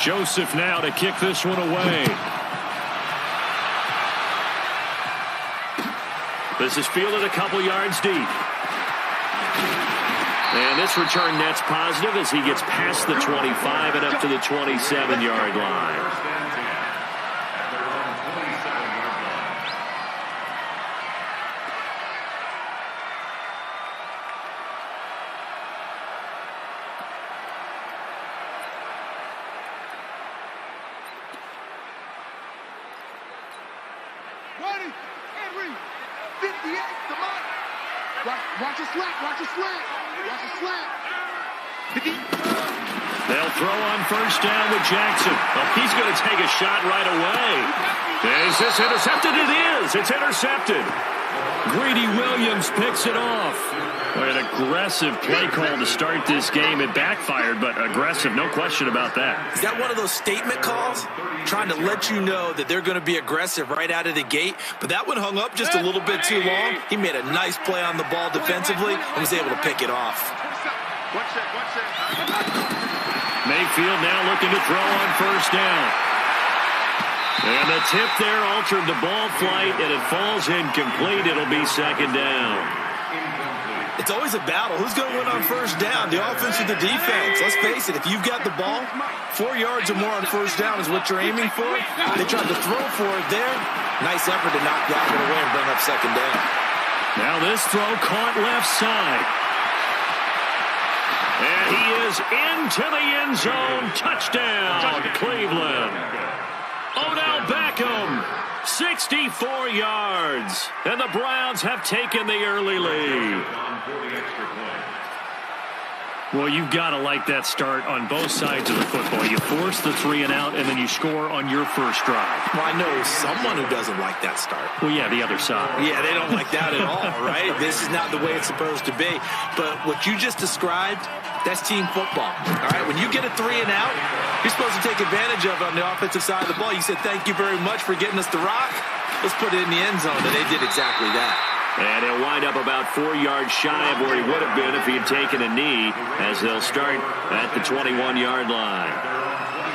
Joseph now to kick this one away. This is fielded a couple yards deep. And this return net's positive as he gets past the 25 and up to the 27-yard line. Watch a slant, watch a slant, watch a slant. They'll throw on first down with Jackson. Oh, he's going to take a shot right away. Is this intercepted? It is. It's intercepted. Greedy Williams picks it off. An aggressive play call to start this game. It backfired, but aggressive, no question about that. Is that one of those statement calls? Trying to let you know that they're going to be aggressive right out of the gate, but that one hung up just a little bit too long. He made a nice play on the ball defensively and was able to pick it off. Mayfield now looking to throw on first down. And the tip there altered the ball flight, and it falls incomplete. It'll be second down. It's always a battle. Who's going to win on first down, the offense or the defense? Let's face it, if you've got the ball, 4 yards or more on first down is what you're aiming for. They tried to throw for it there. Nice effort to knock that one away and bring up second down. Now this throw caught left side. And he is into the end zone. Touchdown, Cleveland. Odell Beckham, 64 yards. And the Browns have taken the early lead. Well, you've got to like that start on both sides of the football. You force the 3 and out, and then you score on your first drive. Well, I know someone who doesn't like that start. Well, yeah, the other side. Yeah, they don't like that at all, right? This is not the way it's supposed to be. But what you just described, that's team football. All right, when you get a 3 and out, you're supposed to take advantage of it on the offensive side of the ball. You said, thank you very much for getting us the rock. Let's put it in the end zone, and they did exactly that. And he'll wind up about 4 yards shy of where he would have been if he had taken a knee, as they'll start at the 21-yard line.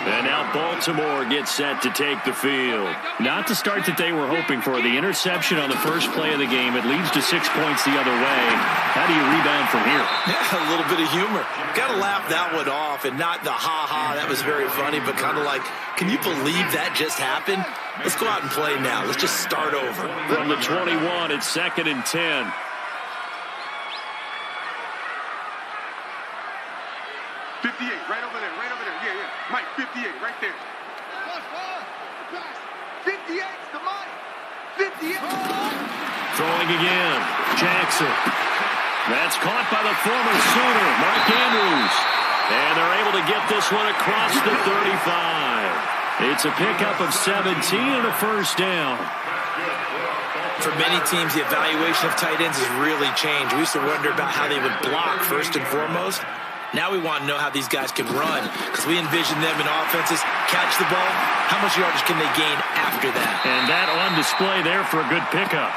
And now Baltimore gets set to take the field. Not the start that they were hoping for. The interception on the first play of the game. It leads to 6 points the other way. How do you rebound from here? Yeah, a little bit of humor. Got to laugh that one off, and not the ha-ha, that was very funny, but kind of like, can you believe that just happened? Let's go out and play now. Let's just start over. From the 21, it's 2nd and 10. Right over there. Yeah. Mike, 58, right there. 58's the Mike. 58. Throwing again. Jackson. That's caught by the former Sooner, Mark Andrews. And they're able to get this one across the 35. It's a pickup of 17 and a first down. For many teams, the evaluation of tight ends has really changed. We used to wonder about how they would block first and foremost. Now we want to know how these guys can run, because we envision them in offenses, catch the ball, how much yardage can they gain after that? And that on display there for a good pickup.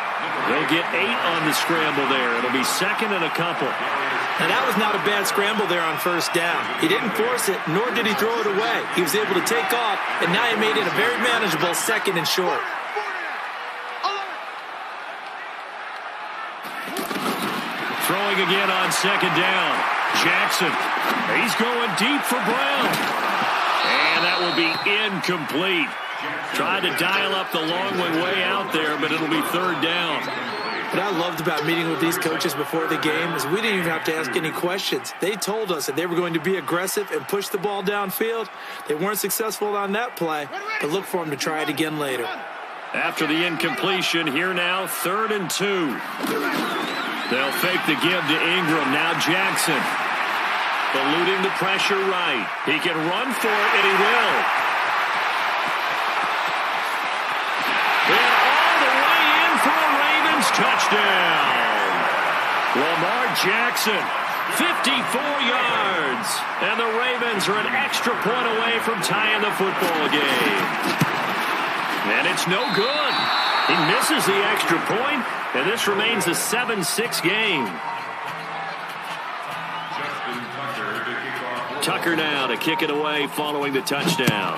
They'll get 8 on the scramble there. It'll be 2nd and a couple. And that was not a bad scramble there on first down. He didn't force it, nor did he throw it away. He was able to take off, and now he made it a very manageable 2nd and short. Throwing again on 2nd down. Jackson, he's going deep for Brown. And that will be incomplete. Tried to dial up the long way out there, but it'll be 3rd down. What I loved about meeting with these coaches before the game is we didn't even have to ask any questions. They told us that they were going to be aggressive and push the ball downfield. They weren't successful on that play, but look for them to try it again later. After the incompletion, here now, 3rd and 2. They'll fake the give to Ingram. Now Jackson. Eluding the pressure right. He can run for it, and he will. And all the way in for a Ravens touchdown. Lamar Jackson, 54 yards. And the Ravens are an extra point away from tying the football game. And it's no good. He misses the extra point, and this remains a 7-6 game. Tucker now to kick it away following the touchdown.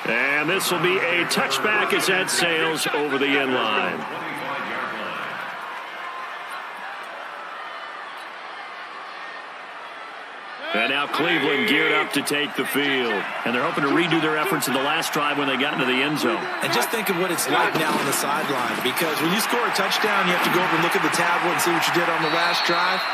And this will be a touchback as that sails over the end line. And now Cleveland geared up to take the field. And they're hoping to redo their efforts in the last drive when they got into the end zone. And just think of what it's like now on the sideline. Because when you score a touchdown, you have to go over and look at the tablet and see what you did on the last drive.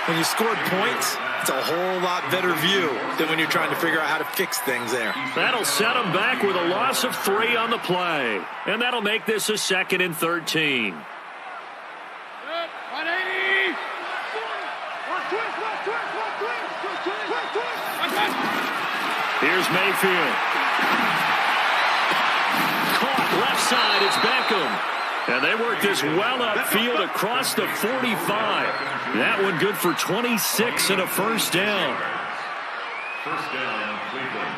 When you scored points, it's a whole lot better view than when you're trying to figure out how to fix things there. That'll set them back with a loss of 3 on the play. And that'll make this a 2nd and 13. Here's Mayfield. Caught left side. It's Beckham. And they work this well upfield across the 45. That one good for 26 and a first down. First down, Cleveland.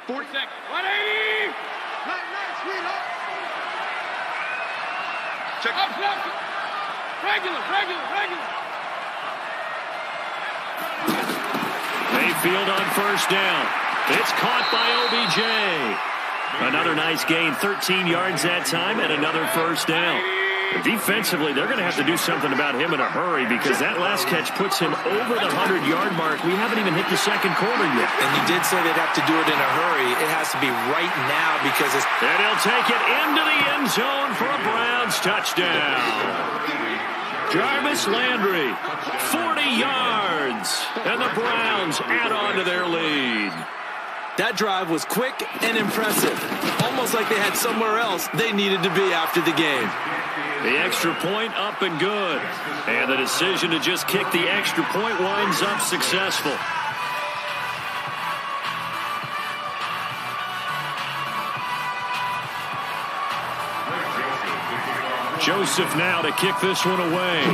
Seconds. 180. Nice, sweetheart. Check. Regular. Mayfield on first down. It's caught by OBJ. Another nice gain, 13 yards that time, and another first down. Defensively, they're going to have to do something about him in a hurry because that last catch puts him over the 100-yard mark. We haven't even hit the second quarter yet. And you did say they'd have to do it in a hurry. It has to be right now because it's... And he'll take it into the end zone for a Browns touchdown. Jarvis Landry, 40 yards. yards. And the Browns add on to their lead. That drive was quick and impressive. Almost like they had somewhere else they needed to be after the game. The extra point up and good. And the decision to just kick the extra point winds up successful. Joseph now to kick this one away.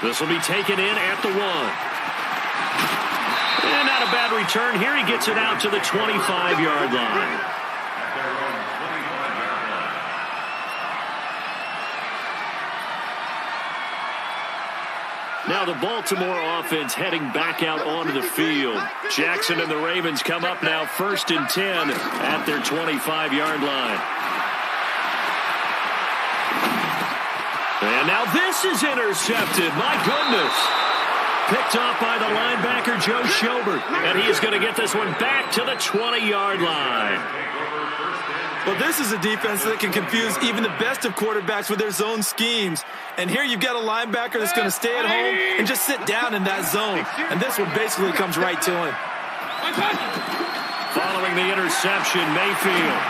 This will be taken in at the 1. And not a bad return here. He gets it out to the 25-yard line. Now the Baltimore offense heading back out onto the field. Jackson and the Ravens come up now 1st and 10 at their 25-yard line. And now this is intercepted. My goodness. Picked off by the linebacker, Joe Schobert. And he is going to get this one back to the 20-yard line. Well, this is a defense that can confuse even the best of quarterbacks with their zone schemes. And here you've got a linebacker that's going to stay at home and just sit down in that zone. And this one basically comes right to him. Following the interception, Mayfield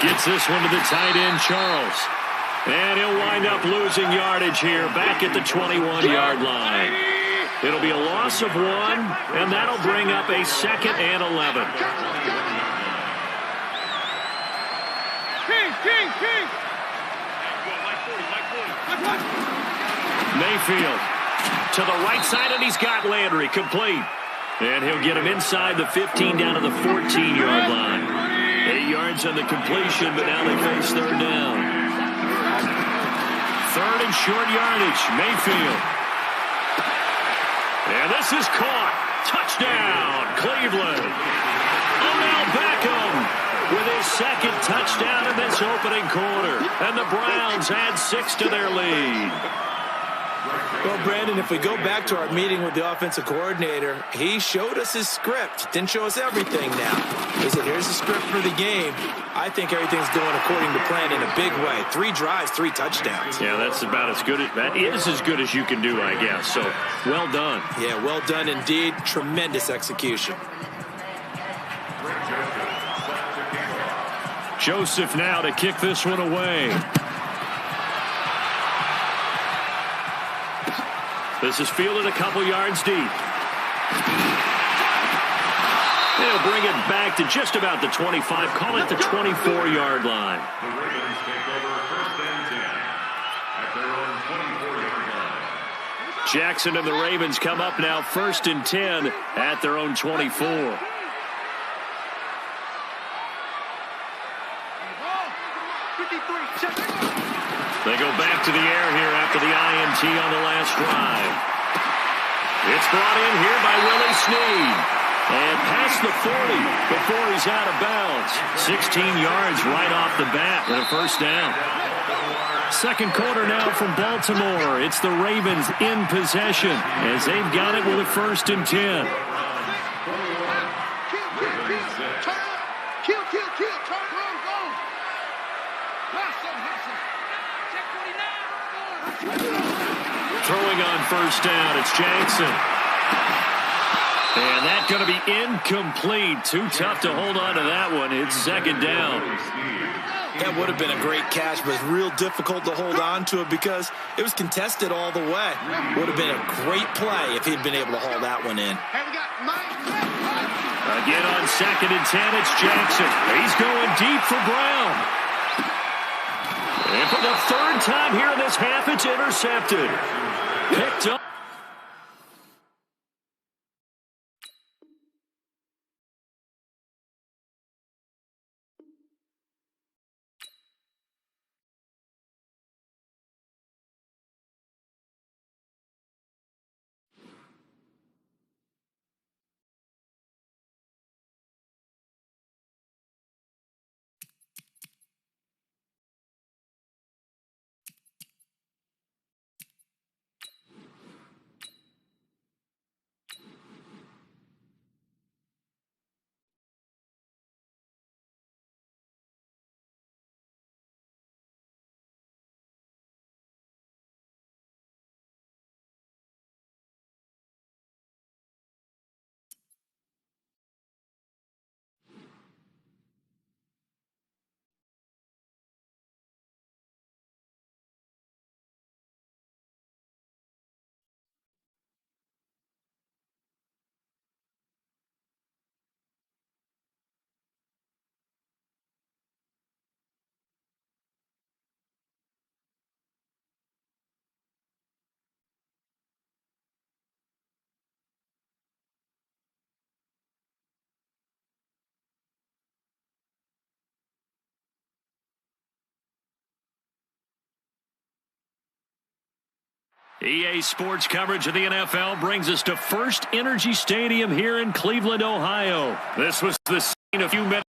gets this one to the tight end, Charles. And he'll wind up losing yardage here back at the 21-yard line. It'll be a loss of 1, and that'll bring up a 2nd and 11. Mayfield to the right side, and he's got Landry complete. And he'll get him inside the 15 down to the 14-yard line. 8 yards on the completion, but now they face 3rd down. 3rd and short yardage, Mayfield. And this is caught. Touchdown, Cleveland. Odell Beckham with his 2nd touchdown in this opening quarter. And the Browns add 6 to their lead. Well, Brandon, if we go back to our meeting with the offensive coordinator, he showed us his script. Didn't show us everything now. He said, here's the script for the game. I think everything's going according to plan in a big way. 3 drives, 3 touchdowns. Yeah, that's about as good. That is as good as you can do, I guess. So, well done. Yeah, well done indeed. Tremendous execution. Joseph now to kick this one away. This is fielded a couple yards deep. They'll bring it back to just about the 25. Call it the 24-yard line. The Ravens take over 1st and 10 at their own 24-yard line. Jackson and the Ravens come up now 1st and 10 at their own 24. They go back to the air here after the INT on the last drive. It's brought in here by Willie Snead. And past the 40 before he's out of bounds. 16 yards right off the bat and a 1st down. 2nd quarter now from Baltimore. It's the Ravens in possession as they've got it with a 1st and 10. Throwing on 1st down, it's Jackson. And that's going to be incomplete. Too tough to hold on to that one. It's 2nd down. That would have been a great catch, but it's real difficult to hold on to it because it was contested all the way. Would have been a great play if he'd been able to haul that one in. Again on 2nd and 10, it's Jackson. He's going deep for Brown. And for the 3rd time here in this half, it's intercepted. Picked up. EA Sports coverage of the NFL brings us to First Energy Stadium here in Cleveland, Ohio. This was the scene a few minutes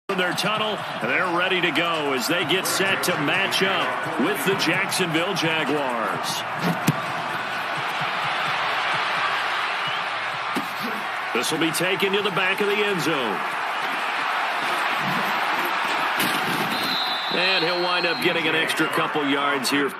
in their tunnel. They're ready to go as they get set to match up with the Jacksonville Jaguars. This will be taken to the back of the end zone. And he'll wind up getting an extra couple yards here.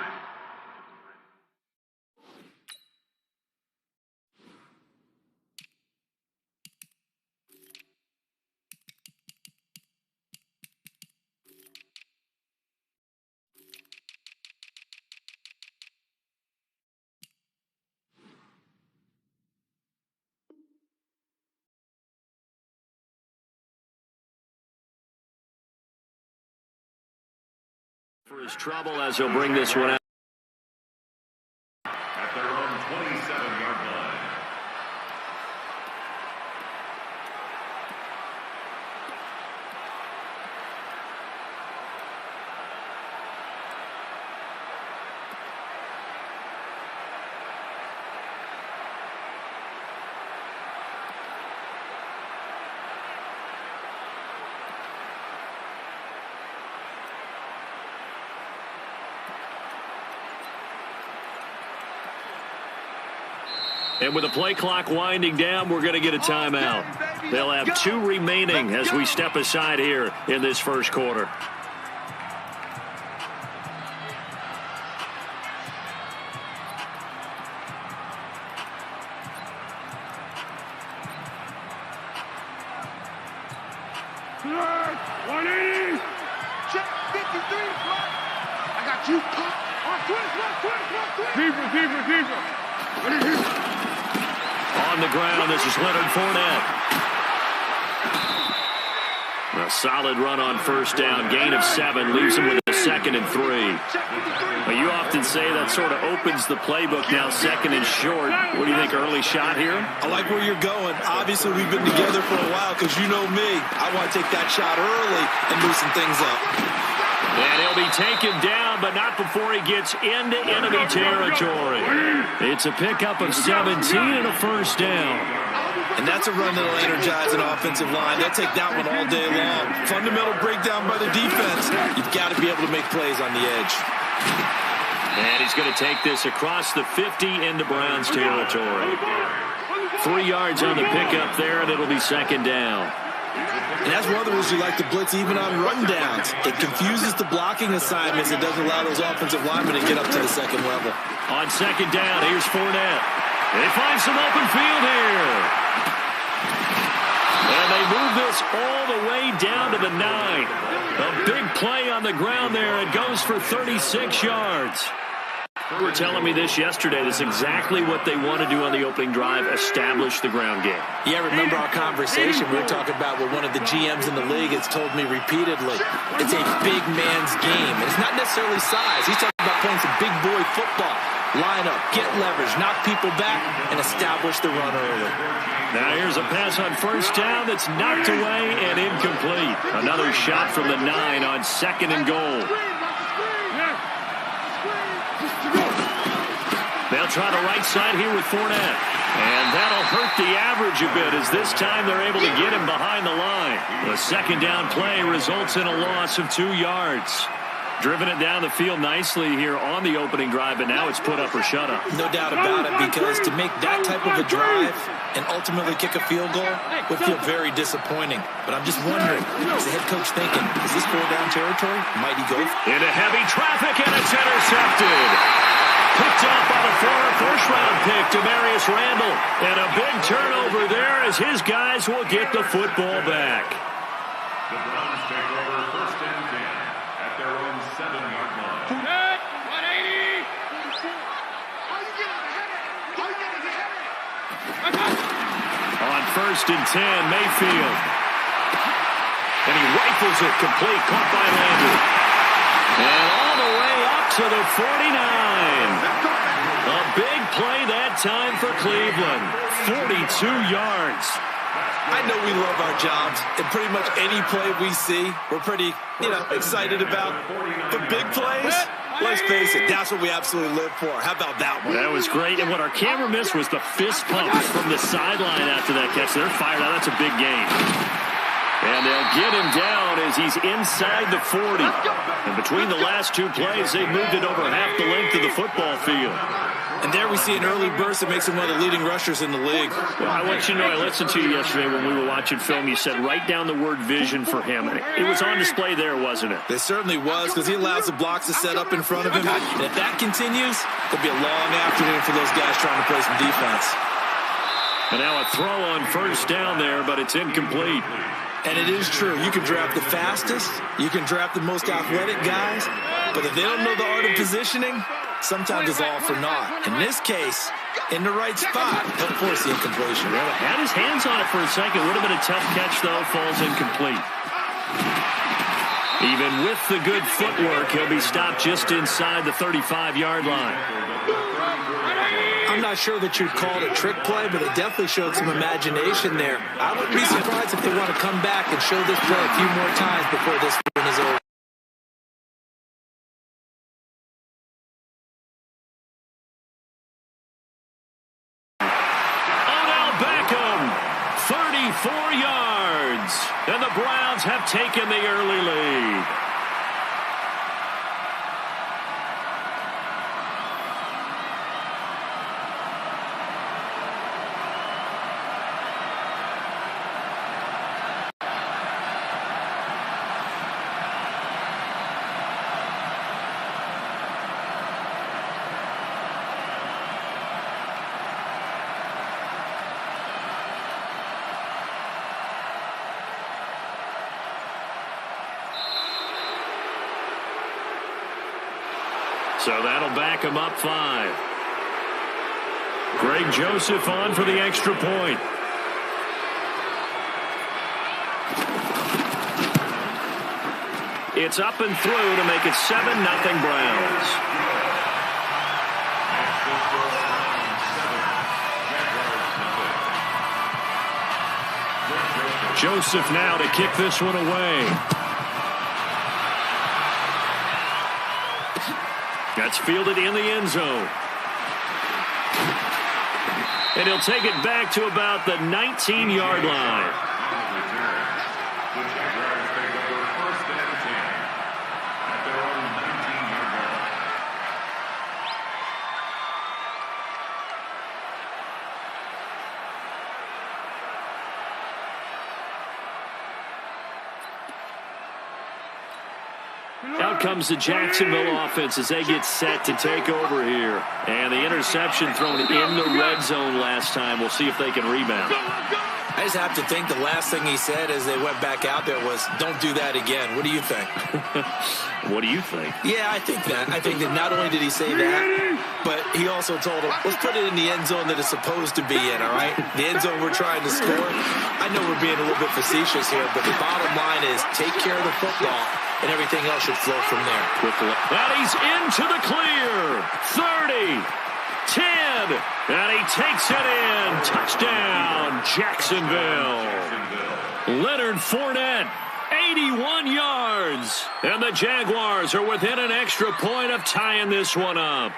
For his trouble as he'll bring this one out. At their own 27-yard line. And with the play clock winding down, we're going to get a timeout. They'll have 2 remaining as we step aside here in this first quarter. Check 53. I got you. Keeper. On the ground, this is Leonard Fournette. A solid run on first down. Gain of 7 leaves him with a 2nd and 3. But you often say that sort of opens the playbook now, 2nd and short. What do you think, early shot here? I like where you're going. Obviously, we've been together for a while because you know me. I want to take that shot early and loosen things up. And he'll be taken down, but not before he gets into enemy territory. It's a pickup of 17 and a first down. And that's a run that'll energize an offensive line. They'll take that one all day long. Fundamental breakdown by the defense. You've got to be able to make plays on the edge. And he's going to take this across the 50 into Browns territory. 3 yards on the pickup there, and it'll be 2nd down. And that's one of the rules you like to blitz even on run downs. It confuses the blocking assignments. It doesn't allow those offensive linemen to get up to the second level. On 2nd down, here's Fournette. They find some open field here. And they move this all the way down to the 9. A big play on the ground there. It goes for 36 yards. You were telling me this yesterday. That's exactly what they want to do on the opening drive, establish the ground game. Yeah, remember our conversation. We were talking about what one of the GMs in the league has told me repeatedly. It's a big man's game. And it's not necessarily size. He's talking about playing some big boy football. Line up, get leverage, knock people back, and establish the run early. Now here's a pass on first down that's knocked away and incomplete. Another shot from the 9 on 2nd and goal. They'll try the right side here with Fournette. And that'll hurt the average a bit as this time they're able to get him behind the line. The 2nd down play results in a loss of 2 yards. Driven it down the field nicely here on the opening drive, and now it's put up or shut up. No doubt about it, because to make that type of a drive and ultimately kick a field goal would feel very disappointing. But I'm just wondering, is the head coach thinking, is this 4-down territory? Might he go? Into heavy traffic, and it's intercepted. Picked off by the former first-round pick, Demarius Randall. And a big turnover there as his guys will get the football back. The Browns take over 1st and 10 at their own 7-yard line. 180. On 1st and 10, Mayfield. And he rifles it complete, caught by Landry. And all the way up to the 49. A big play that time for Cleveland. 42 yards. I know we love our jobs, and pretty much any play we see, we're pretty, excited about. But big plays, let's face it, that's what we absolutely live for. How about that one? That was great, and what our camera missed was the fist pump from the sideline after that catch. They're fired out. That's a big gain. And they'll get him down as he's inside the 40. And between the last two plays, they've moved it over half the length of the football field. And there we see an early burst that makes him one of the leading rushers in the league. Well, I want you to know, I listened to you yesterday when we were watching film. You said write down the word vision for him. It was on display there, wasn't it? It certainly was, because he allows the blocks to set up in front of him. And if that continues, it'll be a long afternoon for those guys trying to play some defense. And now a throw on first down there, but it's incomplete. And it is true. You can draft the fastest. You can draft the most athletic guys. But if they don't know the art of positioning, sometimes it's all for naught. In this case, in the right spot, he'll force the incompletion. Well, had his hands on it for a second. Would have been a tough catch, though. Falls incomplete. Even with the good footwork, he'll be stopped just inside the 35-yard line. I'm not sure that you'd call it a trick play, but it definitely showed some imagination there. I wouldn't be surprised if they want to come back and show this play a few more times before this one is over. Odell Beckham, 34 yards. And the Browns have taken the early lead. So that'll back him up 5. Greg Joseph on for the extra point. It's up and through to make it 7-0 Browns. Joseph now to kick this one away. That's fielded in the end zone. And he'll take it back to about the 19-yard line. Out comes the Jacksonville offense as they get set to take over here. And the interception thrown in the red zone last time. We'll see if they can rebound. I just have to think the last thing he said as they went back out there was, don't do that again. What do you think? What do you think? Yeah, I think that. I think that not only did he say that, but he also told him, let's put it in the end zone that it's supposed to be in, all right? The end zone we're trying to score. I know we're being a little bit facetious here, but the bottom line is take care of the football, and everything else should flow from there. And he's into the clear. 30. 10, and he takes it in. Touchdown, Jacksonville. Leonard Fournette, 81 yards. And the Jaguars are within an extra point of tying this one up.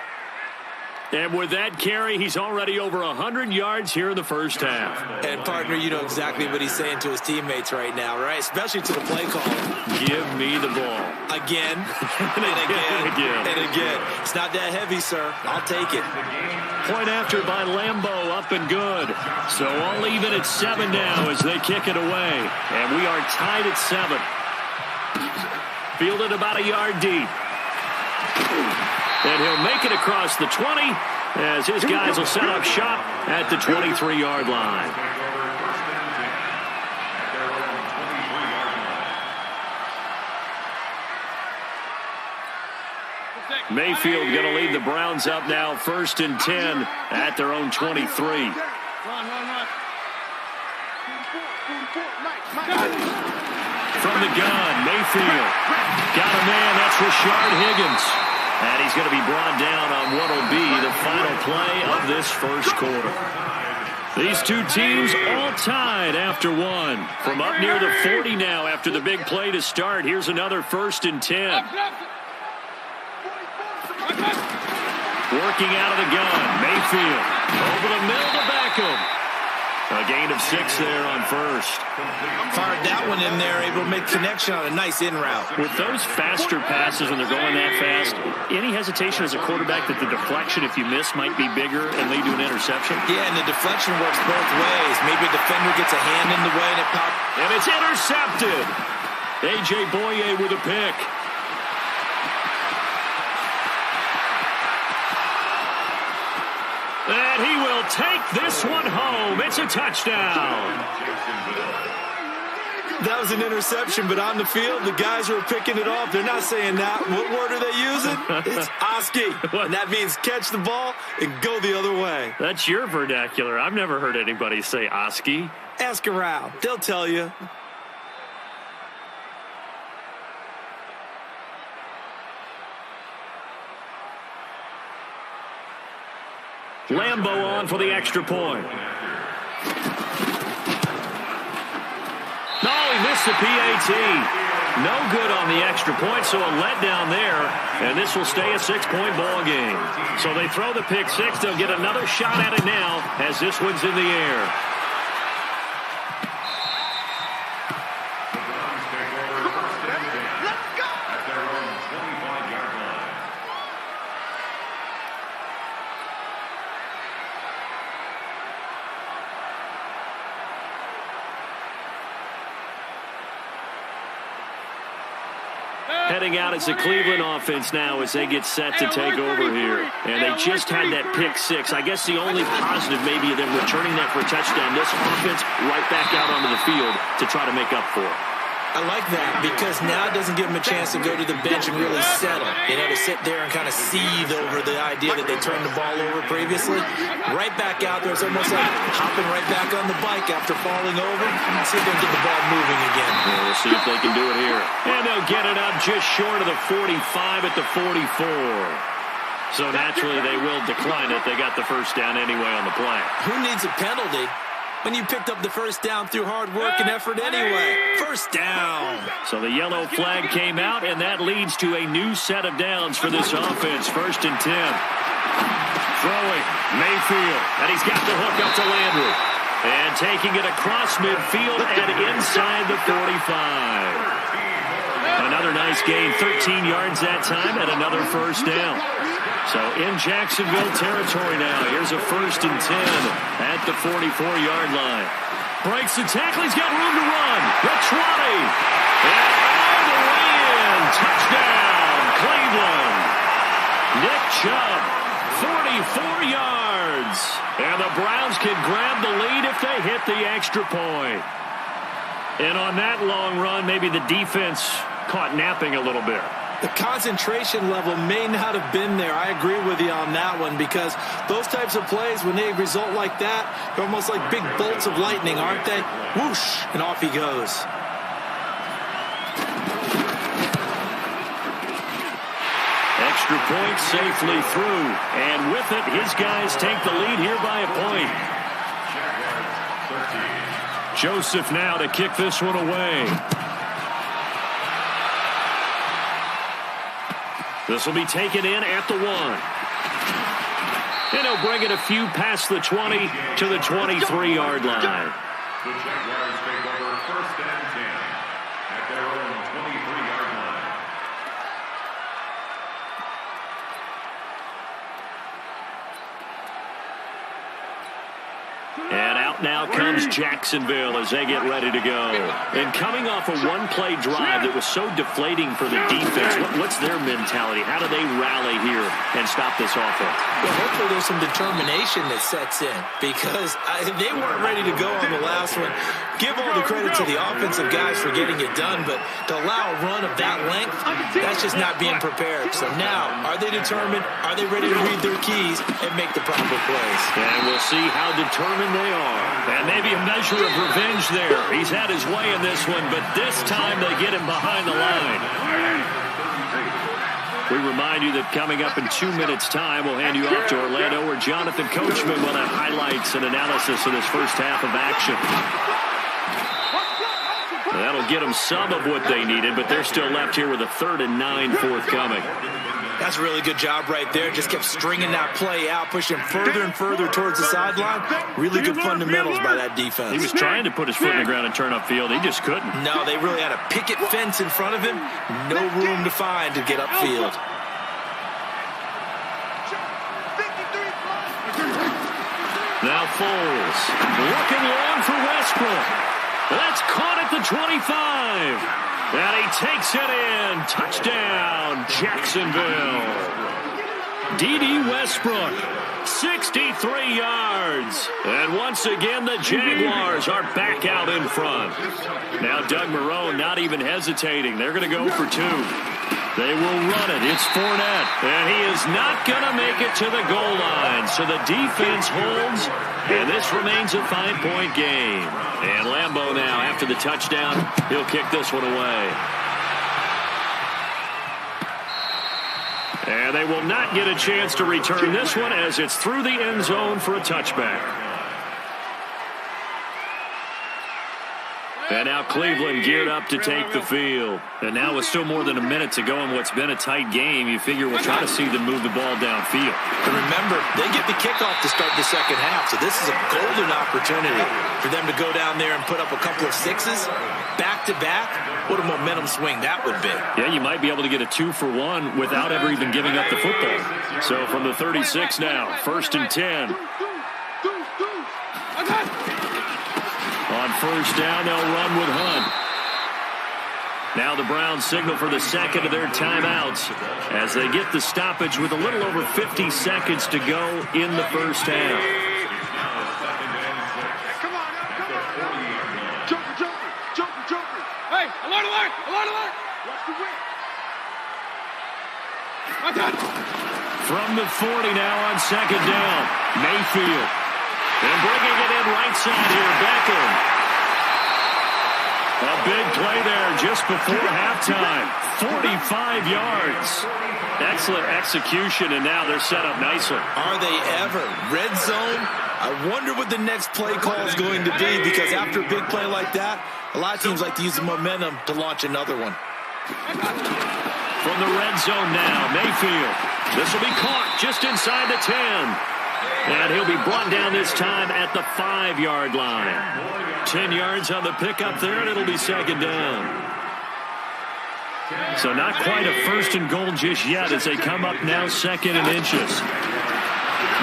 And with that carry, he's already over 100 yards here in the first half. And, partner, you know exactly what he's saying to his teammates right now, right? Especially to the play caller. Give me the ball. Again, and again, and again. It's not that heavy, sir. I'll take it. Point after by Lambeau, up and good. So all even at 7 now as they kick it away. And we are tied at 7. Fielded about a yard deep. And he'll make it across the 20 as his guys will set up shop at the 23-yard line. Mayfield going to lead the Browns up now 1st and 10 at their own 23. From the gun, Mayfield got a man. That's Rashard Higgins. And he's going to be brought down on what will be the final play of this first quarter. These two teams all tied after one. From up near the 40 now after the big play to start. Here's another 1st and 10. Working out of the gun. Mayfield over the middle to Beckham. A gain of 6 there on first. Fired that one in there, able to make connection on a nice in route. With those faster passes when they're going that fast, any hesitation as a quarterback that the deflection, if you miss, might be bigger and lead to an interception? Yeah, and the deflection works both ways. Maybe a defender gets a hand in the way and it pops. And it's intercepted. A.J. Boye with a pick. And he will take this one home. It's a touchdown. That was an interception, but on the field, the guys who are picking it off, they're not saying that. What word are they using? It's Oski. And that means catch the ball and go the other way. That's your vernacular. I've never heard anybody say Oski. Ask around. They'll tell you. Lambo on for the extra point. No, he missed the PAT. No good on the extra point, so a letdown there. And this will stay a 6-point ball game. So they throw the pick 6. They'll get another shot at it now as this one's in the air. Heading out as the Cleveland offense now as they get set to take over here. And they just had that pick 6. I guess the only positive maybe of them returning that for a touchdown. This offense right back out onto the field to try to make up for it. I like that because now it doesn't give them a chance to go to the bench and really settle. You know, to sit there and kind of seethe over the idea that they turned the ball over previously. Right back out there. It's almost like hopping right back on the bike after falling over. See if they can get the ball moving again. Yeah, we'll see if they can do it here. And they'll get it up just short of the 45 at the 44. So naturally they will decline it. They got the first down anyway on the play. Who needs a penalty when you picked up the first down through hard work and effort anyway? First down. So the yellow flag came out, and that leads to a new set of downs for this offense. 1st and 10. Throwing, Mayfield, and he's got the hook up to Landry. And taking it across midfield and inside the 45. Another nice gain, 13 yards that time, and another first down. So in Jacksonville territory now. Here's a 1st and 10 at the 44-yard line. Breaks the tackle. He's got room to run. The 20. And all the way in. Touchdown, Cleveland. Nick Chubb, 44 yards. And the Browns can grab the lead if they hit the extra point. And on that long run, maybe the defense caught napping a little bit. The concentration level may not have been there. I agree with you on that one because those types of plays, when they result like that, they're almost like big bolts of lightning, aren't they? Whoosh, and off he goes. Extra point safely through. And with it, his guys take the lead here by a point. Joseph now to kick this one away. This will be taken in at the 1. And he'll bring it a few past the 20 to the 23-yard line. The Jaguars take over 1st and 10 at their own 23-yard line. And out now comes Jacksonville as they get ready to go. And coming off a one-play drive that was so deflating for the defense, what's their mentality? How do they rally here and stop this offense? Well, hopefully there's some determination that sets in because they weren't ready to go on the last one. Give all the credit to the offensive guys for getting it done, but to allow a run of that length, that's just not being prepared. So now, are they determined? Are they ready to read their keys and make the proper plays? And we'll see how determined they are. And maybe a measure of revenge there. He's had his way in this one, but this time they get him behind the line. We remind you that coming up in 2 minutes' time, we'll hand you off to Orlando, where for Jonathan Coachman will have highlights and analysis of this first half of action. That'll get them some of what they needed, but they're still left here with a 3rd and 9 forthcoming. That's a really good job right there. Just kept stringing that play out, pushing further and further towards the sideline. Really good fundamentals by that defense. He was trying to put his foot in the ground and turn upfield. He just couldn't. No, they really had a picket fence in front of him. No room to find to get upfield. Now Foles, looking long for Westbrook. That's caught at the 25. And he takes it in. Touchdown, Jacksonville. D.D. Westbrook, 63 yards. And once again, the Jaguars are back out in front. Now Doug Marrone not even hesitating. They're going to go for 2. They will run it. It's Fournette. And he is not going to make it to the goal line. So the defense holds. And this remains a 5-point game. And Lambeau now, after the touchdown, he'll kick this one away. And they will not get a chance to return this one as it's through the end zone for a touchback. And now Cleveland geared up to take the field. And now with still more than a minute to go in what's been a tight game, you figure we'll try to see them move the ball downfield. And remember, they get the kickoff to start the second half, so this is a golden opportunity for them to go down there and put up a couple of 6s back-to-back. What a momentum swing that would be. Yeah, you might be able to get a 2-for-1 without ever even giving up the football. So from the 36 now, 1st and 10. On 1st down, they'll run with Hunt. Now the Browns signal for the second of their timeouts as they get the stoppage with a little over 50 seconds to go in the first half. Come on, Joker. Hey, alert. Watch the whip. From the 40 now on 2nd down, Mayfield. And bringing it in right side here, Beckham. A big play there just before halftime. 45 yards. Excellent execution, and now they're set up nicely. Are they ever? Red zone? I wonder what the next play call is going to be, because after a big play like that, a lot of teams like to use the momentum to launch another one. From the red zone now, Mayfield. This will be caught just inside the 10. And he'll be brought down this time at the 5-yard line. 10 yards on the pickup there, and it'll be 2nd down. So not quite a 1st and goal just yet as they come up now 2nd and inches.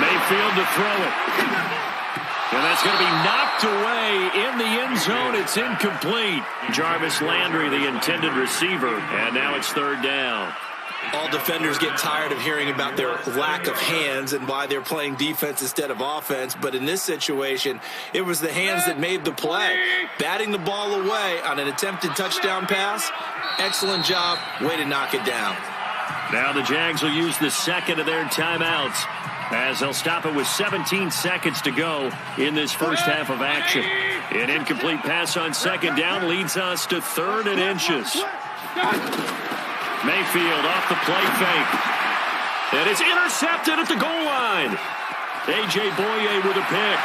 Mayfield to throw it. And that's going to be knocked away in the end zone. It's incomplete. Jarvis Landry, the intended receiver, and now it's 3rd down. All defenders get tired of hearing about their lack of hands and why they're playing defense instead of offense. But in this situation, it was the hands that made the play. Batting the ball away on an attempted touchdown pass. Excellent job. Way to knock it down. Now the Jags will use the second of their timeouts as they'll stop it with 17 seconds to go in this first half of action. An incomplete pass on 2nd down leads us to 3rd and inches. Mayfield off the play fake. And it's intercepted at the goal line. A.J. Boye with a pick.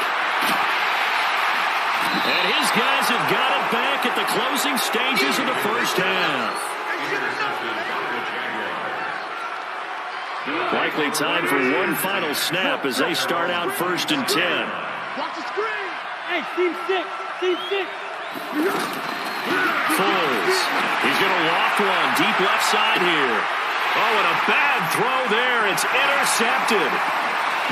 And his guys have got it back at the closing stages of the first half. Likely time for one final snap as they start out 1st and 10. Watch the screen. Hey, team 6. Foles. He's going to walk one deep left side here. Oh, and a bad throw there. It's intercepted.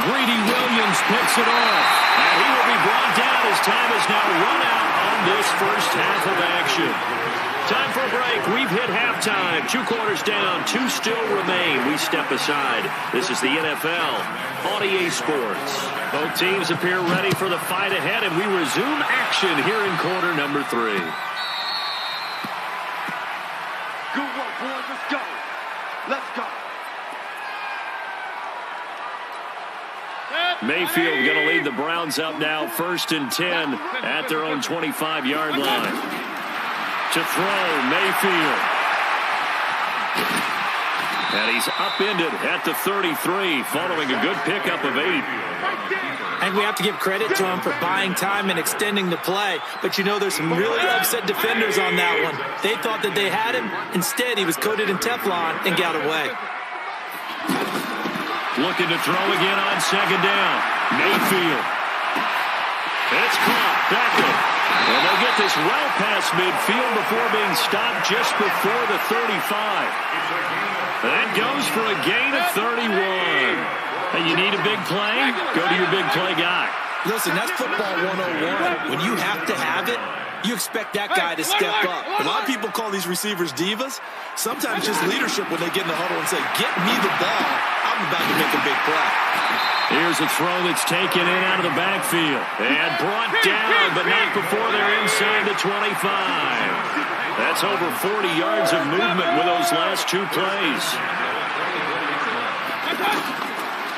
Greedy Williams picks it off. And he will be brought down as time is now run out on this first half of action. Time for a break. We've hit halftime. 2 quarters down. 2 still remain. We step aside. This is the NFL on EA Sports. Both teams appear ready for the fight ahead, and we resume action here in quarter number 3. Good work, boys. Let's go. Mayfield going to lead the Browns up now 1st and 10 at their own 25-yard line. To throw, Mayfield. And he's upended at the 33 following a good pickup of 8. And we have to give credit to him for buying time and extending the play. But you know, there's some really upset defenders on that one. They thought that they had him. Instead, he was coated in Teflon and got away. Looking to throw again on second down. Mayfield. It's caught. Beckham. And they'll get this well past midfield before being stopped just before the 35. That goes for a gain of 31. Hey, you need a big play? Go to your big play guy. Listen, that's football 101. When you have to have it, you expect that guy to step up. A lot of people call these receivers divas. Sometimes just leadership when they get in the huddle and say, get me the ball. I'm about to make a big play. Here's a throw that's taken in out of the backfield. And brought down, but not before they're inside the 25. That's over 40 yards of movement with those last 2 plays.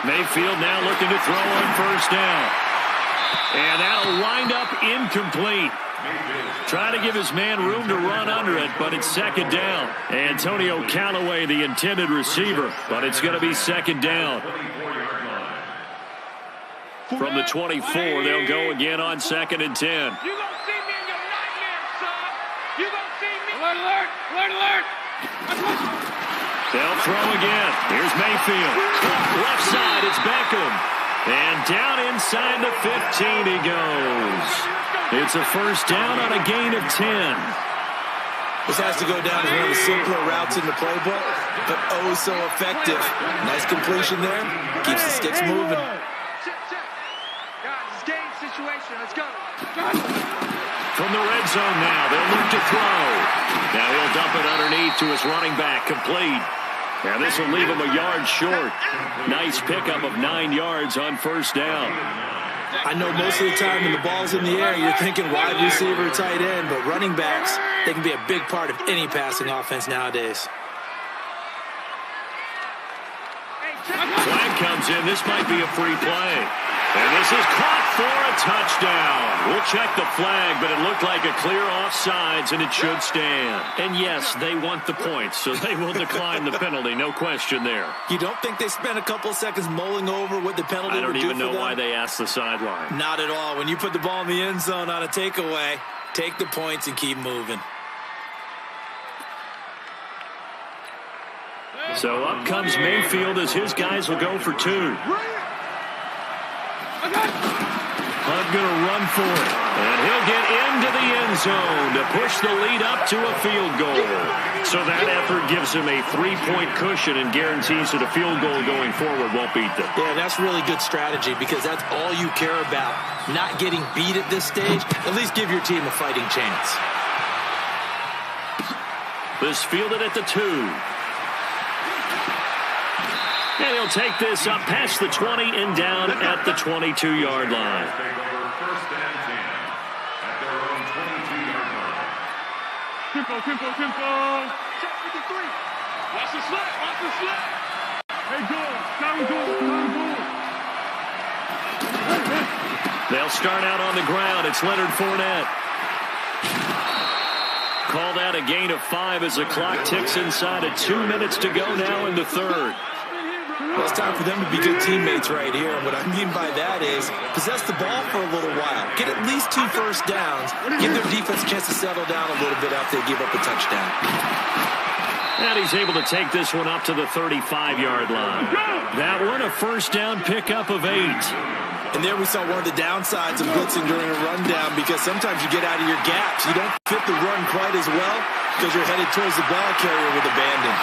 Mayfield now looking to throw on first down. And that'll wind up incomplete. Trying to give his man room to run under it, but it's second down. Antonio Callaway, the intended receiver, but it's going to be second down. From the 24, they'll go again on second and 10. You gonna see me in your nightmares, son. You gonna see me. Alert, alert, alert, alert. They'll throw again. Here's Mayfield. Left side, it's Beckham. And down inside the 15 he goes. It's a first down on a gain of 10. This has to go down as one of the simpler routes in the playbook, but oh so effective. Nice completion there. Keeps the sticks moving. Check, check. Guys, it's game situation. Let's go. From the red zone now, they'll look to throw. Now he'll dump it underneath to his running back, complete. And this will leave him a yard short. Nice pickup of 9 yards on first down. I know most of the time when the ball's in the air, you're thinking wide receiver, tight end, but running backs, they can be a big part of any passing offense nowadays. Flag comes in. This might be a free play. And this is caught for a touchdown. We'll check the flag, but it looked like a clear offsides, and it should stand. And yes, they want the points, so they will decline the penalty. No question there. You don't think they spent a couple of seconds mulling over what the penalty I don't would do even know for them? why they asked the sideline. Not at all. When you put the ball in the end zone on a takeaway, take the points and keep moving. So up comes Mayfield as his guys will go for 2. Hunt going to run for it. And he'll get into the end zone to push the lead up to a field goal. So that effort gives him a 3-point cushion and guarantees that a field goal going forward won't beat them. Yeah, that's really good strategy because that's all you care about. Not getting beat at this stage. At least give your team a fighting chance. This fielded at the 2. And he'll take this up past the 20 and down at the 22-yard line. Tempo. Check 53. Watch the slip. Hey, go. They'll start out on the ground. It's Leonard Fournette. Called out a gain of 5 as the clock ticks inside of 2 minutes to go now in the third. Well, it's time for them to be good teammates right here. And what I mean by that is possess the ball for a little while. Get at least 2 first downs. Give their defense a chance to settle down a little bit after they give up a touchdown. And he's able to take this one up to the 35-yard line. That one a first down pickup of 8. And there we saw one of the downsides of blitzing during a rundown because sometimes you get out of your gaps. You don't fit the run quite as well because you're headed towards the ball carrier with abandon.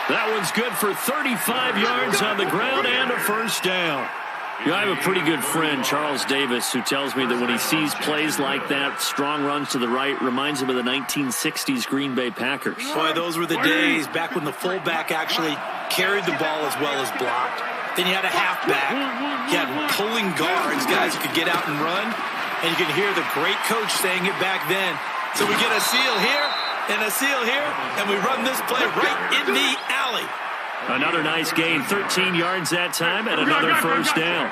That one's good for 35 yards on the ground and a first down. You know, I have a pretty good friend, Charles Davis, who tells me that when he sees plays like that, strong runs to the right, reminds him of the 1960s Green Bay Packers. Boy, those were the days back when the fullback actually carried the ball as well as blocked. Then you had a halfback. You had pulling guards, guys who could get out and run. And you can hear the great coach saying it back then. So we get a seal here and a seal here, and we run this play right in the alley. Another nice gain, 13 yards that time, and another first down.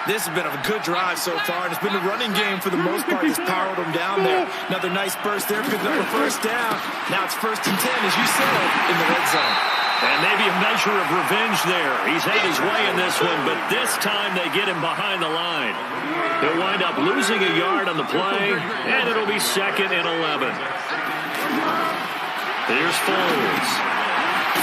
This has been a good drive so far, and it's been the running game for the most part that's powered them down there. Another nice burst there, picking up a first down. Now it's 1st and 10, as you said, in the red zone. And maybe a measure of revenge there. He's had his way in this one, but this time they get him behind the line. He'll wind up losing a yard on the play, and it'll be 2nd and 11. Here's Foles.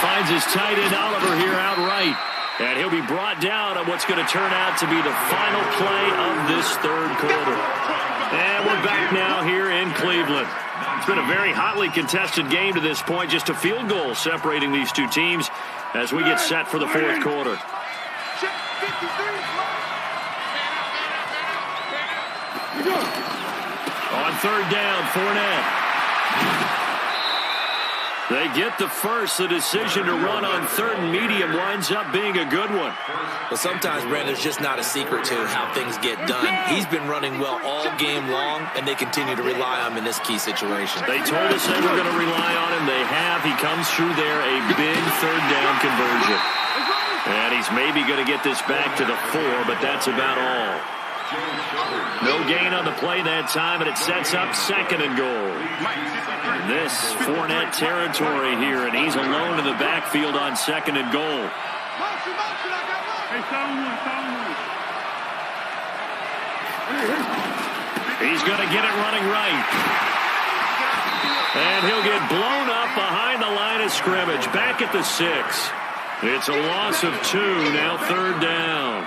Finds his tight end Oliver here outright. And he'll be brought down on what's going to turn out to be the final play of this 3rd quarter. And we're back now here in Cleveland. It's been a very hotly contested game to this point. Just a field goal separating these two teams as we get set for the 4th quarter. On 3rd down, Fournette. They get the first. The decision to run on 3rd and medium winds up being a good one. Well, sometimes, Brandon, there's just not a secret to how things get done. He's been running well all game long, and they continue to rely on him in this key situation. They told us they were going to rely on him. They have. He comes through there, a big 3rd down conversion. And he's maybe going to get this back to the 4, but that's about all. No gain on the play that time, and it sets up 2nd and goal. This Fournette territory here, and he's alone in the backfield on 2nd and goal. He's going to get it running right. And he'll get blown up behind the line of scrimmage, back at the 6. It's a loss of 2, now 3rd down.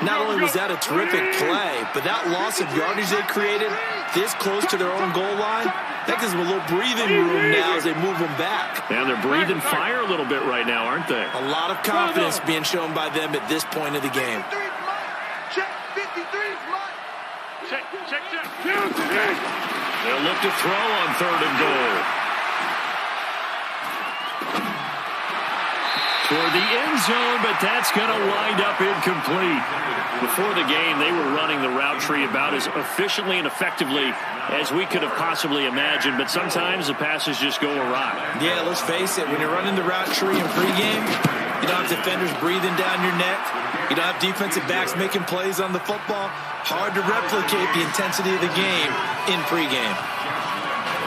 Not only was that a terrific play, but that loss of yardage they created this close to their own goal line, that gives them a little breathing room now as they move them back. And they're breathing fire a little bit right now, aren't they? A lot of confidence being shown by them at this point of the game. They'll look to throw on 3rd and goal. Toward the end zone, but that's going to wind up incomplete. Before the game, they were running the route tree about as efficiently and effectively as we could have possibly imagined, but sometimes the passes just go awry. Yeah, let's face it, when you're running the route tree in pregame, you don't have defenders breathing down your neck. You don't have defensive backs making plays on the football. Hard to replicate the intensity of the game in pregame.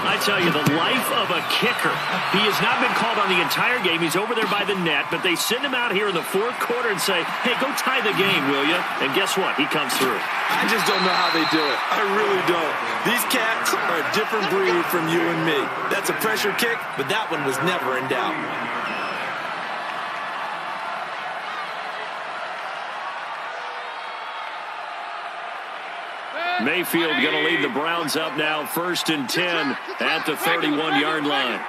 I tell you, the life of a kicker. He has not been called on the entire game. He's over there by the net, but they send him out here in the 4th quarter and say, hey, go tie the game, will you? And guess what? He comes through. I just don't know how they do it. I really don't. These cats are a different breed from you and me. That's a pressure kick, but that one was never in doubt. Mayfield going to lead the Browns up now, 1st and 10 at the 31-yard line.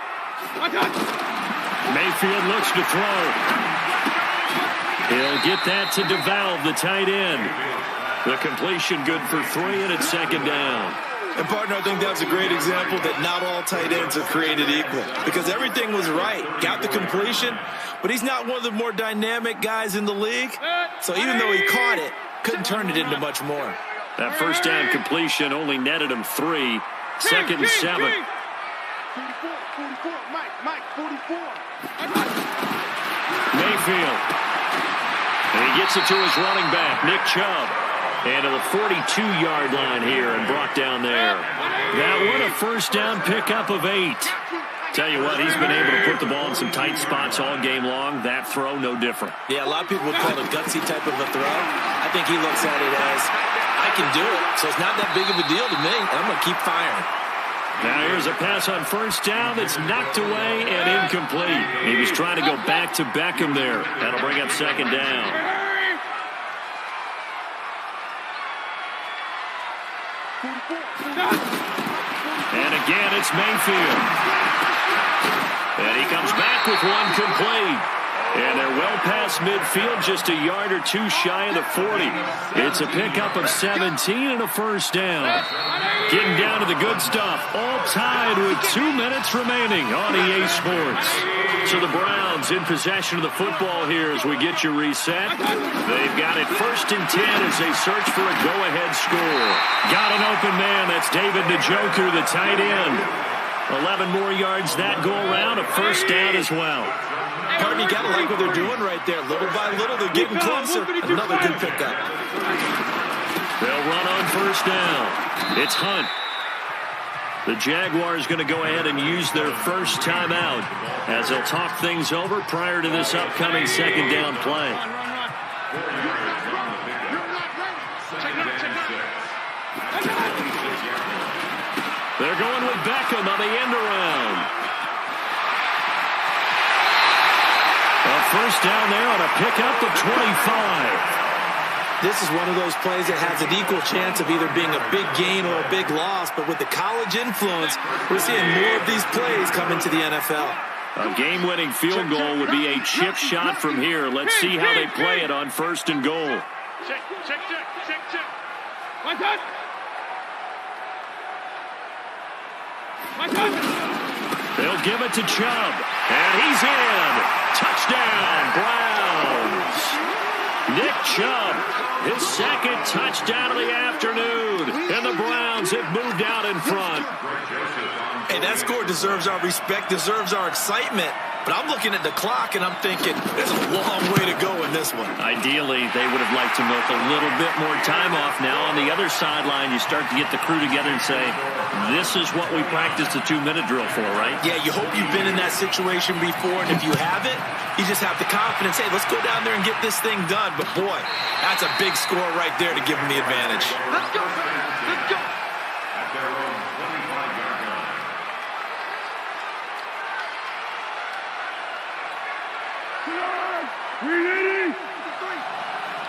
Mayfield looks to throw. He'll get that to DeValve, the tight end. The completion good for 3, and it's 2nd down. And, partner, I think that was a great example that not all tight ends are created equal, because everything was right. Got the completion, but he's not one of the more dynamic guys in the league. So even though he caught it, couldn't turn it into much more. That 1st down completion only netted him 3. 2nd and 7. 44, Mike, 44. Mayfield. And he gets it to his running back, Nick Chubb. And to the 42-yard line here and brought down there. That one a 1st down pickup of 8. Tell you what, he's been able to put the ball in some tight spots all game long. That throw, no different. Yeah, a lot of people would call it a gutsy type of a throw. I think he looks at it as, I can do it, so it's not that big of a deal to me, and I'm going to keep firing. Now here's a pass on 1st down that's knocked away and incomplete. He was trying to go back to Beckham there. That'll bring up 2nd down. And again, it's Mayfield. And he comes back with one complete. And they're well past midfield, just a yard or 2 shy of the 40. It's a pickup of 17 and a 1st down. Getting down to the good stuff. All tied with 2 minutes remaining on EA Sports. So the Browns in possession of the football here as we get you reset. They've got it 1st and 10 as they search for a go-ahead score. Got an open man. That's David Njoku, the tight end. 11 more yards that go around, a 1st down as well. Partner, you got to like what they're doing right there. Little by little, they're getting closer. Another good pickup. They'll run on first down. It's Hunt. The Jaguars going to go ahead and use their first timeout as they'll talk things over prior to this upcoming second down play. They're going with Beckham on the end around. A first down there on a pickup to 25. This is one of those plays that has an equal chance of either being a big gain or a big loss, but with the college influence, we're seeing more of these plays come into the NFL. A game-winning field goal would be a chip shot from here. Let's see how they play it on first and goal. Check. One touch. They'll give it to Chubb, and he's in. Touchdown, Browns. Nick Chubb, his second touchdown of the afternoon, and the Browns have moved out in front. Hey, that score deserves our respect, deserves our excitement. But I'm looking at the clock, and I'm thinking there's a long way to go in this one. Ideally, they would have liked to milk a little bit more time off. Now, on the other sideline, you start to get the crew together and say, this is what we practiced the 2-minute drill for, right? Yeah, you hope you've been in that situation before, and if you haven't, you just have the confidence, hey, let's go down there and get this thing done. But, boy, that's a big score right there to give them the advantage. Let's go. At their own 25-yard line.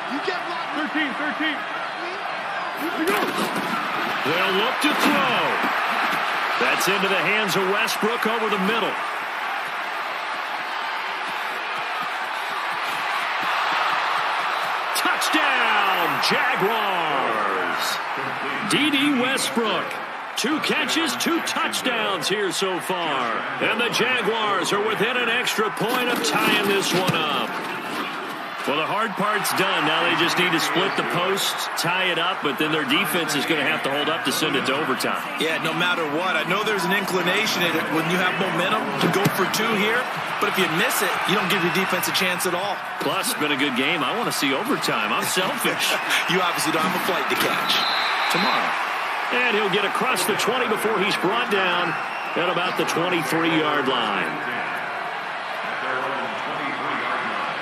You get locked. 13. They'll look to throw. That's into the hands of Westbrook over the middle. Touchdown, Jaguars. D.D. Westbrook. 2 catches, 2 touchdowns here so far. And the Jaguars are within an extra point of tying this one up. Well, the hard part's done. Now they just need to split the posts, tie it up, but then their defense is going to have to hold up to send it to overtime. Yeah, no matter what. I know there's an inclination in it when you have momentum to go for 2 here, but if you miss it, you don't give your defense a chance at all. Plus, it's been a good game. I want to see overtime. I'm selfish. You obviously don't have a flight to catch. Tomorrow. And he'll get across the 20 before he's brought down at about the 23-yard line. At their own 23-yard line.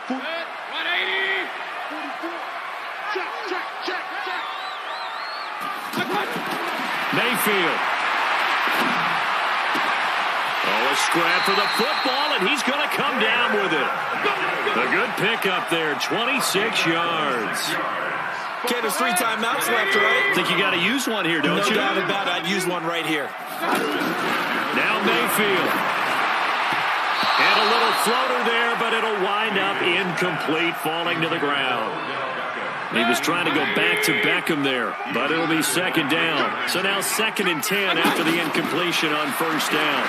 180. 44. Check. Mayfield. Oh, a scrap for the football, and he's going to come down with it. A good pickup there, 26 yards. Okay, there's 3 timeouts left, right? Think you got to use one here, don't you? No doubt about it. I'd use one right here. Now Mayfield. And a little floater there, but it'll wind up incomplete, falling to the ground. He was trying to go back to Beckham there, but it'll be second down. So now 2nd and 10 after the incompletion on first down.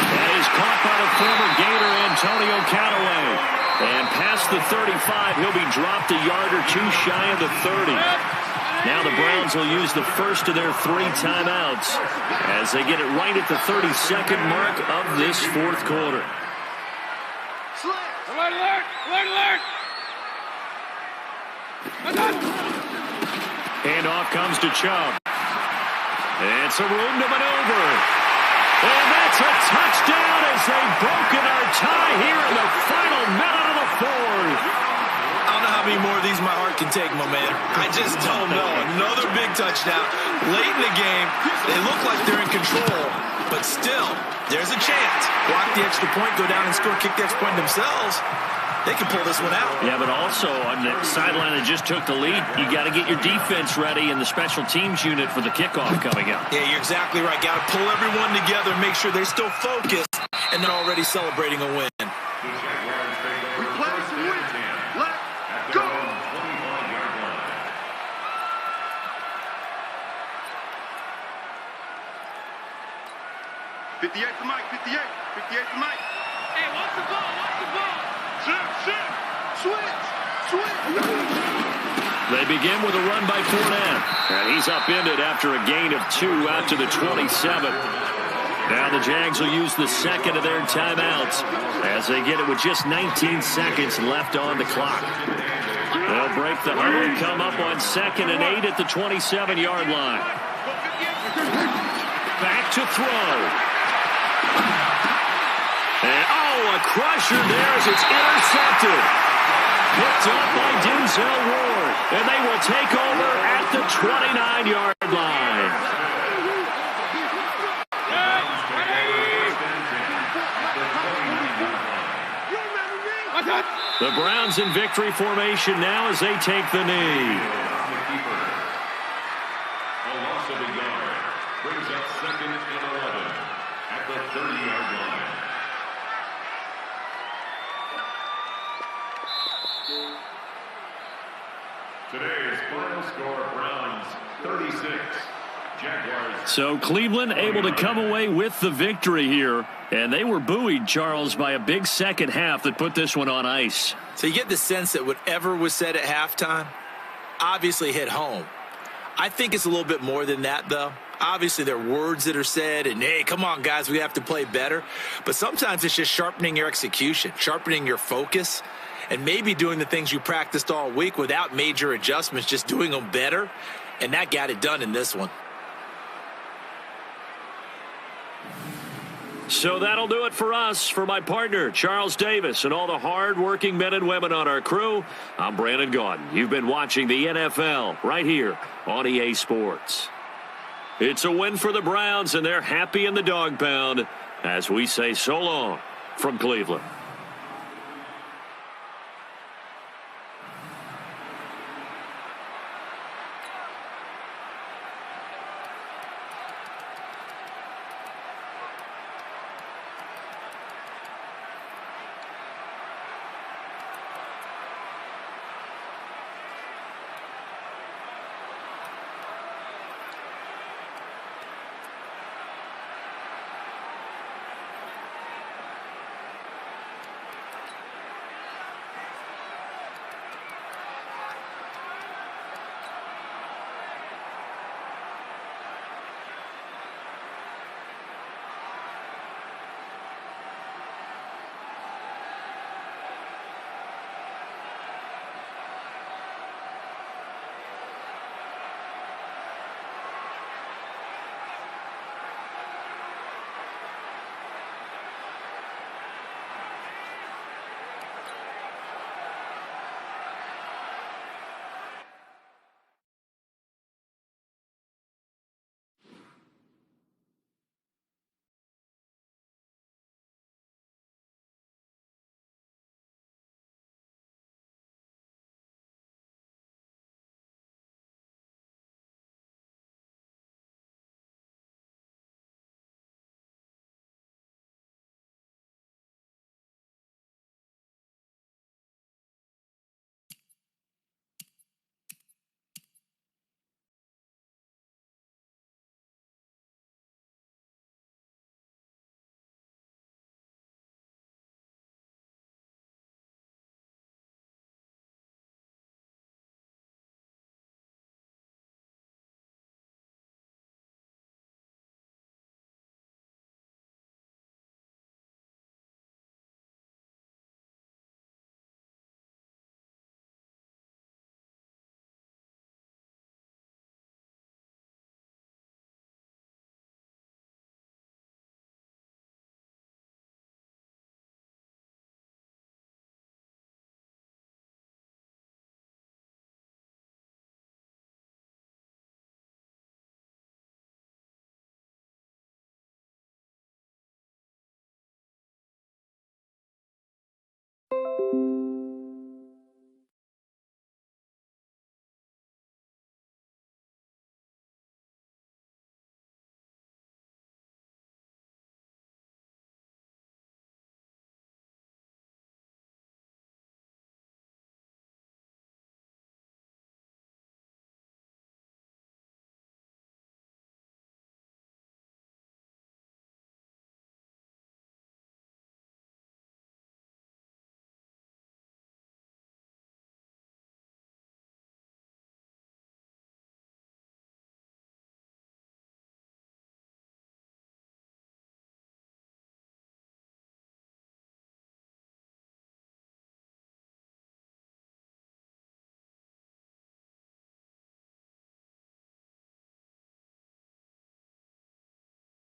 That is caught by the former Gator Antonio Callaway. And past the 35, he'll be dropped a yard or 2 shy of the 30. Now the Browns will use the first of their 3 timeouts as they get it right at the 32nd mark of this 4th quarter. Alert! Handoff comes to Chubb. And some room to maneuver. And that's a touchdown as they've broken our tie here in the final minute of the 4th. I don't know how many more of these my heart can take, my man. I just don't know. Another big touchdown. Late in the game, they look like they're in control, but still, there's a chance. Block the extra point, go down and score, kick the extra point themselves. They can pull this one out. Yeah, but also on the sideline that just took the lead, you got to get your defense ready in the special teams unit for the kickoff coming up. Yeah, you're exactly right. Got to pull everyone together, make sure they're still focused, and they're already celebrating a win. The Jaguars take over first and 10. Let's At go. their own 25-yard line. 58 to Mike. 58 to Mike. Hey, watch the ball. Switch. They begin with a run by Fournette. And he's upended after a gain of 2 out to the 27. Now the Jags will use the second of their timeouts as they get it with just 19 seconds left on the clock. They'll break the huddle and come up on 2nd and 8 at the 27-yard line. Back to throw. And, a crusher there as it's intercepted. Picked up by Denzel Ward. And they will take over at the 29-yard line. The Browns in victory formation now as they take the knee. A loss of a yard brings up 2nd and 11 at the 30-yard line. Today's final score, Browns 36, Jaguars. So Cleveland able to come away with the victory here. And they were buoyed, Charles, by a big second half that put this one on ice. So you get the sense that whatever was said at halftime obviously hit home. I think it's a little bit more than that, though. Obviously, there are words that are said, and, hey, come on, guys, we have to play better. But sometimes it's just sharpening your execution, sharpening your focus, and maybe doing the things you practiced all week without major adjustments, just doing them better. And that got it done in this one. So that'll do it for us. For my partner, Charles Davis, and all the hard-working men and women on our crew, I'm Brandon Gaudin. You've been watching the NFL right here on EA Sports. It's a win for the Browns, and they're happy in the dog pound as we say so long from Cleveland.